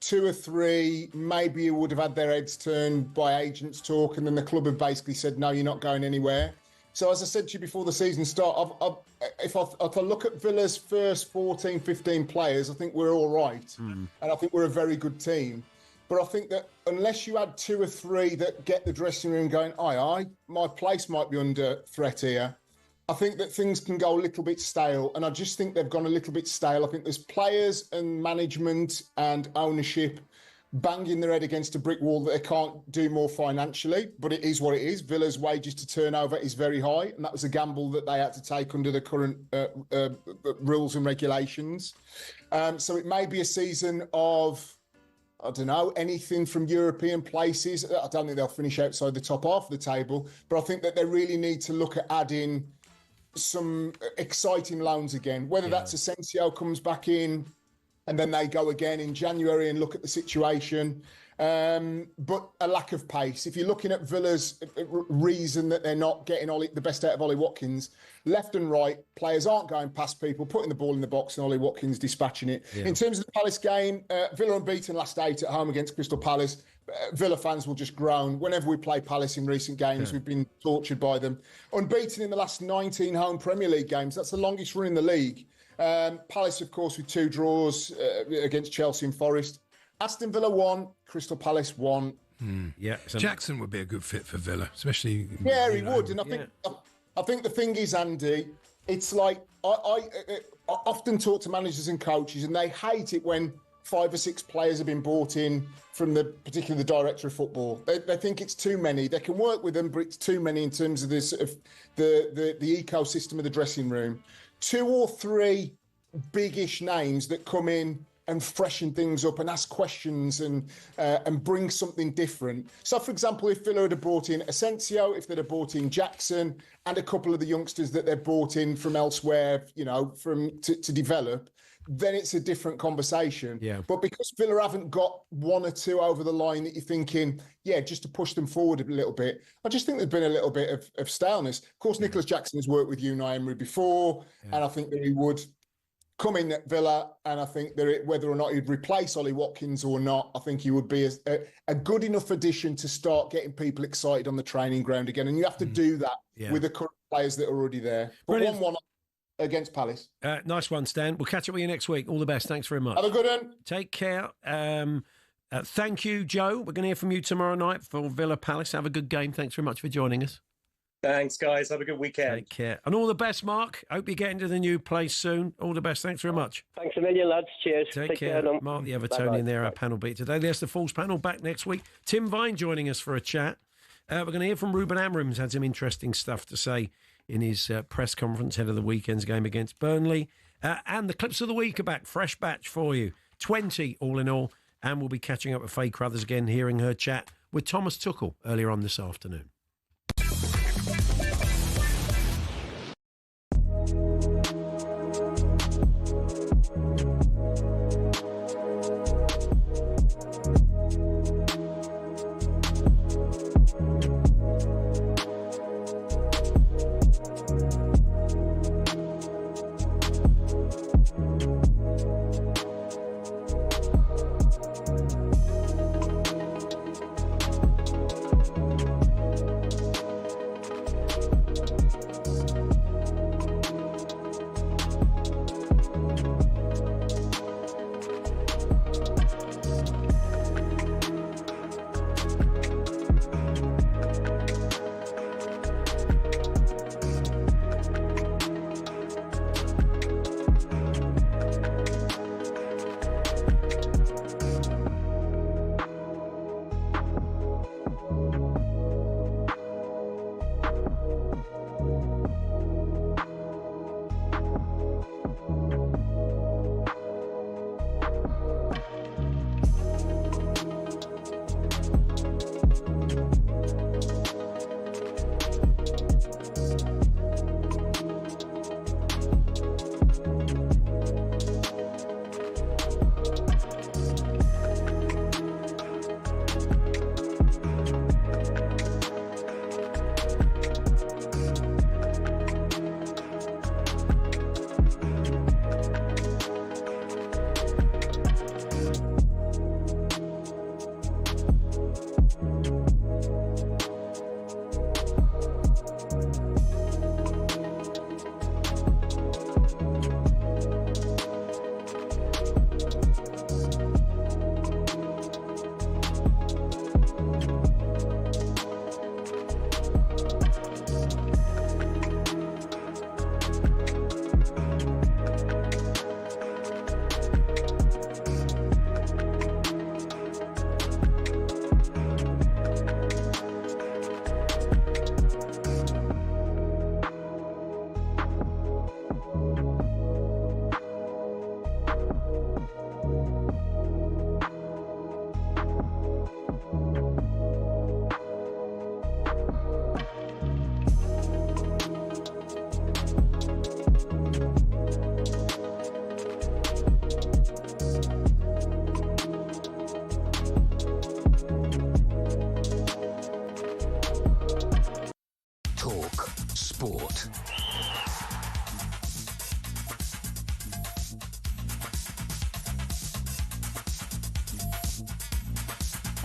Speaker 3: 2 or 3 maybe would have had their heads turned by agents talk, and then the club have basically said, no, you're not going anywhere. So as I said to you before the season start, if I look at Villa's first 14, 15 players, I think we're all right. And I think we're a very good team. But I think that unless you add 2 or 3 that get the dressing room going, aye, my place might be under threat here, I think that things can go a little bit stale. And I just think they've gone a little bit stale. I think there's players and management and ownership banging their head against a brick wall that they can't do more financially, but it is what it is. Villa's wages to turnover is very high, and that was a gamble that they had to take under the current rules and regulations. So it may be a season of, I don't know, anything from European places. I don't think they'll finish outside the top half of the table, but I think that they really need to look at adding some exciting loans again, whether that's Asensio comes back in and then they go again in January and look at the situation. But a lack of pace. If you're looking at Villa's reason that they're not getting the best out of Ollie Watkins, left and right, players aren't going past people, putting the ball in the box and Ollie Watkins dispatching it. Yeah. In terms of the Palace game, Villa unbeaten last 8 at home against Crystal Palace. Villa fans will just groan. Whenever we play Palace in recent games, we've been tortured by them. Unbeaten in the last 19 home Premier League games. That's the longest run in the league. Palace, of course, with 2 draws against Chelsea and Forest. Aston Villa 1, Crystal Palace want.
Speaker 6: Yeah,
Speaker 7: Jackson would be a good fit for Villa, especially.
Speaker 3: Yeah, he would, and I think the thing is, Andy, it's like I often talk to managers and coaches, and they hate it when 5 or 6 players have been brought in from particularly the director of football. They think it's too many. They can work with them, but it's too many in terms of this the ecosystem of the dressing room. 2 or 3 biggish names that come in and freshen things up and ask questions and bring something different. So, for example, if Villa had brought in Asensio, if they'd have brought in Jackson and a couple of the youngsters that they've brought in from elsewhere, to develop, then it's a different conversation.
Speaker 6: Yeah.
Speaker 3: But because Villa haven't got 1 or 2 over the line that you're thinking, just to push them forward a little bit, I just think there's been a little bit of staleness. Of course, Nicholas Jackson has worked with Unai Emery before, and I think that he would come in at Villa, and I think that whether or not he'd replace Ollie Watkins or not, I think he would be a good enough addition to start getting people excited on the training ground again. And you have to do that with the current players that are already there. But 1-1 against Palace.
Speaker 6: Nice one, Stan. We'll catch up with you next week. All the best. Thanks very much.
Speaker 3: Have a good one.
Speaker 6: Take care. Thank you, Joe. We're going to hear from you tomorrow night for Villa Palace. Have a good game. Thanks very much for joining us.
Speaker 4: Thanks, guys. Have a good weekend.
Speaker 6: Take care. And all the best, Mark. Hope you get into the new place soon. All the best. Thanks very much.
Speaker 22: Thanks a million, lads. Cheers.
Speaker 6: Take care. Mark, the Evertonian there, our panel beat today. There's the Falls panel back next week. Tim Vine joining us for a chat. We're going to hear from Ruben Amorim, who's had some interesting stuff to say in his press conference ahead of the weekend's game against Burnley. And the clips of the week are back. Fresh batch for you. 20 all in all. And we'll be catching up with Faye Crothers again, hearing her chat with Thomas Tuchel earlier on this afternoon.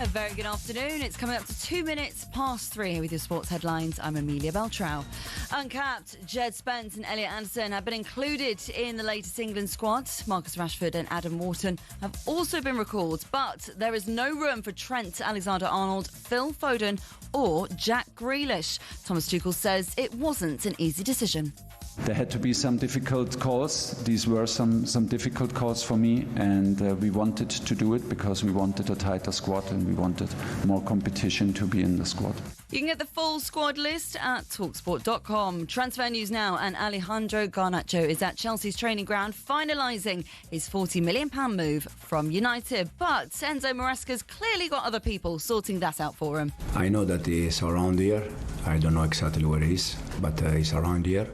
Speaker 2: A very good afternoon. It's coming up to 2 minutes past 3 with your sports headlines. I'm Amelia Beltrao. Uncapped, Jed Spence and Elliot Anderson have been included in the latest England squad. Marcus Rashford and Adam Wharton have also been recalled, but there is no room for Trent Alexander-Arnold, Phil Foden or Jack Grealish. Thomas Tuchel says it wasn't an easy decision.
Speaker 13: There had to be some difficult calls. These were some difficult calls for me, and we wanted to do it because we wanted a tighter squad and we wanted more competition to be in the squad.
Speaker 2: You can get the full squad list at talkSPORT.com. Transfer news now, and Alejandro Garnacho is at Chelsea's training ground finalising his £40 million move from United. But Enzo Maresca's clearly got other people sorting that out for him.
Speaker 1: I know that he is around here. I don't know exactly where he is, but he's around here.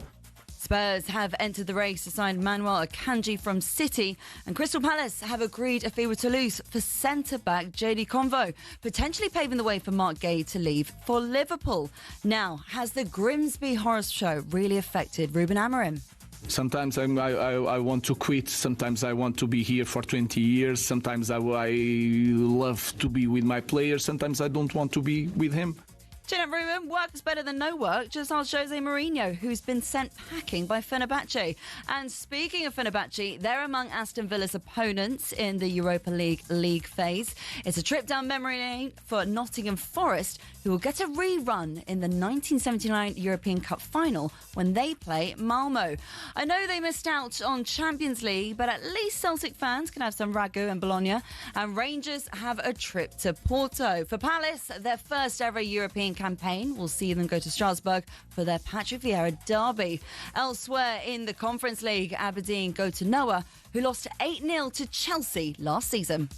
Speaker 2: Spurs have entered the race to sign Manuel Akanji from City, and Crystal Palace have agreed a fee with Toulouse for centre-back JD Convo, potentially paving the way for Mark Gay to leave for Liverpool. Now, has the Grimsby Horror Show really affected Ruben Amorim?
Speaker 9: Sometimes I want to quit. Sometimes I want to be here for 20 years. Sometimes I love to be with my players. Sometimes I don't want to be with him.
Speaker 2: Ruben, work is better than no work. Just ask Jose Mourinho, who's been sent packing by Fenerbahce. And speaking of Fenerbahce, they're among Aston Villa's opponents in the Europa League phase. It's a trip down memory lane for Nottingham Forest, who will get a rerun in the 1979 European Cup final when they play Malmo. I know they missed out on Champions League, but at least Celtic fans can have some ragu and Bologna. And Rangers have a trip to Porto. For Palace, their first ever European campaign will see them go to Strasbourg for their Patrick Vieira derby. Elsewhere in the Conference League, Aberdeen go to Noah, who lost 8-0 to Chelsea last season.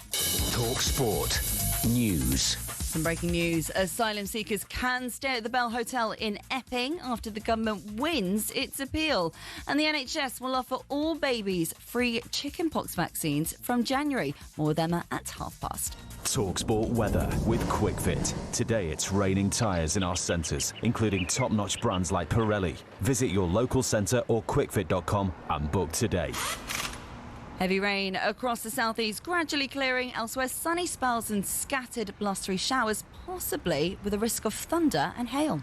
Speaker 20: talkSPORT News.
Speaker 2: Some breaking news. Asylum seekers can stay at the Bell Hotel in Epping after the government wins its appeal. And the NHS will offer all babies free chickenpox vaccines from January. More of them are at past.
Speaker 5: talkSPORT weather with QuickFit. Today it's raining tyres in our centres, including top-notch brands like Pirelli. Visit your local centre or quickfit.com and book today.
Speaker 2: Heavy rain across the southeast, gradually clearing. Elsewhere, sunny spells and scattered blustery showers, possibly with a risk of thunder and hail.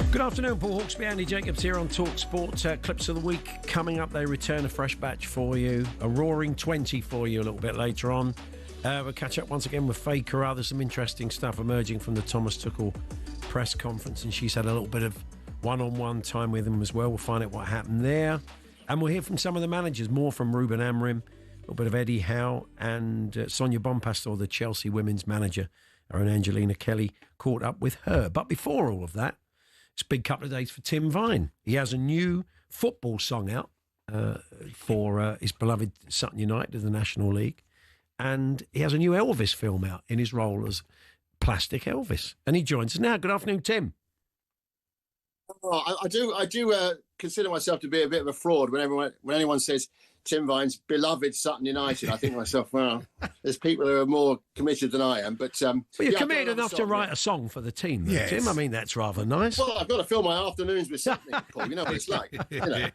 Speaker 6: Good afternoon, Paul Hawksbee, Andy Jacobs here on talkSPORT. Clips of the week coming up. They return a fresh batch for you. A roaring 20 for you a little bit later on. We'll catch up once again with Faye Corral. There's some interesting stuff emerging from the Thomas Tuchel press conference, and she's had a little bit of one-on-one time with him as well. We'll find out what happened there. And we'll hear from some of the managers, more from Ruben Amorim, a little bit of Eddie Howe, and Sonia Bompastor, the Chelsea women's manager. Our own Angelina Kelly caught up with her. But before all of that, it's a big couple of days for Tim Vine. He has a new football song out for his beloved Sutton United of the National League. And he has a new Elvis film out in his role as Plastic Elvis. And he joins us now. Good afternoon, Tim.
Speaker 23: Oh, I do consider myself to be a bit of a fraud when anyone says Tim Vine's beloved Sutton United. I think to myself, well, there's people who are more committed than I am. But
Speaker 6: well, you're committed enough to write a song for the team, though, yes. Tim. I mean, that's rather nice.
Speaker 23: Well, I've got to fill my afternoons with something, Paul. You know what it's like. You know.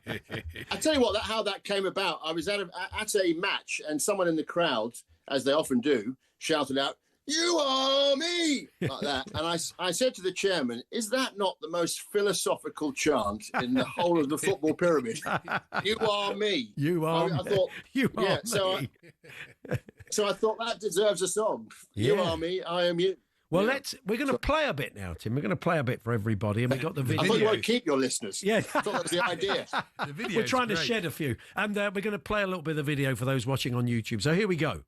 Speaker 23: I tell you what, how that came about. I was at a match, and someone in the crowd, as they often do, shouted out, "You are me!" like that. And I said to the chairman, is that not the most philosophical chant in the whole of the football pyramid? You are me.
Speaker 6: You are me.
Speaker 23: I thought,
Speaker 6: you are
Speaker 23: yeah,
Speaker 6: me.
Speaker 23: So I thought that deserves a song.
Speaker 6: Yeah.
Speaker 23: You are me, I am you.
Speaker 6: Well, we're going to play a bit now, Tim. We're going to play a bit for everybody, and we've got the video.
Speaker 23: I thought you want to keep your listeners.
Speaker 6: Yeah.
Speaker 23: I thought that was the idea.
Speaker 6: We're trying to shed a few. And we're going to play a little bit of the video for those watching on YouTube. So here we go.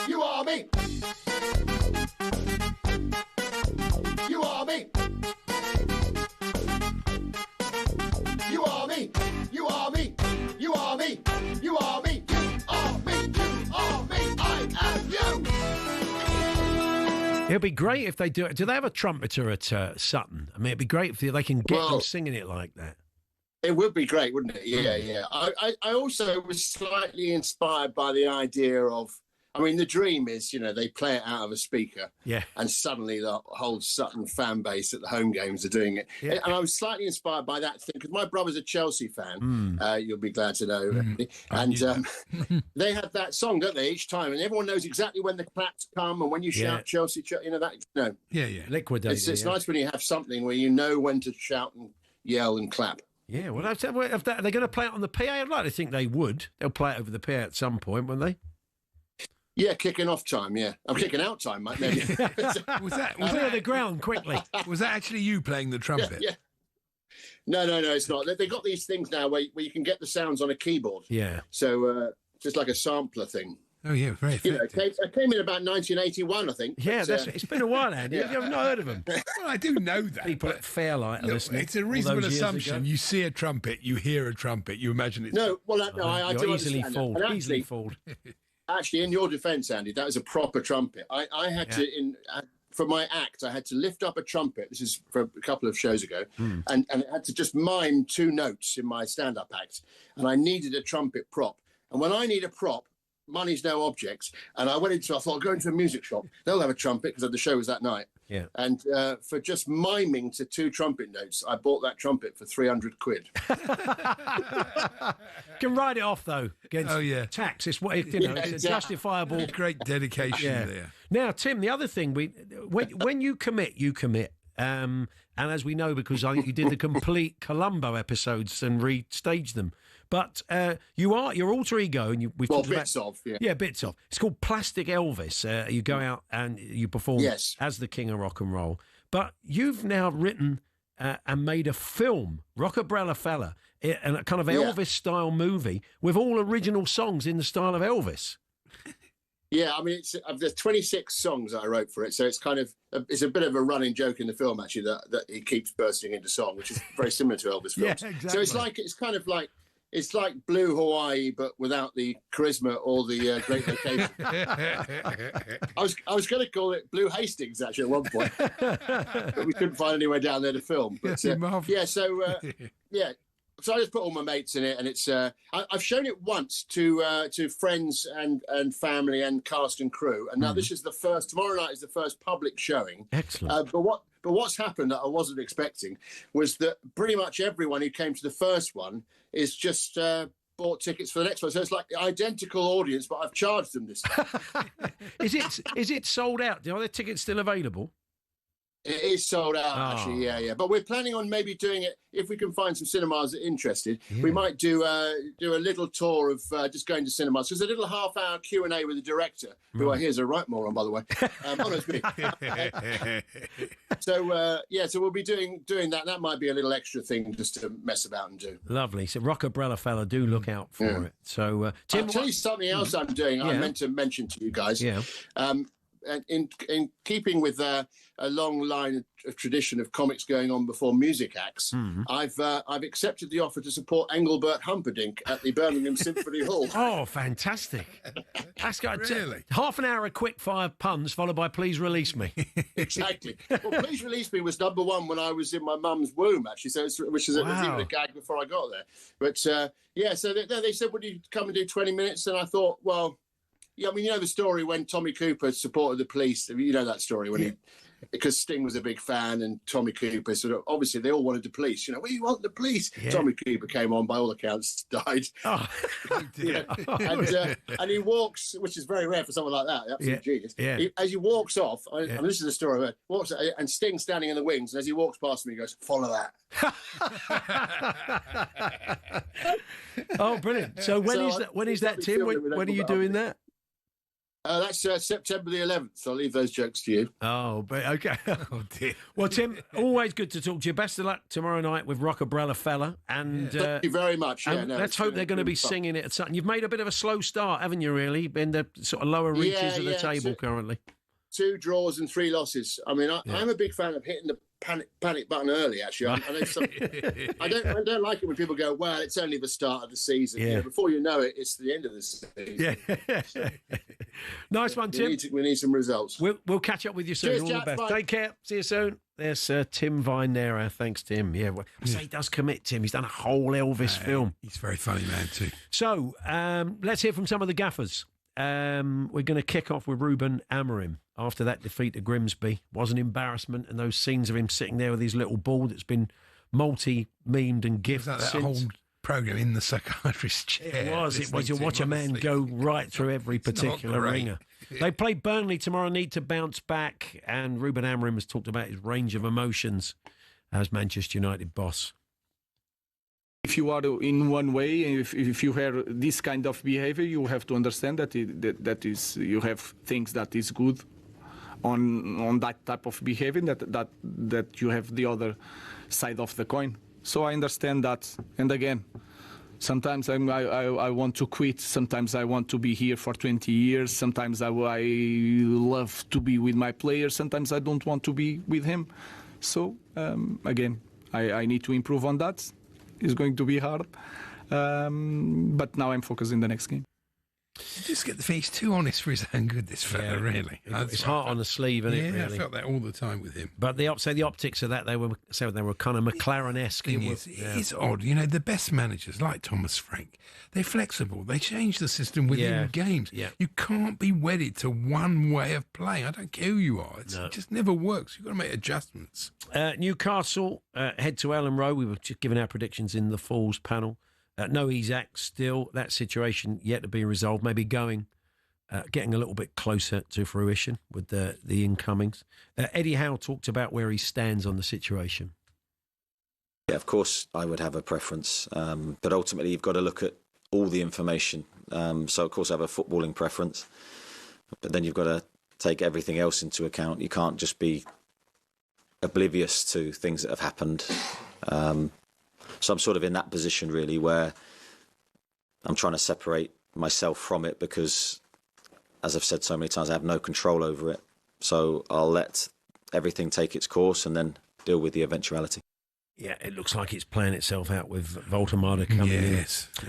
Speaker 23: You are me. You are me. You are me. You are me. You
Speaker 6: It'd be great if they do it. Do they have a trumpeter at Sutton? I mean, it'd be great if they can get them singing it like that.
Speaker 23: It would be great, wouldn't it? Yeah. I also was slightly inspired by the idea of, I mean, the dream is, they play it out of a speaker.
Speaker 6: Yeah.
Speaker 23: And suddenly the whole Sutton fan base at the home games are doing it. Yeah. And I was slightly inspired by that thing, because my brother's a Chelsea fan, you'll be glad to know. And they have that song, don't they, each time? And everyone knows exactly when the claps come and when you shout Chelsea,
Speaker 7: Yeah.
Speaker 6: Liquidate.
Speaker 23: It's nice when you have something where you know when to shout and yell and clap.
Speaker 6: Yeah, well, are they going to play it on the PA? I'd like to think they would. They'll play it over the PA at some point, won't they?
Speaker 23: Yeah, kicking off time, yeah. I'm kicking out time, mate, maybe.
Speaker 7: Was that
Speaker 6: clear the ground quickly?
Speaker 7: Was that actually you playing the trumpet?
Speaker 23: Yeah. No, it's not. They've got these things now where you can get the sounds on a keyboard.
Speaker 6: Yeah.
Speaker 23: So just like a sampler thing.
Speaker 7: Oh, yeah, very effective.
Speaker 23: I came in about 1981, I think.
Speaker 6: Yeah, it's been a while, Andy.
Speaker 23: Yeah.
Speaker 6: You've not heard of them.
Speaker 7: Well, I do know that.
Speaker 6: People at Fairlight are listening.
Speaker 7: It's a reasonable assumption. You see a trumpet, you hear a trumpet, you imagine it's...
Speaker 23: No, well, I do
Speaker 6: easily
Speaker 23: understand
Speaker 6: fooled.
Speaker 23: that.
Speaker 6: Easily fooled.
Speaker 23: Actually, in your defence, Andy, that was a proper trumpet. I had to, for my act, I had to lift up a trumpet. This is for a couple of shows ago. And it had to just mime 2 notes in my stand-up act. And I needed a trumpet prop. And when I need a prop, money's no object. And I thought, I'll go into a music shop. They'll have a trumpet, because the show was that night.
Speaker 6: Yeah.
Speaker 23: And for just miming to 2 trumpet notes, I bought that trumpet for 300 quid.
Speaker 6: Can write it off, though, against tax. It's it's a justifiable...
Speaker 7: Great dedication there.
Speaker 6: Now, Tim, the other thing, when you commit, you commit. And as we know, because I think you did the complete Columbo episodes and restaged them. But your alter ego, and we've talked
Speaker 23: bits
Speaker 6: about,
Speaker 23: of,
Speaker 6: bits of. It's called Plastic Elvis. You go out and you perform as the king of rock and roll. But you've now written and made a film, Rockabrella Fella, and a kind of Elvis-style movie with all original songs in the style of Elvis.
Speaker 23: Yeah, I mean, there's 26 songs that I wrote for it, so it's kind of it's a bit of a running joke in the film, actually, that he keeps bursting into song, which is very similar to Elvis films.
Speaker 6: Yeah, exactly.
Speaker 23: So it's like Blue Hawaii, but without the charisma or the great location. I was going to call it Blue Hastings, actually, at one point, but we couldn't find anywhere down there to film. But So I just put all my mates in it, and it's I've shown it once to friends and family and cast and crew, and now this is the first. Tomorrow night is the first public showing.
Speaker 6: Excellent.
Speaker 23: But what's happened that I wasn't expecting was that pretty much everyone who came to the first one is just bought tickets for the next one. So it's like identical audience, but I've charged them this time.
Speaker 6: Is it sold out? Are there tickets still available?
Speaker 23: It is sold out, actually, yeah. But we're planning on maybe doing it, if we can find some cinemas that are interested. Yeah. We might do a little tour of just going to cinemas. There's a little half-hour Q&A with the director, who I hear is a right moron, by the way. It's me. So we'll be doing that. That might be a little extra thing just to mess about and do.
Speaker 6: Lovely. So Rockabrella Fella, do look out for it. So Tim,
Speaker 23: I'll tell you something else I'm doing. I meant to mention to you guys.
Speaker 6: Yeah.
Speaker 23: In keeping with a long line of tradition of comics going on before music acts, I've accepted the offer to support Engelbert Humperdinck at the Birmingham Symphony Hall.
Speaker 6: Oh, fantastic! That's got
Speaker 7: really
Speaker 6: half an hour of quick fire puns followed by "Please Release Me."
Speaker 23: Exactly. Well, "Please Release Me" was #1 when I was in my mum's womb, actually. So which was even a gag before I got there. But so they said, "Would you come and do 20 minutes?" And I thought, well. Yeah, I mean, you know the story when Tommy Cooper supported the Police. You know that story when because Sting was a big fan and Tommy Cooper sort of, obviously they all wanted the Police. We want the Police. Yeah. Tommy Cooper came on, by all accounts, died.
Speaker 6: Oh, dear.
Speaker 23: And he walks, which is very rare for someone like that, absolute genius.
Speaker 6: Yeah.
Speaker 23: As he walks off, I mean, this is a story I heard, walks, and Sting's standing in the wings, and as he walks past me, he goes, "Follow that."
Speaker 6: Oh, brilliant. So when is that, Tim? When are you doing that?
Speaker 23: That's September the 11th. I'll leave those jokes to you.
Speaker 6: Oh, but okay. Oh, dear. Well, Tim, always good to talk to you. Best of luck tomorrow night with Rockabrella Fella. And
Speaker 23: thank you very much.
Speaker 6: Let's hope they're going to be singing it at Sutton. You've made a bit of a slow start, haven't you, really? In the sort of lower reaches of the table currently.
Speaker 23: 2 draws and 3 losses. I mean, I'm a big fan of hitting the panic button early, actually. I don't like it when people go, "Well, it's only the start of the season."
Speaker 6: Yeah.
Speaker 23: Before you know it, it's the end of the season.
Speaker 6: Yeah. Nice one, Tim.
Speaker 23: We need some results.
Speaker 6: We'll catch up with you soon.
Speaker 23: Cheers,
Speaker 6: All the
Speaker 23: chaps,
Speaker 6: best.
Speaker 23: bye.
Speaker 6: Take care. See you soon. There's Tim Vine there. Thanks, Tim. Yeah, well, I say he does commit, Tim. He's done a whole Elvis film.
Speaker 7: He's a very funny man too.
Speaker 6: So let's hear from some of the gaffers. We're going to kick off with Ruben Amorim after that defeat at Grimsby. Was an embarrassment, and those scenes of him sitting there with his little ball that's been multi-memed and gifted
Speaker 7: That
Speaker 6: since.
Speaker 7: whole programme in the psychiatrist's chair.
Speaker 6: It was. You watch a man go right through every particular ringer. They play Burnley tomorrow, need to bounce back, and Ruben Amorim has talked about his range of emotions as Manchester United boss.
Speaker 9: If you are in one way, if you have this kind of behavior, you have to understand that that is you have things that is good on that type of behavior, that you have the other side of the coin. So I understand that, and again, sometimes I want to quit. Sometimes I want to be here for 20 years. Sometimes I love to be with my players. Sometimes I don't want to be with him. So again, I need to improve on that. It's going to be hard, but now I'm focused in the next game.
Speaker 7: Just get the thing. He's too honest for his own good, this fella, really.
Speaker 6: It's heart on the sleeve, isn't it?
Speaker 7: Yeah,
Speaker 6: Really?
Speaker 7: I felt that all the time with him.
Speaker 6: But the optics of that, they were kind of McLaren-esque.
Speaker 7: It's odd. You know, the best managers, like Thomas Frank, they're flexible. They change the system within games.
Speaker 6: Yeah.
Speaker 7: You can't be wedded to one way of playing. I don't care who you are. It just never works. You've got to make adjustments.
Speaker 6: Newcastle head to Ellen Road. We were just giving our predictions in the Falls panel. No Isak still. That situation yet to be resolved. Maybe getting a little bit closer to fruition with the incomings. Eddie Howe talked about where he stands on the situation.
Speaker 10: Yeah, of course, I would have a preference, but ultimately you've got to look at all the information. So, of course, I have a footballing preference, but then you've got to take everything else into account. You can't just be oblivious to things that have happened. So I'm sort of in that position, really, where I'm trying to separate myself from it because, as I've said so many times, I have no control over it. So I'll let everything take its course and then deal with the eventuality.
Speaker 6: Yeah, it looks like it's playing itself out with Voltemada coming in.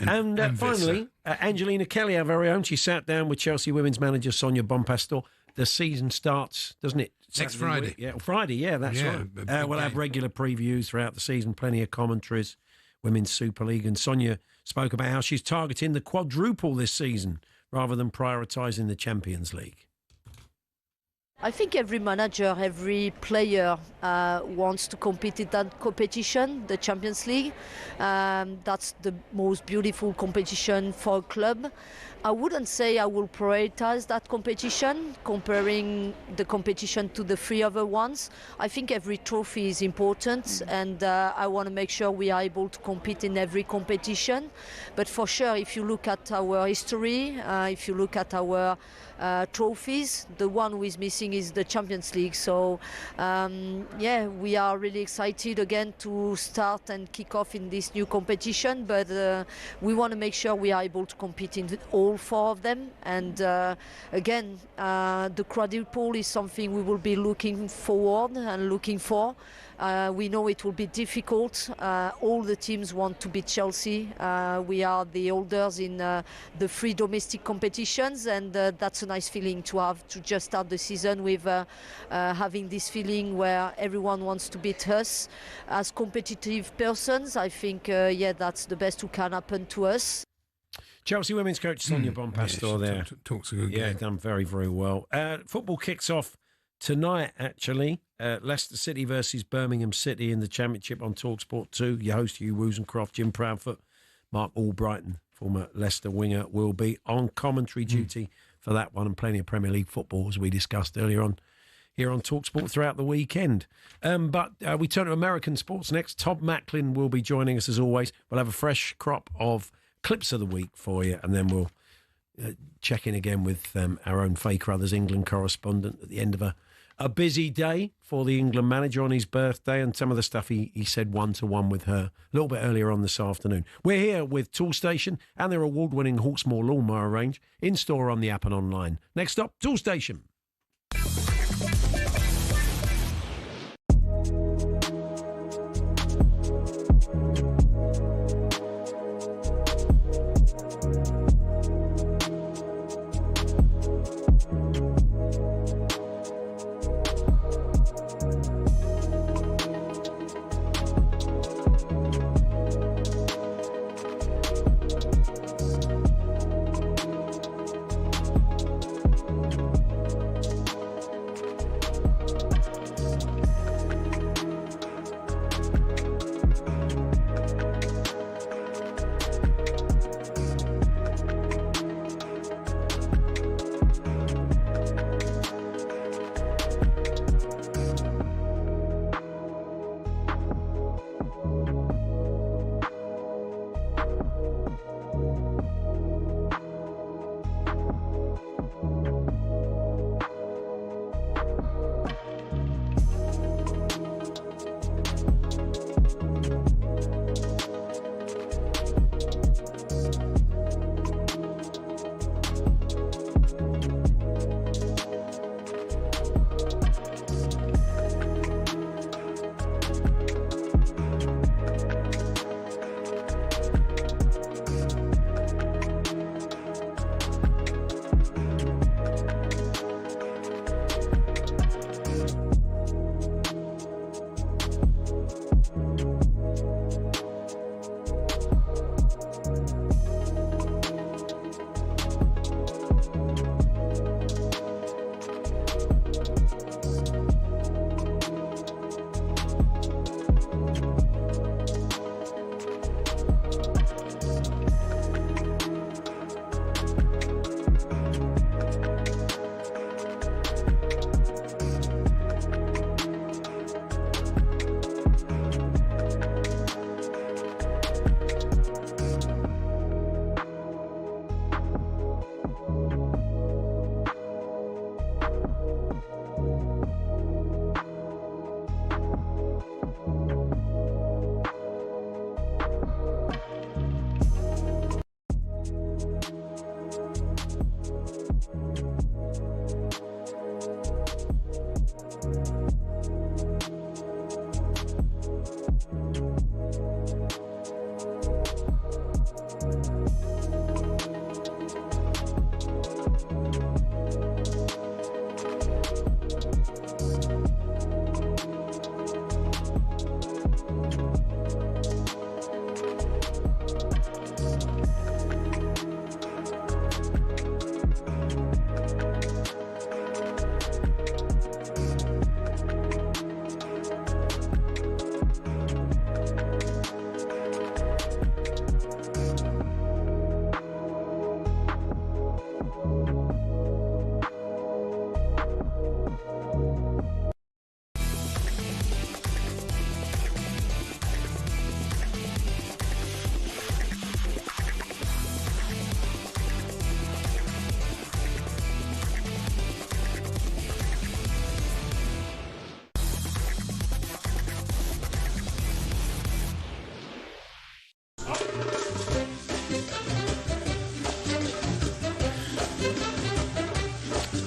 Speaker 6: And finally, Angelina Kelly, our very own, she sat down with Chelsea women's manager Sonia Bompastor. The season starts, doesn't it?
Speaker 7: Next Friday.
Speaker 6: Yeah, Friday, yeah, that's right. We'll have regular previews throughout the season, plenty of commentaries, Women's Super League. And Sonia spoke about how she's targeting the quadruple this season rather than prioritising the Champions League.
Speaker 11: I think every manager, every player wants to compete in that competition, the Champions League. That's the most beautiful competition for a club. I wouldn't say I will prioritize that competition, comparing the competition to the three other ones. I think every trophy is important, and I want to make sure we are able to compete in every competition. But for sure, if you look at our history, if you look at our trophies, the one who is missing is the Champions League. So we are really excited again to start and kick off in this new competition, but we want to make sure we are able to compete in all four of them. And again, the quadruple is something we will be looking forward and looking for. We know it will be difficult. All the teams want to beat Chelsea. We are the holders in the three domestic competitions, and that's a nice feeling to have, to just start the season with having this feeling where everyone wants to beat us. As competitive persons, I think, that's the best who can happen to us.
Speaker 6: Chelsea women's coach Sonia Bompastor there.
Speaker 7: Talks a good game.
Speaker 6: Done very, very well. Football kicks off tonight, actually. Leicester City versus Birmingham City in the Championship on talkSPORT 2. Your host, Hugh Wozencroft, Jim Proudfoot, Mark Albrighton, former Leicester winger, will be on commentary duty for that one, and plenty of Premier League football, as we discussed earlier on here on talkSPORT throughout the weekend. But we turn to American sports next. Todd Macklin will be joining us as always. We'll have a fresh crop of clips of the week for you, and then we'll check in again with our own Faye Crothers, England correspondent, at the end of a busy day for the England manager on his birthday, and some of the stuff he said one-to-one with her a little bit earlier on this afternoon. We're here with Toolstation and their award-winning Hawksbee lawnmower range, in-store, on the app and online. Next up, Toolstation.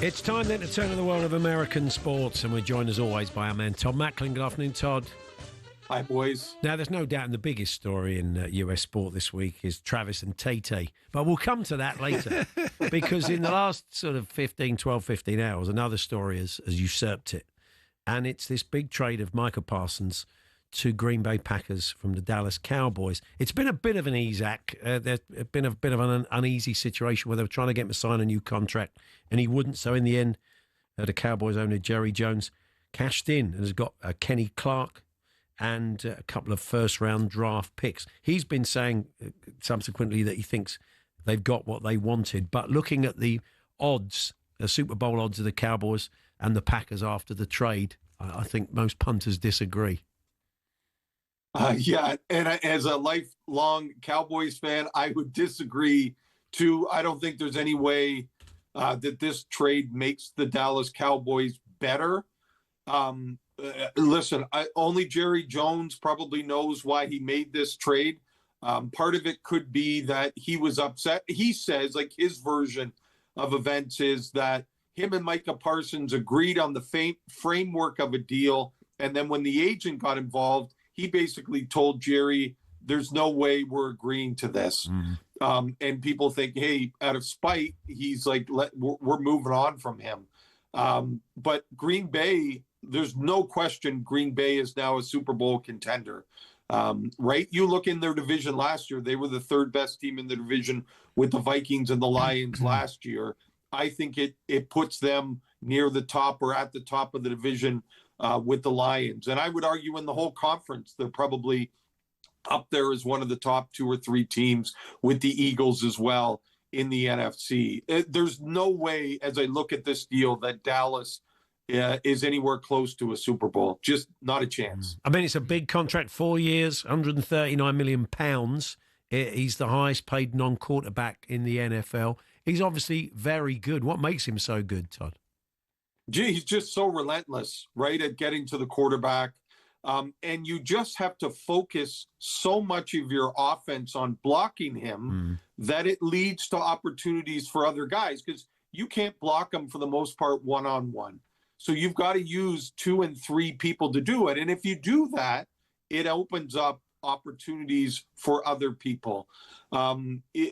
Speaker 6: It's time then to turn to the world of American sports, and we're joined as always by our man Todd Macklin. Good afternoon, Todd.
Speaker 12: Hi, boys.
Speaker 6: Now, there's no doubt the biggest story in US sport this week is Travis and Tay-Tay, but we'll come to that later because in the last sort of 15 hours, another story has usurped it, and it's this big trade of Micah Parsons to Green Bay Packers from the Dallas Cowboys. It's been a bit of an Isak. There's been a bit of an uneasy situation where they were trying to get him to sign a new contract, and he wouldn't. So in the end, the Cowboys owner Jerry Jones cashed in and has got Kenny Clark and a couple of first-round draft picks. He's been saying subsequently that he thinks they've got what they wanted. But looking at the odds, the Super Bowl odds of the Cowboys and the Packers after the trade, I think most punters disagree.
Speaker 12: Yeah, and as a lifelong Cowboys fan, I would disagree too. I don't think there's any way that this trade makes the Dallas Cowboys better. Listen, only Jerry Jones probably knows why he made this trade. Part of it could be that he was upset. He says, like, his version of events is that him and Micah Parsons agreed on the framework of a deal, and then when the agent got involved, he basically told Jerry, there's no way we're agreeing to this. And people think, hey, out of spite, he's like, we're moving on from him. But Green Bay, there's no question Green Bay is now a Super Bowl contender, right? You look in their division last year, they were the third best team in the division with the Vikings and the Lions last year. I think it puts them near the top or at the top of the division with the Lions. And I would argue in the whole conference, they're probably up there as one of the top 2 or 3 teams with the Eagles as well in the NFC. There's no way, as I look at this deal, that Dallas is anywhere close to a Super Bowl. Just not a chance.
Speaker 6: I mean, it's a big contract, 4 years, £139 million. He's the highest paid non-quarterback in the NFL. He's obviously very good. What makes him so good, Todd?
Speaker 12: Gee, he's just so relentless, right, at getting to the quarterback. And you just have to focus so much of your offense on blocking him that it leads to opportunities for other guys, because you can't block him for the most part one-on-one. So you've got to use 2 and 3 people to do it. And if you do that, it opens up opportunities for other people.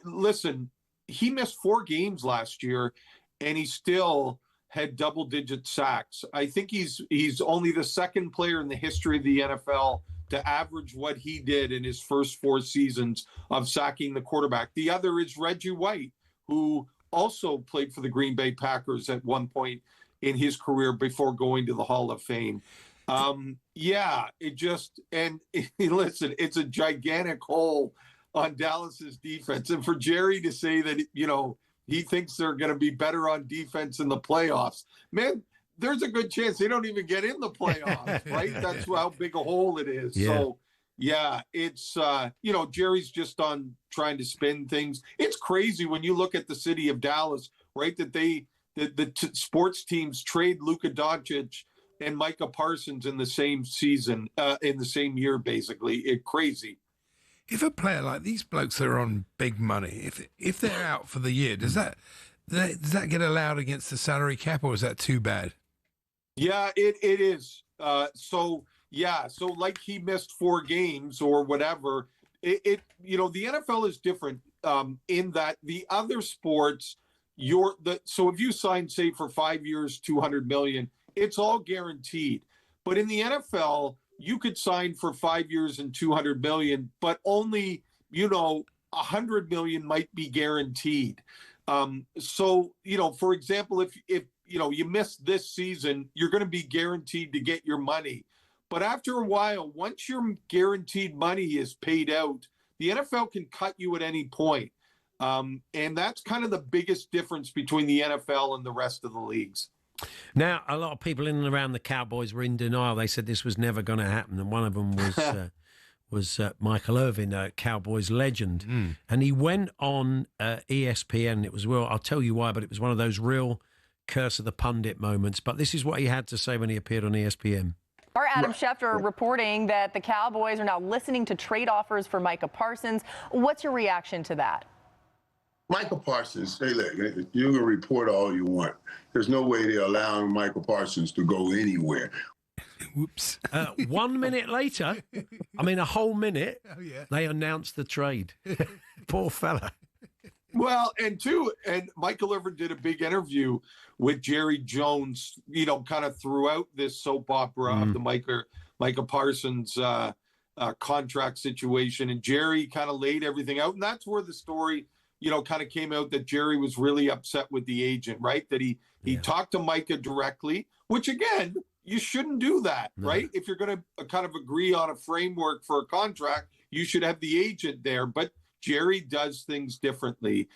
Speaker 12: Listen, he missed 4 games last year, and he still had double-digit sacks. I think he's only the second player in the history of the NFL to average what he did in his first 4 seasons of sacking the quarterback. The other is Reggie White, who also played for the Green Bay Packers at one point in his career before going to the Hall of Fame. Listen, it's a gigantic hole on Dallas's defense. And for Jerry to say that, he thinks they're going to be better on defense in the playoffs, man, there's a good chance they don't even get in the playoffs, right? That's how big a hole it is. Yeah. So, yeah, it's, Jerry's just on trying to spin things. It's crazy when you look at the city of Dallas, right, that the sports teams trade Luka Doncic and Micah Parsons in the same season, in the same year, basically. It's crazy.
Speaker 7: If a player like these blokes that are on big money, if they're out for the year, does that get allowed against the salary cap, or is that too bad?
Speaker 12: Yeah, it is. So like he missed 4 games or whatever. The NFL is different in that the other sports, so if you sign, say, for 5 years, $200 million, it's all guaranteed. But in the NFL, you could sign for 5 years and $200 million, but only, $100 million might be guaranteed. For example, if you miss this season, you're going to be guaranteed to get your money. But after a while, once your guaranteed money is paid out, the NFL can cut you at any point. And that's kind of the biggest difference between the NFL and the rest of the leagues.
Speaker 6: Now, a lot of people in and around the Cowboys were in denial. They said this was never going to happen. And one of them was Michael Irvin, a Cowboys legend. And he went on ESPN. It was, I'll tell you why, but it was one of those real curse of the pundit moments. But this is what he had to say when he appeared on ESPN.
Speaker 15: Our Adam Schefter reporting that the Cowboys are now listening to trade offers for Micah Parsons. What's your reaction to that?
Speaker 14: Michael Parsons, hey, look, you can report all you want. There's no way they're allowing Michael Parsons to go anywhere.
Speaker 7: Whoops.
Speaker 6: 1 minute later, I mean a whole minute, they announced the trade. Poor fella.
Speaker 12: Well, and Michael Irvin did a big interview with Jerry Jones, kind of throughout this soap opera of the Michael Parsons contract situation. And Jerry kind of laid everything out. And that's where the story, kind of came out that Jerry was really upset with the agent, right? That he talked to Micah directly, which again, you shouldn't do that, right? If you're going to kind of agree on a framework for a contract, you should have the agent there. But Jerry does things differently.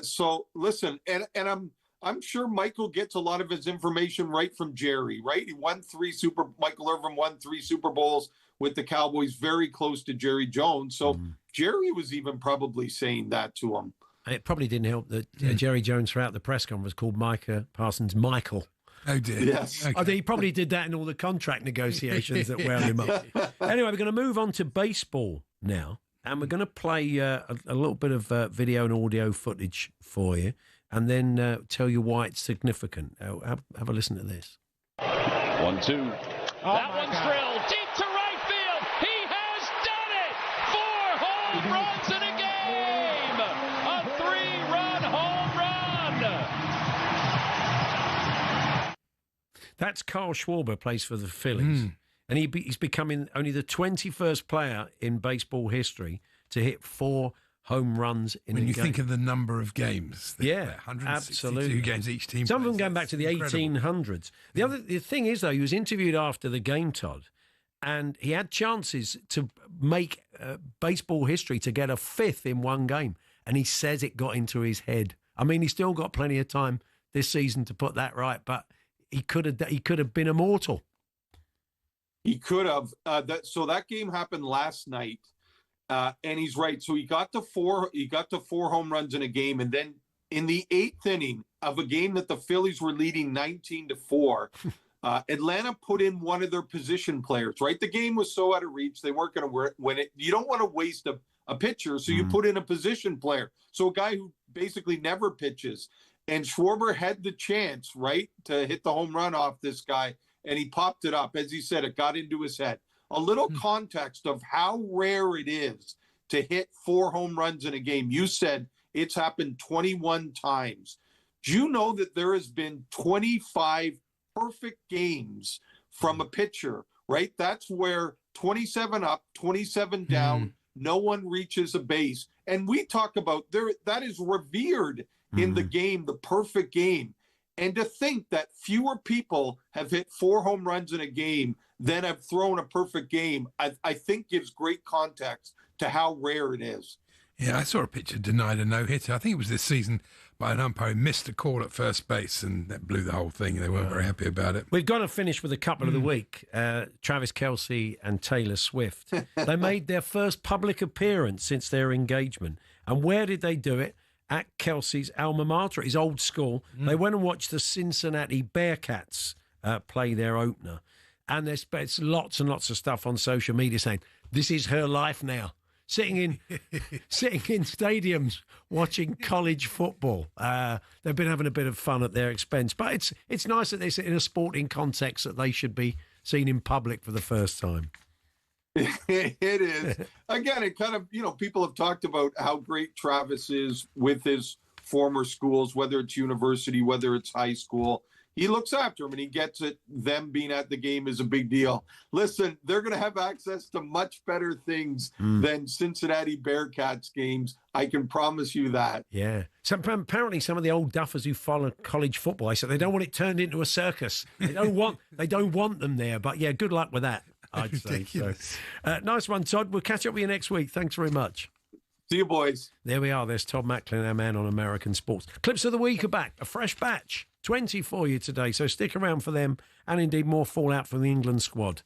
Speaker 12: So listen, and I'm sure Michael gets a lot of his information right from Jerry, right? Michael Irvin won 3 Super Bowls with the Cowboys, very close to Jerry Jones. So Jerry was even probably saying that to him.
Speaker 6: It probably didn't help that Jerry Jones throughout the press conference called Micah Parsons Michael.
Speaker 7: Oh, dear.
Speaker 12: Yes.
Speaker 7: Okay.
Speaker 6: I think he probably did that in all the contract negotiations that wound him up. Anyway, we're going to move on to baseball now, and we're going to play a little bit of video and audio footage for you, and then tell you why it's significant. Have a listen to this.
Speaker 17: 1-2. That one's drilled deep to right field. He has done it! 4 home runs in a game! A 3-run home run!
Speaker 6: That's Carl Schwarber, plays for the Phillies. And he's becoming only the 21st player in baseball history to hit 4 home runs in a game.
Speaker 7: When you think of the number of games.
Speaker 6: Yeah,
Speaker 7: 162
Speaker 6: absolutely.
Speaker 7: games each team.
Speaker 6: Some of them going back to the 1800s. The thing is, though, he was interviewed after the game, Todd, and he had chances to make baseball history to get a 5th in one game, and he says it got into his head. I mean, he's still got plenty of time this season to put that right, but he could have been immortal.
Speaker 12: He could have. So that game happened last night, and he's right. So he got to 4 home runs in a game, and then in the 8th inning of a game that the Phillies were leading 19-4, Atlanta put in one of their position players. Right, the game was so out of reach they weren't going to win it. You don't want to waste a pitcher, so you put in a position player. So a guy who basically never pitches, and Schwarber had the chance, right, to hit the home run off this guy. And he popped it up. As he said, it got into his head. A little context of how rare it is to hit 4 home runs in a game. You said it's happened 21 times. Do you know that there has been 25 perfect games from a pitcher, right? That's where 27 up, 27 down, no one reaches a base. And we talk about that is revered in the game, the perfect game. And to think that fewer people have hit 4 home runs in a game than have thrown a perfect game, I think gives great context to how rare it is.
Speaker 7: Yeah, I saw a pitcher denied a no-hitter. I think it was this season by an umpire who missed a call at first base, and that blew the whole thing. They weren't very happy about it.
Speaker 6: We've got to finish with a couple of the week. Travis Kelce and Taylor Swift. They made their first public appearance since their engagement. And where did they do it? At Kelce's alma mater, his old school. They went and watched the Cincinnati Bearcats play their opener. And there's lots and lots of stuff on social media saying, this is her life now. Sitting in stadiums watching college football. They've been having a bit of fun at their expense. But it's nice that it's in a sporting context that they should be seen in public for the first time.
Speaker 12: It is. Again, it kind of, people have talked about how great Travis is with his former schools, whether it's university, whether it's high school. He looks after them and he gets it. Them being at the game is a big deal. Listen, they're going to have access to much better things than Cincinnati Bearcats games. I can promise you that.
Speaker 6: Yeah. So apparently some of the old duffers who follow college football, they said they don't want it turned into a circus. They don't want them there. But yeah, good luck with that, I'd say. So. Nice one, Todd. We'll catch up with you next week. Thanks very much.
Speaker 12: See you, boys.
Speaker 6: There we are. There's Todd Macklin, our man on American sports. Clips of the week are back. A fresh batch. 20 for you today, so stick around for them and indeed more fallout from the England squad.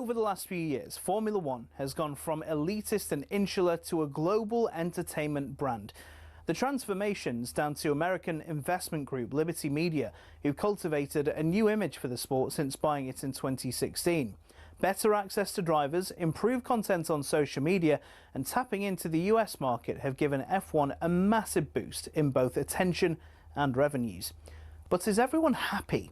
Speaker 8: Over the last few years, Formula One has gone from elitist and insular to a global entertainment brand. The transformation's down to American investment group Liberty Media, who cultivated a new image for the sport since buying it in 2016. Better access to drivers, improved content on social media, and tapping into the US market have given F1 a massive boost in both attention and revenues. But is everyone happy?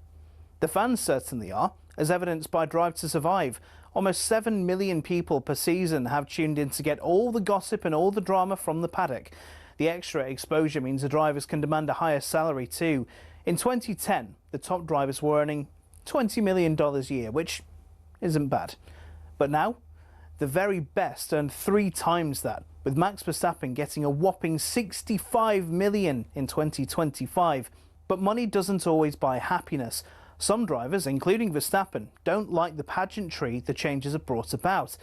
Speaker 8: The fans certainly are, as evidenced by Drive to Survive. Almost 7 million people per season have tuned in to get all the gossip and all the drama from the paddock. The extra exposure means the drivers can demand a higher salary too. In 2010, the top drivers were earning $20 million a year, which isn't bad. But now, the very best earn 3 times that, with Max Verstappen getting a whopping $65 million in 2025. But money doesn't always buy happiness. Some drivers, including Verstappen, don't like the pageantry the changes have brought about.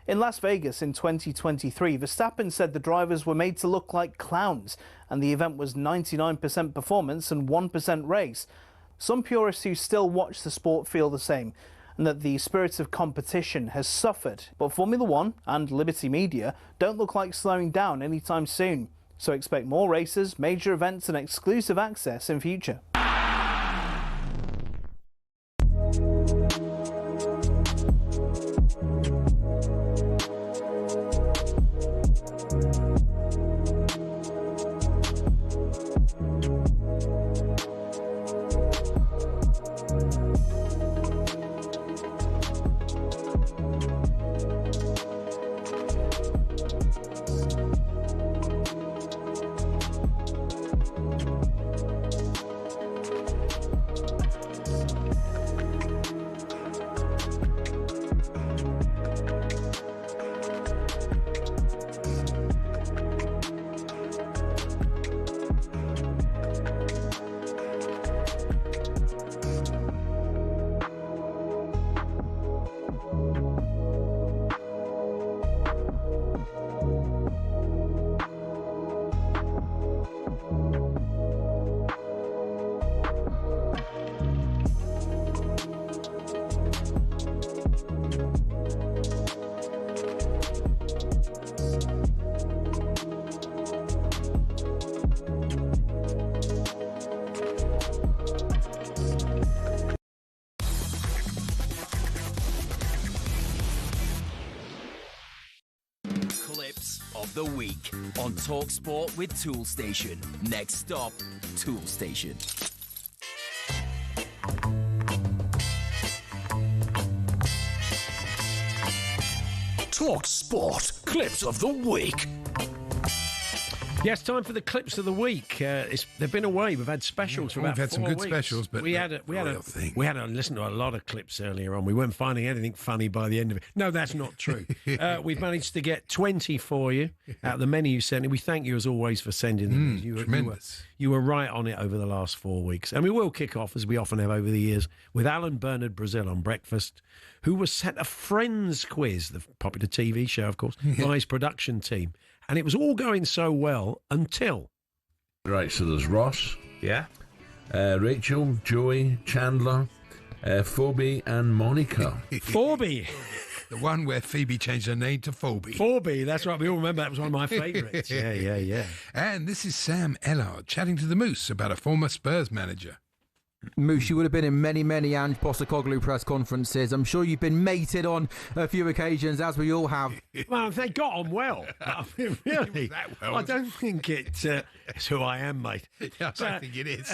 Speaker 8: In Las Vegas in 2023, Verstappen said the drivers were made to look like clowns, and the event was 99% performance and 1% race. Some purists who still watch the sport feel the same, and that the spirit of competition has suffered. But Formula One and Liberty Media don't look like slowing down anytime soon. So expect more races, major events and exclusive access in future.
Speaker 16: The week on talkSPORT with Toolstation. Next stop, Toolstation.
Speaker 20: talkSPORT clips of the week.
Speaker 6: Yes, time for the clips of the week. They've been away. We've had specials for about 4 weeks.
Speaker 7: We've had some good specials, but
Speaker 6: we had to listen to a lot of clips earlier on. We weren't finding anything funny by the end of it. No, that's not true. We've managed to get 20 for you out of the many you sent. And we thank you as always for sending them.
Speaker 7: Tremendous.
Speaker 6: You were right on it over the last 4 weeks. And we will kick off, as we often have over the years, with Alan Bernard Brazil on breakfast, who was sent a Friends quiz, the popular TV show, of course, by his production team. And it was all going so well until...
Speaker 18: Right, so there's Ross.
Speaker 6: Yeah.
Speaker 18: Rachel, Joey, Chandler, Phoebe and Monica.
Speaker 6: Phoebe.
Speaker 7: The one where Phoebe changed her name to Phoebe.
Speaker 6: Phoebe, that's right. We all remember that was one of my favourites. Yeah.
Speaker 7: And this is Sam Ellard chatting to the Moose about a former Spurs manager.
Speaker 19: Moose, you would have been in many Ange Postecoglou press conferences. I'm sure you've been mated on a few occasions, as we all have.
Speaker 6: Well, they got on well. I mean, really,
Speaker 7: that well.
Speaker 6: I don't think it's who I am, mate.
Speaker 7: I don't think it is.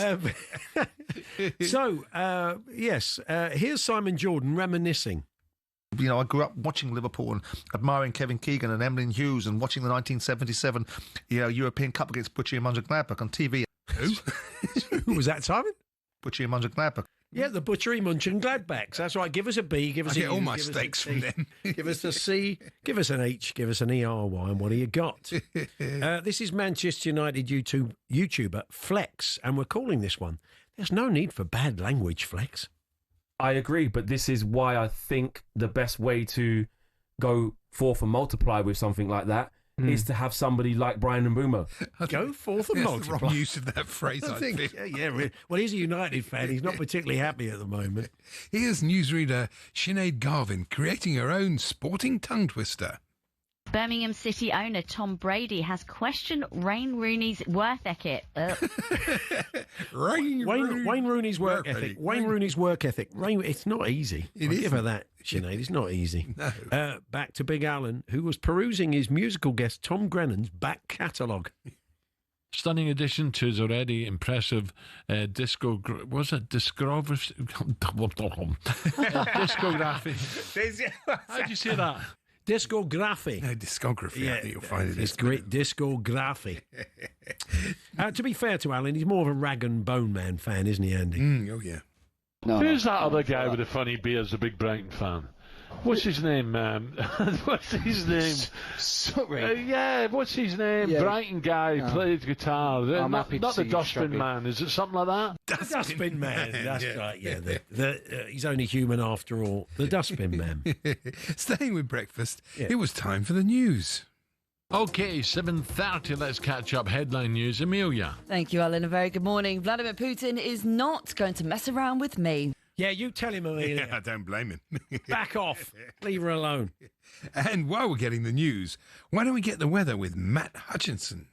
Speaker 6: Yes, here's Simon Jordan reminiscing.
Speaker 24: You know, I grew up watching Liverpool and admiring Kevin Keegan and Emlyn Hughes and watching the 1977 European Cup against Borussia Mönchengladbach on TV.
Speaker 6: Who was that, Simon?
Speaker 24: Borussia Mönchengladbach.
Speaker 6: Yeah, the Butchery Mönchengladbachs. That's right. Give us a B. Give us
Speaker 7: I get all my steaks from them.
Speaker 6: Give us a C. Give us an H. Give us an ERY. And what do you got? This is Manchester United YouTuber Flex, and we're calling this one. There's no need for bad language, Flex.
Speaker 25: I agree, but this is why I think the best way to go forth and multiply with something like that is to have somebody like Brian Mbeumo.
Speaker 6: Go forth and
Speaker 7: That's the
Speaker 6: multiply.
Speaker 7: wrong use of that phrase, I think.
Speaker 6: Well, he's a United fan. He's not particularly happy at the moment.
Speaker 7: Here's newsreader Sinead Garvin creating her own sporting tongue twister.
Speaker 3: Birmingham City owner Tom Brady has questioned Wayne Rooney's work ethic.
Speaker 7: Wayne
Speaker 6: Rooney's work ethic. Wayne Rooney's work ethic. It's not easy. I'll give her that, Sinead. It's not easy.
Speaker 7: No.
Speaker 6: Back to Big Alan, who was perusing his musical guest Tom Grennan's back catalogue.
Speaker 4: Stunning addition to his already impressive discography. How do you say that?
Speaker 6: Discography.
Speaker 7: No, discography.
Speaker 6: Yeah,
Speaker 7: I think you'll find it.
Speaker 6: It's great discography. To be fair to Alan, he's more of a Rag and Bone Man fan, isn't he, Andy?
Speaker 7: Oh, yeah.
Speaker 4: Who's that other guy with the funny beard's a big Brighton fan? What's his name? What's his name?
Speaker 13: Sorry.
Speaker 4: What's his name?
Speaker 13: Yeah.
Speaker 4: Brighton guy, plays guitar.
Speaker 13: I'm
Speaker 4: not
Speaker 13: happy to
Speaker 4: not
Speaker 13: see
Speaker 4: the
Speaker 13: you
Speaker 4: Dustbin
Speaker 13: struggling.
Speaker 4: Man. Is it something like that?
Speaker 6: Dustbin Man. That's right, yeah. He's only human after all. The Dustbin Man.
Speaker 7: Staying with breakfast, it was time for the news.
Speaker 4: Okay, 7:30. Let's catch up. Headline news. Amelia.
Speaker 2: Thank you, Alan. A very good morning. Vladimir Putin is not going to mess around with me.
Speaker 6: Yeah, you tell him, Amelia.
Speaker 7: I don't blame him.
Speaker 6: Back off. Leave her alone.
Speaker 7: And while we're getting the news, why don't we get the weather with Matt Hutchinson?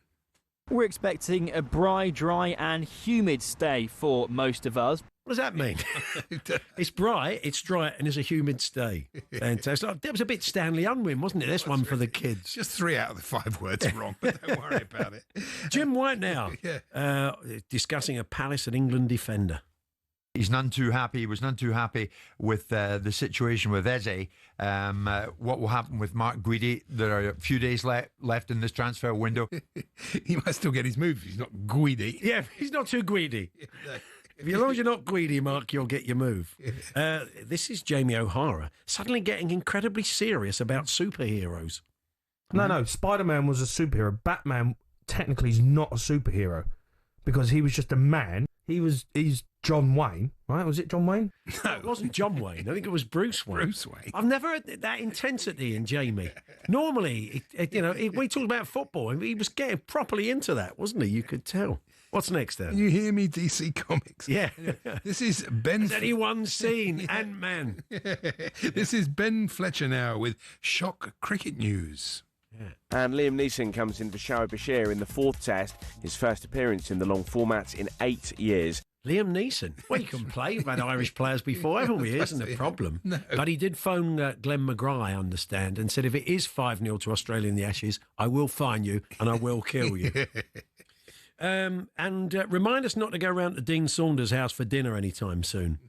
Speaker 21: We're expecting a dry and humid day for most of us.
Speaker 6: What does that mean? It's bright, it's dry, and it's a humid stay. Fantastic. That was a bit Stanley Unwin, wasn't it? This one for the kids.
Speaker 7: Just 3 out of the 5 words are wrong, but don't worry about it.
Speaker 6: Jim White now, discussing a Palace and England defender.
Speaker 22: He's none too happy. He was none too happy with the situation with Eze. What will happen with Mark Guidi? There are a few days left in this transfer window.
Speaker 7: He might still get his move if he's not Guidi.
Speaker 6: Yeah, he's not too greedy. As long as you're not greedy, Mark, you'll get your move. This is Jamie O'Hara suddenly getting incredibly serious about superheroes.
Speaker 26: No, Spider-Man was a superhero. Batman technically is not a superhero because he was just a man. He's John Wayne, right? Was it John Wayne?
Speaker 6: No, it wasn't John Wayne. I think it was Bruce Wayne.
Speaker 7: Bruce Wayne.
Speaker 6: I've never had that intensity in Jamie. Normally, we talk about football, and he was getting properly into that, wasn't he? You could tell. What's next, then?
Speaker 7: You hear me, DC Comics?
Speaker 6: Yeah.
Speaker 7: This is Ben...
Speaker 6: Has anyone seen Ant-Man?
Speaker 7: This is Ben Fletcher now with Shock Cricket News.
Speaker 27: And Liam Neeson comes in for Shoaib Bashir in the 4th test, his first appearance in the long format in 8 years.
Speaker 6: Liam Neeson. Well, he can play. We've had Irish players before, haven't we? Isn't a problem.
Speaker 7: No.
Speaker 6: But he did phone Glenn McGrath, I understand, and said if it is 5-0 to Australia in the Ashes, I will fine you and I will kill you. And remind us not to go round to Dean Saunders' house for dinner anytime soon.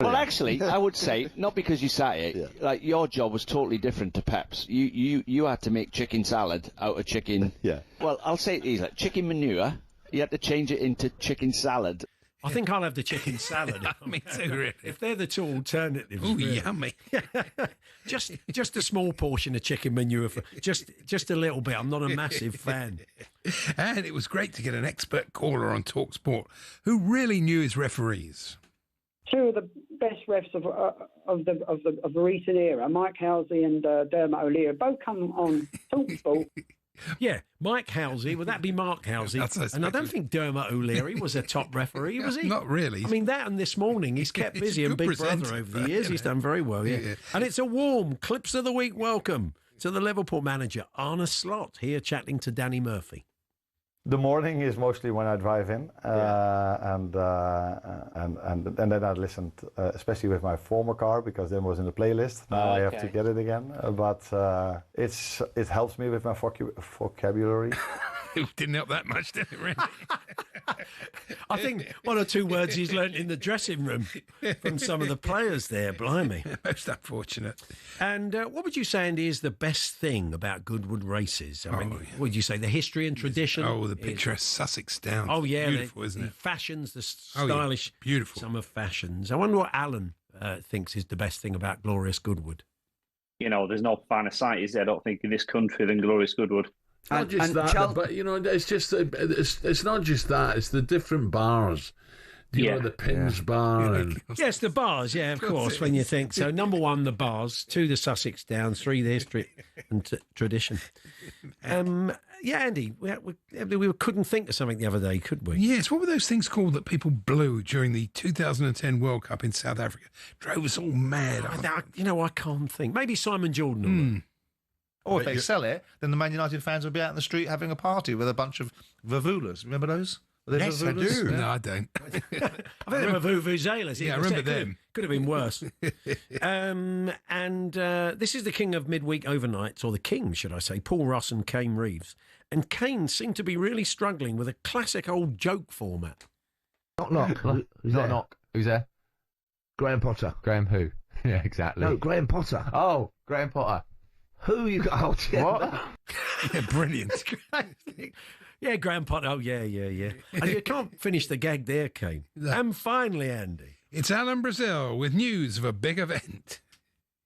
Speaker 13: Well, actually, I would say, not because you say it, like your job was totally different to Pep's. You had to make chicken salad out of chicken.
Speaker 28: Yeah.
Speaker 13: Well, I'll say it easy. Like chicken manure, you had to change it into chicken salad.
Speaker 6: I think I'll have the chicken salad.
Speaker 7: Me too, really.
Speaker 6: If they're the two alternatives.
Speaker 7: Oh,
Speaker 6: really.
Speaker 7: yummy.
Speaker 6: just a small portion of chicken manure. Just a little bit. I'm not a massive fan.
Speaker 7: And it was great to get an expert caller on talkSPORT who really knew his referees.
Speaker 29: Two of the best refs of the recent era, Mike Howsey and Dermot O'Leary, both come on talkSPORT.
Speaker 6: Yeah, Mike Howsey. Would that be Mark Howsey? And I don't think Dermot O'Leary was a top referee, was he?
Speaker 7: Not really.
Speaker 6: I mean, that and this morning, he's kept busy and Big Brother over the years. He's done very well, yeah. And it's a warm Clips of the Week welcome to the Liverpool manager, Arne Slot, here chatting to Danny Murphy.
Speaker 30: The morning is mostly when I drive in, and then I listened, especially with my former car, because then it was in the playlist. Now I have to get it again, but it helps me with my vocabulary.
Speaker 7: It didn't help that much, did it, really?
Speaker 6: I think 1 or 2 words he's learnt in the dressing room from some of the players there, blimey.
Speaker 7: Most unfortunate.
Speaker 6: And what would you say, Andy, is the best thing about Goodwood races? I mean, what would you say, the history and tradition?
Speaker 7: Oh, the picturesque Sussex Downs.
Speaker 6: Oh, yeah.
Speaker 7: Beautiful, isn't it?
Speaker 6: The fashions, the stylish
Speaker 7: beautiful
Speaker 6: summer fashions. I wonder what Alan thinks is the best thing about Glorious Goodwood.
Speaker 31: You know, there's no finer sight, is there, I don't think, in this country than Glorious Goodwood.
Speaker 4: Not just that, but it's just it's not just that. It's the different bars,
Speaker 18: You know, the pins bar. And...
Speaker 6: Yes, the bars, yeah, of course, when you think. So, number 1, the bars. 2, the Sussex Downs. 3, the history and tradition. Yeah, Andy, we couldn't think of something the other day, could we?
Speaker 7: Yes, what were those things called that people blew during the 2010 World Cup in South Africa? Drove us all mad.
Speaker 6: I can't think. Maybe Simon Jordan.
Speaker 24: Or if they sell it, then the Man United fans will be out in the street having a party with a bunch of vavulas. Remember those?
Speaker 7: Yes, I do. No, I don't.
Speaker 6: I think they were vuvuzelas.
Speaker 7: Yeah, I remember them.
Speaker 6: Could have been worse. This is the king of midweek overnights, or the king, should I say, Paul Ross and Kane Reeves. And Kane seemed to be really struggling with a classic old joke format.
Speaker 1: Knock, knock. Who's there? Knock. Who's there? Graham Potter. Graham who? Yeah, exactly. No, Graham Potter. Oh, Graham Potter. Who you got? Oh, yeah. What?
Speaker 7: Yeah, brilliant.
Speaker 6: Yeah, Graham Potter. Oh, yeah. And you can't finish the gag there, Kane. No. And finally, Andy.
Speaker 7: It's Alan Brazil with news of a big event.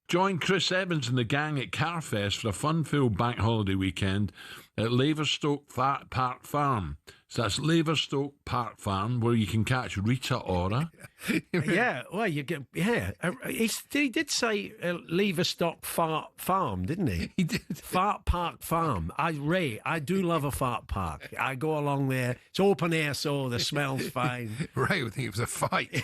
Speaker 4: Join Chris Evans and the gang at Carfest for a fun-filled bank holiday weekend at Laverstoke Park Farm. So that's Laverstoke Park Farm, where you can catch Rita Ora.
Speaker 6: Yeah, well, you get he did say Laverstoke Farm, didn't he?
Speaker 7: He did.
Speaker 6: Fart Park Farm. I do love a fart park. I go along there. It's open air, so the smell's fine.
Speaker 7: Ray would think it was a fight.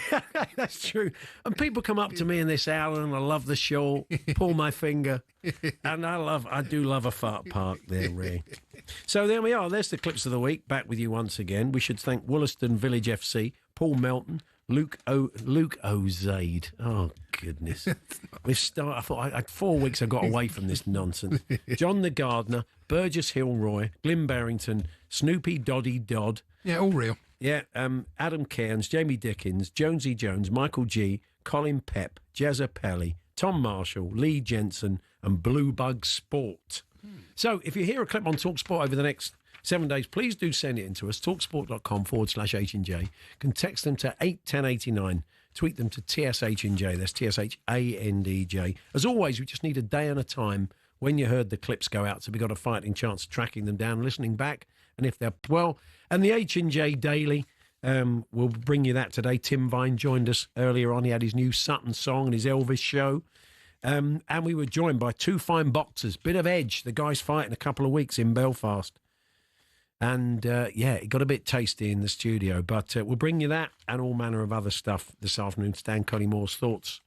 Speaker 6: That's true. And people come up to me and they say, Alan, I love the show. Pull my finger. And I do love a fart park there, Ray. So there we are. There's the clips of the week. Back with you once again. We should thank Wollaston Village FC, Paul Melton, Luke Ozade. Oh, goodness. I thought I had 4 weeks I got away from this nonsense. John the Gardener, Burgess Hilroy, Glyn Barrington, Snoopy Doddy Dodd.
Speaker 7: Yeah, all real.
Speaker 6: Yeah, Adam Cairns, Jamie Dickens, Jonesy Jones, Michael G, Colin Pep, Jezza Pelly, Tom Marshall, Lee Jensen, and Blue Bug Sport. So if you hear a clip on TalkSport over the next 7 days, please do send it in to us, talksport.com/H&J. You can text them to 81089, tweet them to TSH&J, that's TSHANDJ. As always, we just need a day and a time when you heard the clips go out, so we've got a fighting chance of tracking them down, listening back, and if they're, well, and the H&J Daily, we'll bring you that today. Tim Vine joined us earlier on. He had his new Sutton song and his Elvis show. And we were joined by 2 fine boxers. Bit of edge. The guy's fighting a couple of weeks in Belfast. And, it got a bit tasty in the studio. But we'll bring you that and all manner of other stuff this afternoon. Stan Collymoore's thoughts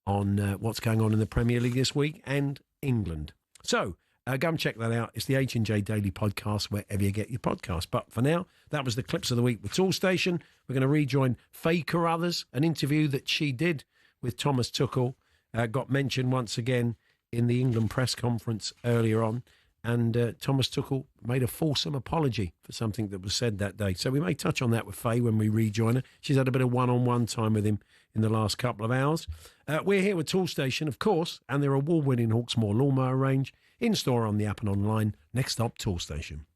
Speaker 6: on what's going on in the Premier League this week and England. So, go and check that out. It's the H&J Daily Podcast, wherever you get your podcast. But for now, that was the clips of the week with Tool Station. We're going to rejoin Faye Carruthers, an interview that she did with Thomas Tuchel. Got mentioned once again in the England press conference earlier on. And Thomas Tuchel made a fulsome apology for something that was said that day. So we may touch on that with Faye when we rejoin her. She's had a bit of one-on-one time with him in the last couple of hours. We're here with Tool Station, of course, and their award-winning Hawksmoor lawnmower range, in-store on the app and online. Next stop, Tool Station.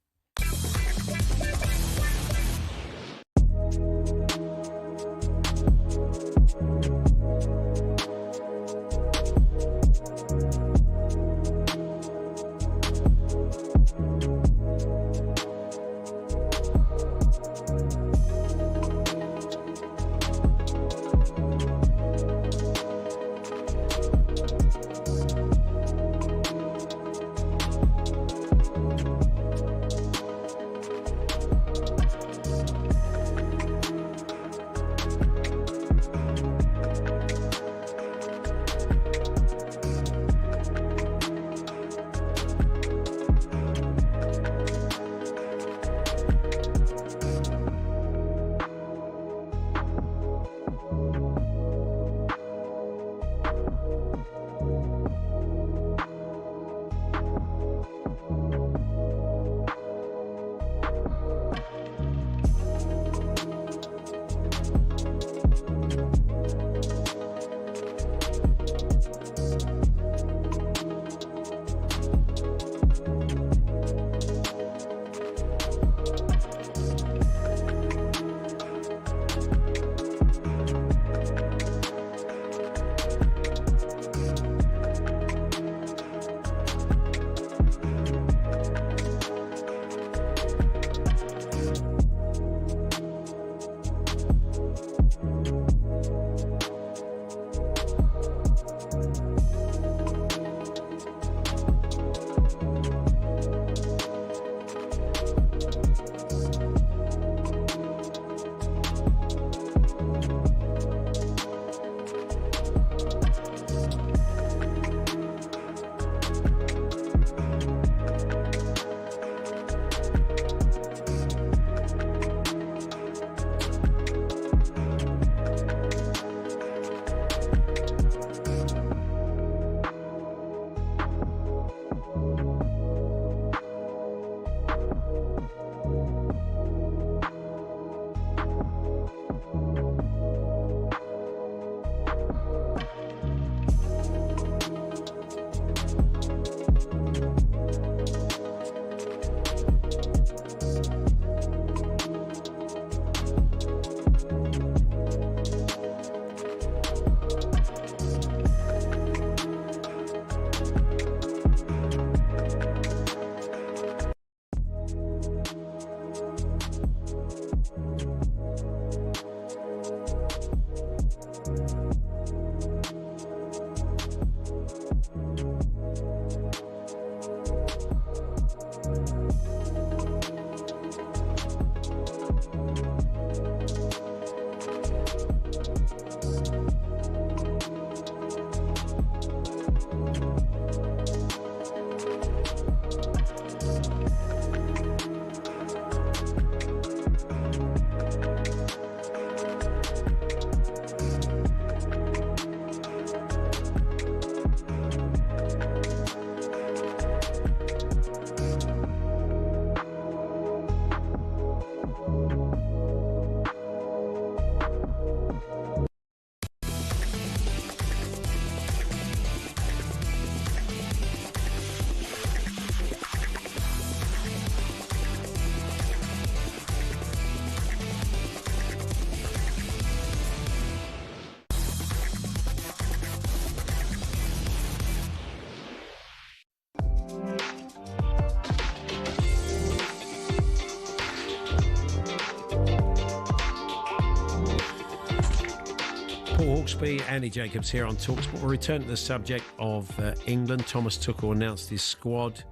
Speaker 6: Paul Hawksbee, Andy Jacobs here on talkSPORT. We'll return to the subject of England. Thomas Tuchel announced his squad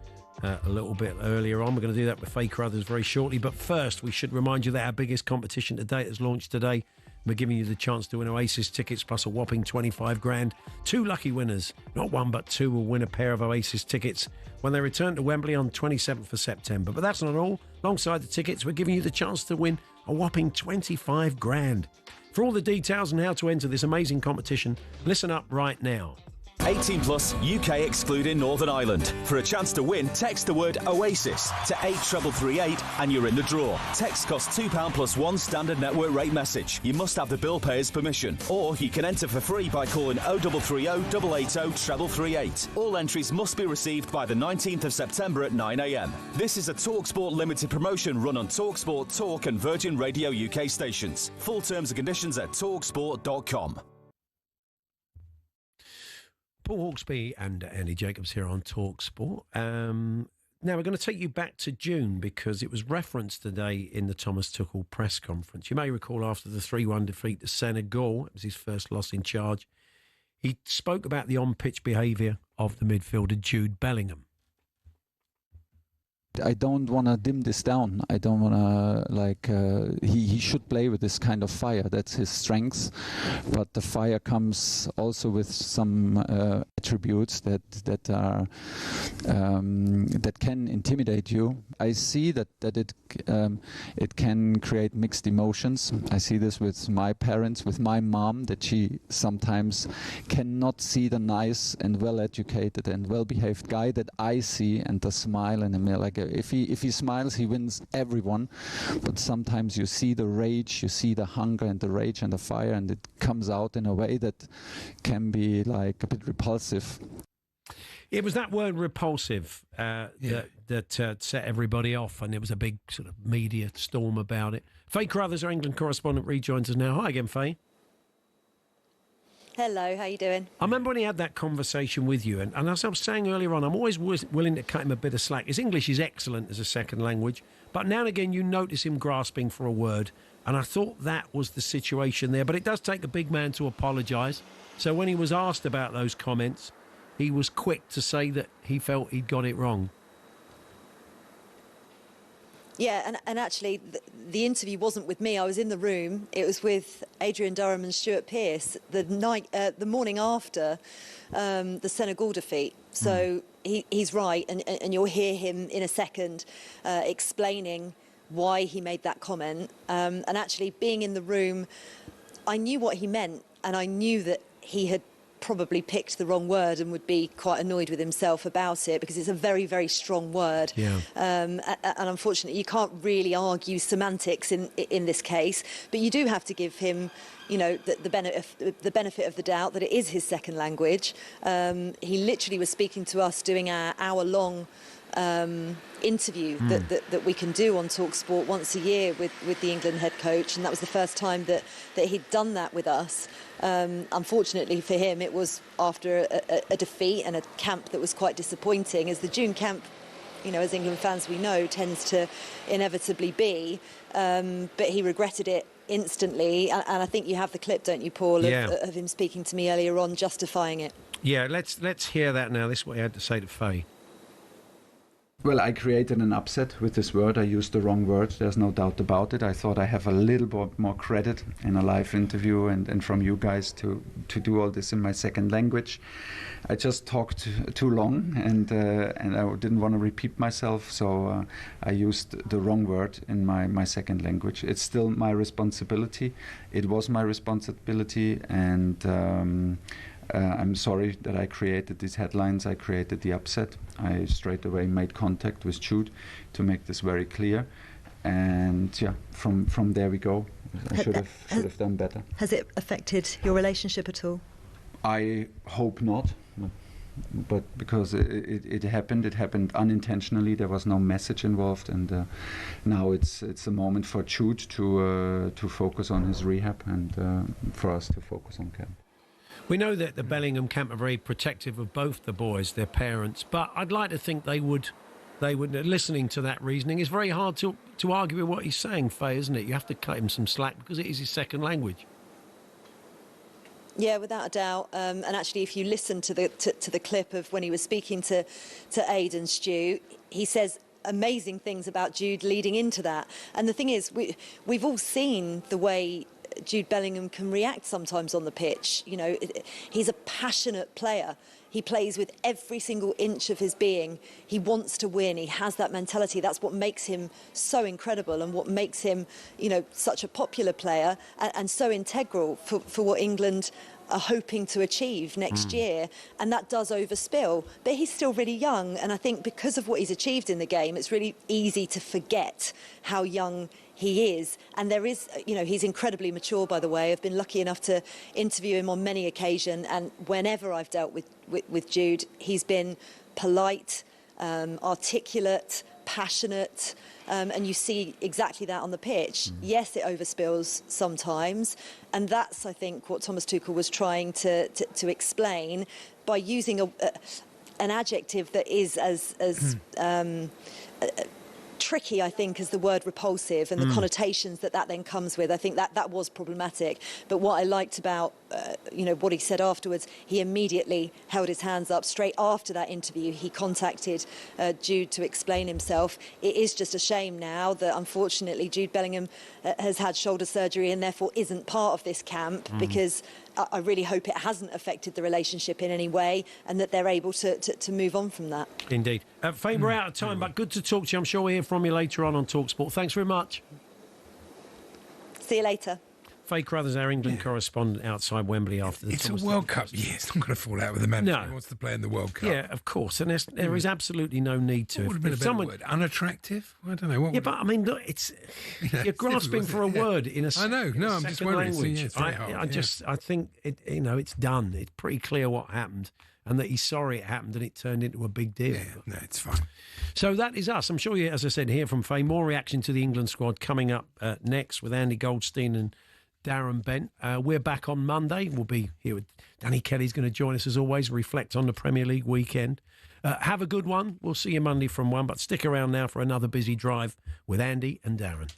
Speaker 6: a little bit earlier on. We're going to do that with Faye Carruthers very shortly. But first, we should remind you that our biggest competition to date has launched today. We're giving you the chance to win Oasis tickets plus a whopping 25 grand. 2 lucky winners, not one but 2, will win a pair of Oasis tickets when they return to Wembley on 27th of September. But that's not all. Alongside the tickets, we're giving you the chance to win a whopping 25 grand. For all the details on how to enter this amazing competition, listen up right now.
Speaker 16: 18 plus, UK excluding Northern Ireland. For a chance to win, text the word Oasis to 83338 and you're in the draw. Text costs £2 plus 1 standard network rate message. You must have the bill payer's permission. Or you can enter for free by calling 0330 880 3338. All entries must be received by the 19th of September at 9 a.m. This is a talkSPORT limited promotion run on talkSPORT, Talk and Virgin Radio UK stations. Full terms and conditions at talksport.com.
Speaker 6: Paul Hawksbee and Andy Jacobs here on talkSPORT. Now, we're going to take you back to June because it was referenced today in the Thomas Tuchel press conference. You may recall after the 3-1 defeat to Senegal, it was his first loss in charge, he spoke about the on-pitch behaviour of the midfielder Jude Bellingham.
Speaker 5: I don't want to dim this down. I don't want to, he should play with this kind of fire. That's his strength. But the fire comes also with some attributes that can intimidate you. I see that it can create mixed emotions. I see this with my parents, with my mom, that she sometimes cannot see the nice and well-educated and well-behaved guy that I see, and the smile and the like. If he smiles, he wins everyone. But sometimes you see the rage, you see the hunger and the rage and the fire, and it comes out in a way that can be like a bit repulsive.
Speaker 6: It was that word repulsive that set everybody off, and there was a big sort of media storm about it. Faye Carruthers, our England correspondent, rejoins us now. Hi again, Faye.
Speaker 8: Hello, how you doing?
Speaker 6: I remember when he had that conversation with you, and as I was saying earlier on, I'm always willing to cut him a bit of slack. His English is excellent as a second language, but now and again you notice him grasping for a word, and I thought that was the situation there. But it does take a big man to apologise. So when he was asked about those comments, he was quick to say that he felt he'd got it wrong.
Speaker 8: Yeah, and actually, the interview wasn't with me. I was in the room. It was with Adrian Durham and Stuart Pearce the morning after the Senegal defeat. So he's right, and you'll hear him in a second explaining why he made that comment. And actually, being in the room, I knew what he meant, and I knew that he had probably picked the wrong word and would be quite annoyed with himself about it, because it's a very, very strong word. Yeah. And unfortunately, you can't really argue semantics in this case, but you do have to give him, you know, the benefit of the doubt that it is his second language. He literally was speaking to us, doing our hour-long interview that we can do on talkSPORT once a year with the England head coach, and that was the first time that he'd done that with us. Unfortunately for him, it was after a defeat and a camp that was quite disappointing, as the June camp, you know, as England fans we know, tends to inevitably be. But he regretted it instantly, and I think you have the clip, don't you, Paul, of him speaking to me earlier on, justifying it.
Speaker 6: Yeah, let's hear that now. This is what he had to say to Faye.
Speaker 5: Well, I created an upset with this word. I used the wrong word. There's no doubt about it. I thought I have a little bit more credit in a live interview and from you guys to do all this in my second language. I just talked too long, and I didn't want to repeat myself, so I used the wrong word in my second language. It's still my responsibility. It was my responsibility, and I'm sorry that I created these headlines. I created the upset. I straight away made contact with Jude to make this very clear. And yeah, from there we go. I should have done better.
Speaker 8: Has it affected your relationship at all?
Speaker 5: I hope not. But because it happened unintentionally. There was no message involved, and now it's a moment for Jude to focus on his rehab, and for us to focus on camp.
Speaker 6: We know that the Bellingham camp are very protective of both the boys, their parents, but I'd like to think they would, listening to that reasoning, it's very hard to argue with what he's saying, Faye, isn't it? You have to cut him some slack because it is his second language.
Speaker 8: Yeah, without a doubt. And actually, if you listen to the clip of when he was speaking to Aidan Stew, he says amazing things about Jude leading into that. And the thing is, we've all seen the way Jude Bellingham can react sometimes on the pitch. You know, he's a passionate player. He plays with every single inch of his being. He wants to win. He has that mentality. That's what makes him so incredible and what makes him, you know, such a popular player and so integral for what England are hoping to achieve next year. And that does overspill. But he's still really young. And I think because of what he's achieved in the game, it's really easy to forget how young he is. And there is, you know, he's incredibly mature, by the way. I've been lucky enough to interview him on many occasions, and whenever I've dealt with Jude, he's been polite, articulate, passionate, and you see exactly that on the pitch. Yes, it overspills sometimes, and that's, I think, what Thomas Tuchel was trying to explain by using an adjective that is as tricky, I think, as the word repulsive and the connotations that then comes with. I think that was problematic. But what I liked about, you know, what he said afterwards, he immediately held his hands up. Straight after that interview, he contacted Jude to explain himself. It is just a shame now that, unfortunately, Jude Bellingham has had shoulder surgery and therefore isn't part of this camp, because I really hope it hasn't affected the relationship in any way and that they're able to move on from that.
Speaker 6: Indeed. Faye, we're out of time, but good to talk to you. I'm sure we'll hear from you later on talkSPORT. Thanks very much.
Speaker 8: See you later.
Speaker 6: Faye Crothers, our England correspondent outside Wembley after the
Speaker 7: It's a World Cup. Yeah, it's not going to fall out with the manager.
Speaker 6: No.
Speaker 7: He wants to play in the World Cup.
Speaker 6: Yeah, of course. And there is absolutely no need to.
Speaker 7: What would have been a better word? Unattractive? I don't know.
Speaker 6: Yeah, but I mean, look, it's you're grasping for a word in a
Speaker 7: I know. No, I'm just worried.
Speaker 6: Language. I think it. You know, it's done. It's pretty clear what happened, and that he's sorry it happened, and it turned into a big deal.
Speaker 7: Yeah, no, it's fine.
Speaker 6: So that is us. I'm sure you, as I said, hear from Faye. More reaction to the England squad coming up next with Andy Goldstein and Darren Bent. We're back on Monday. We'll be here with Danny Kelly's going to join us as always, reflect on the Premier League weekend. Have a good one. We'll see you Monday from 1, but stick around now for another busy drive with Andy and Darren.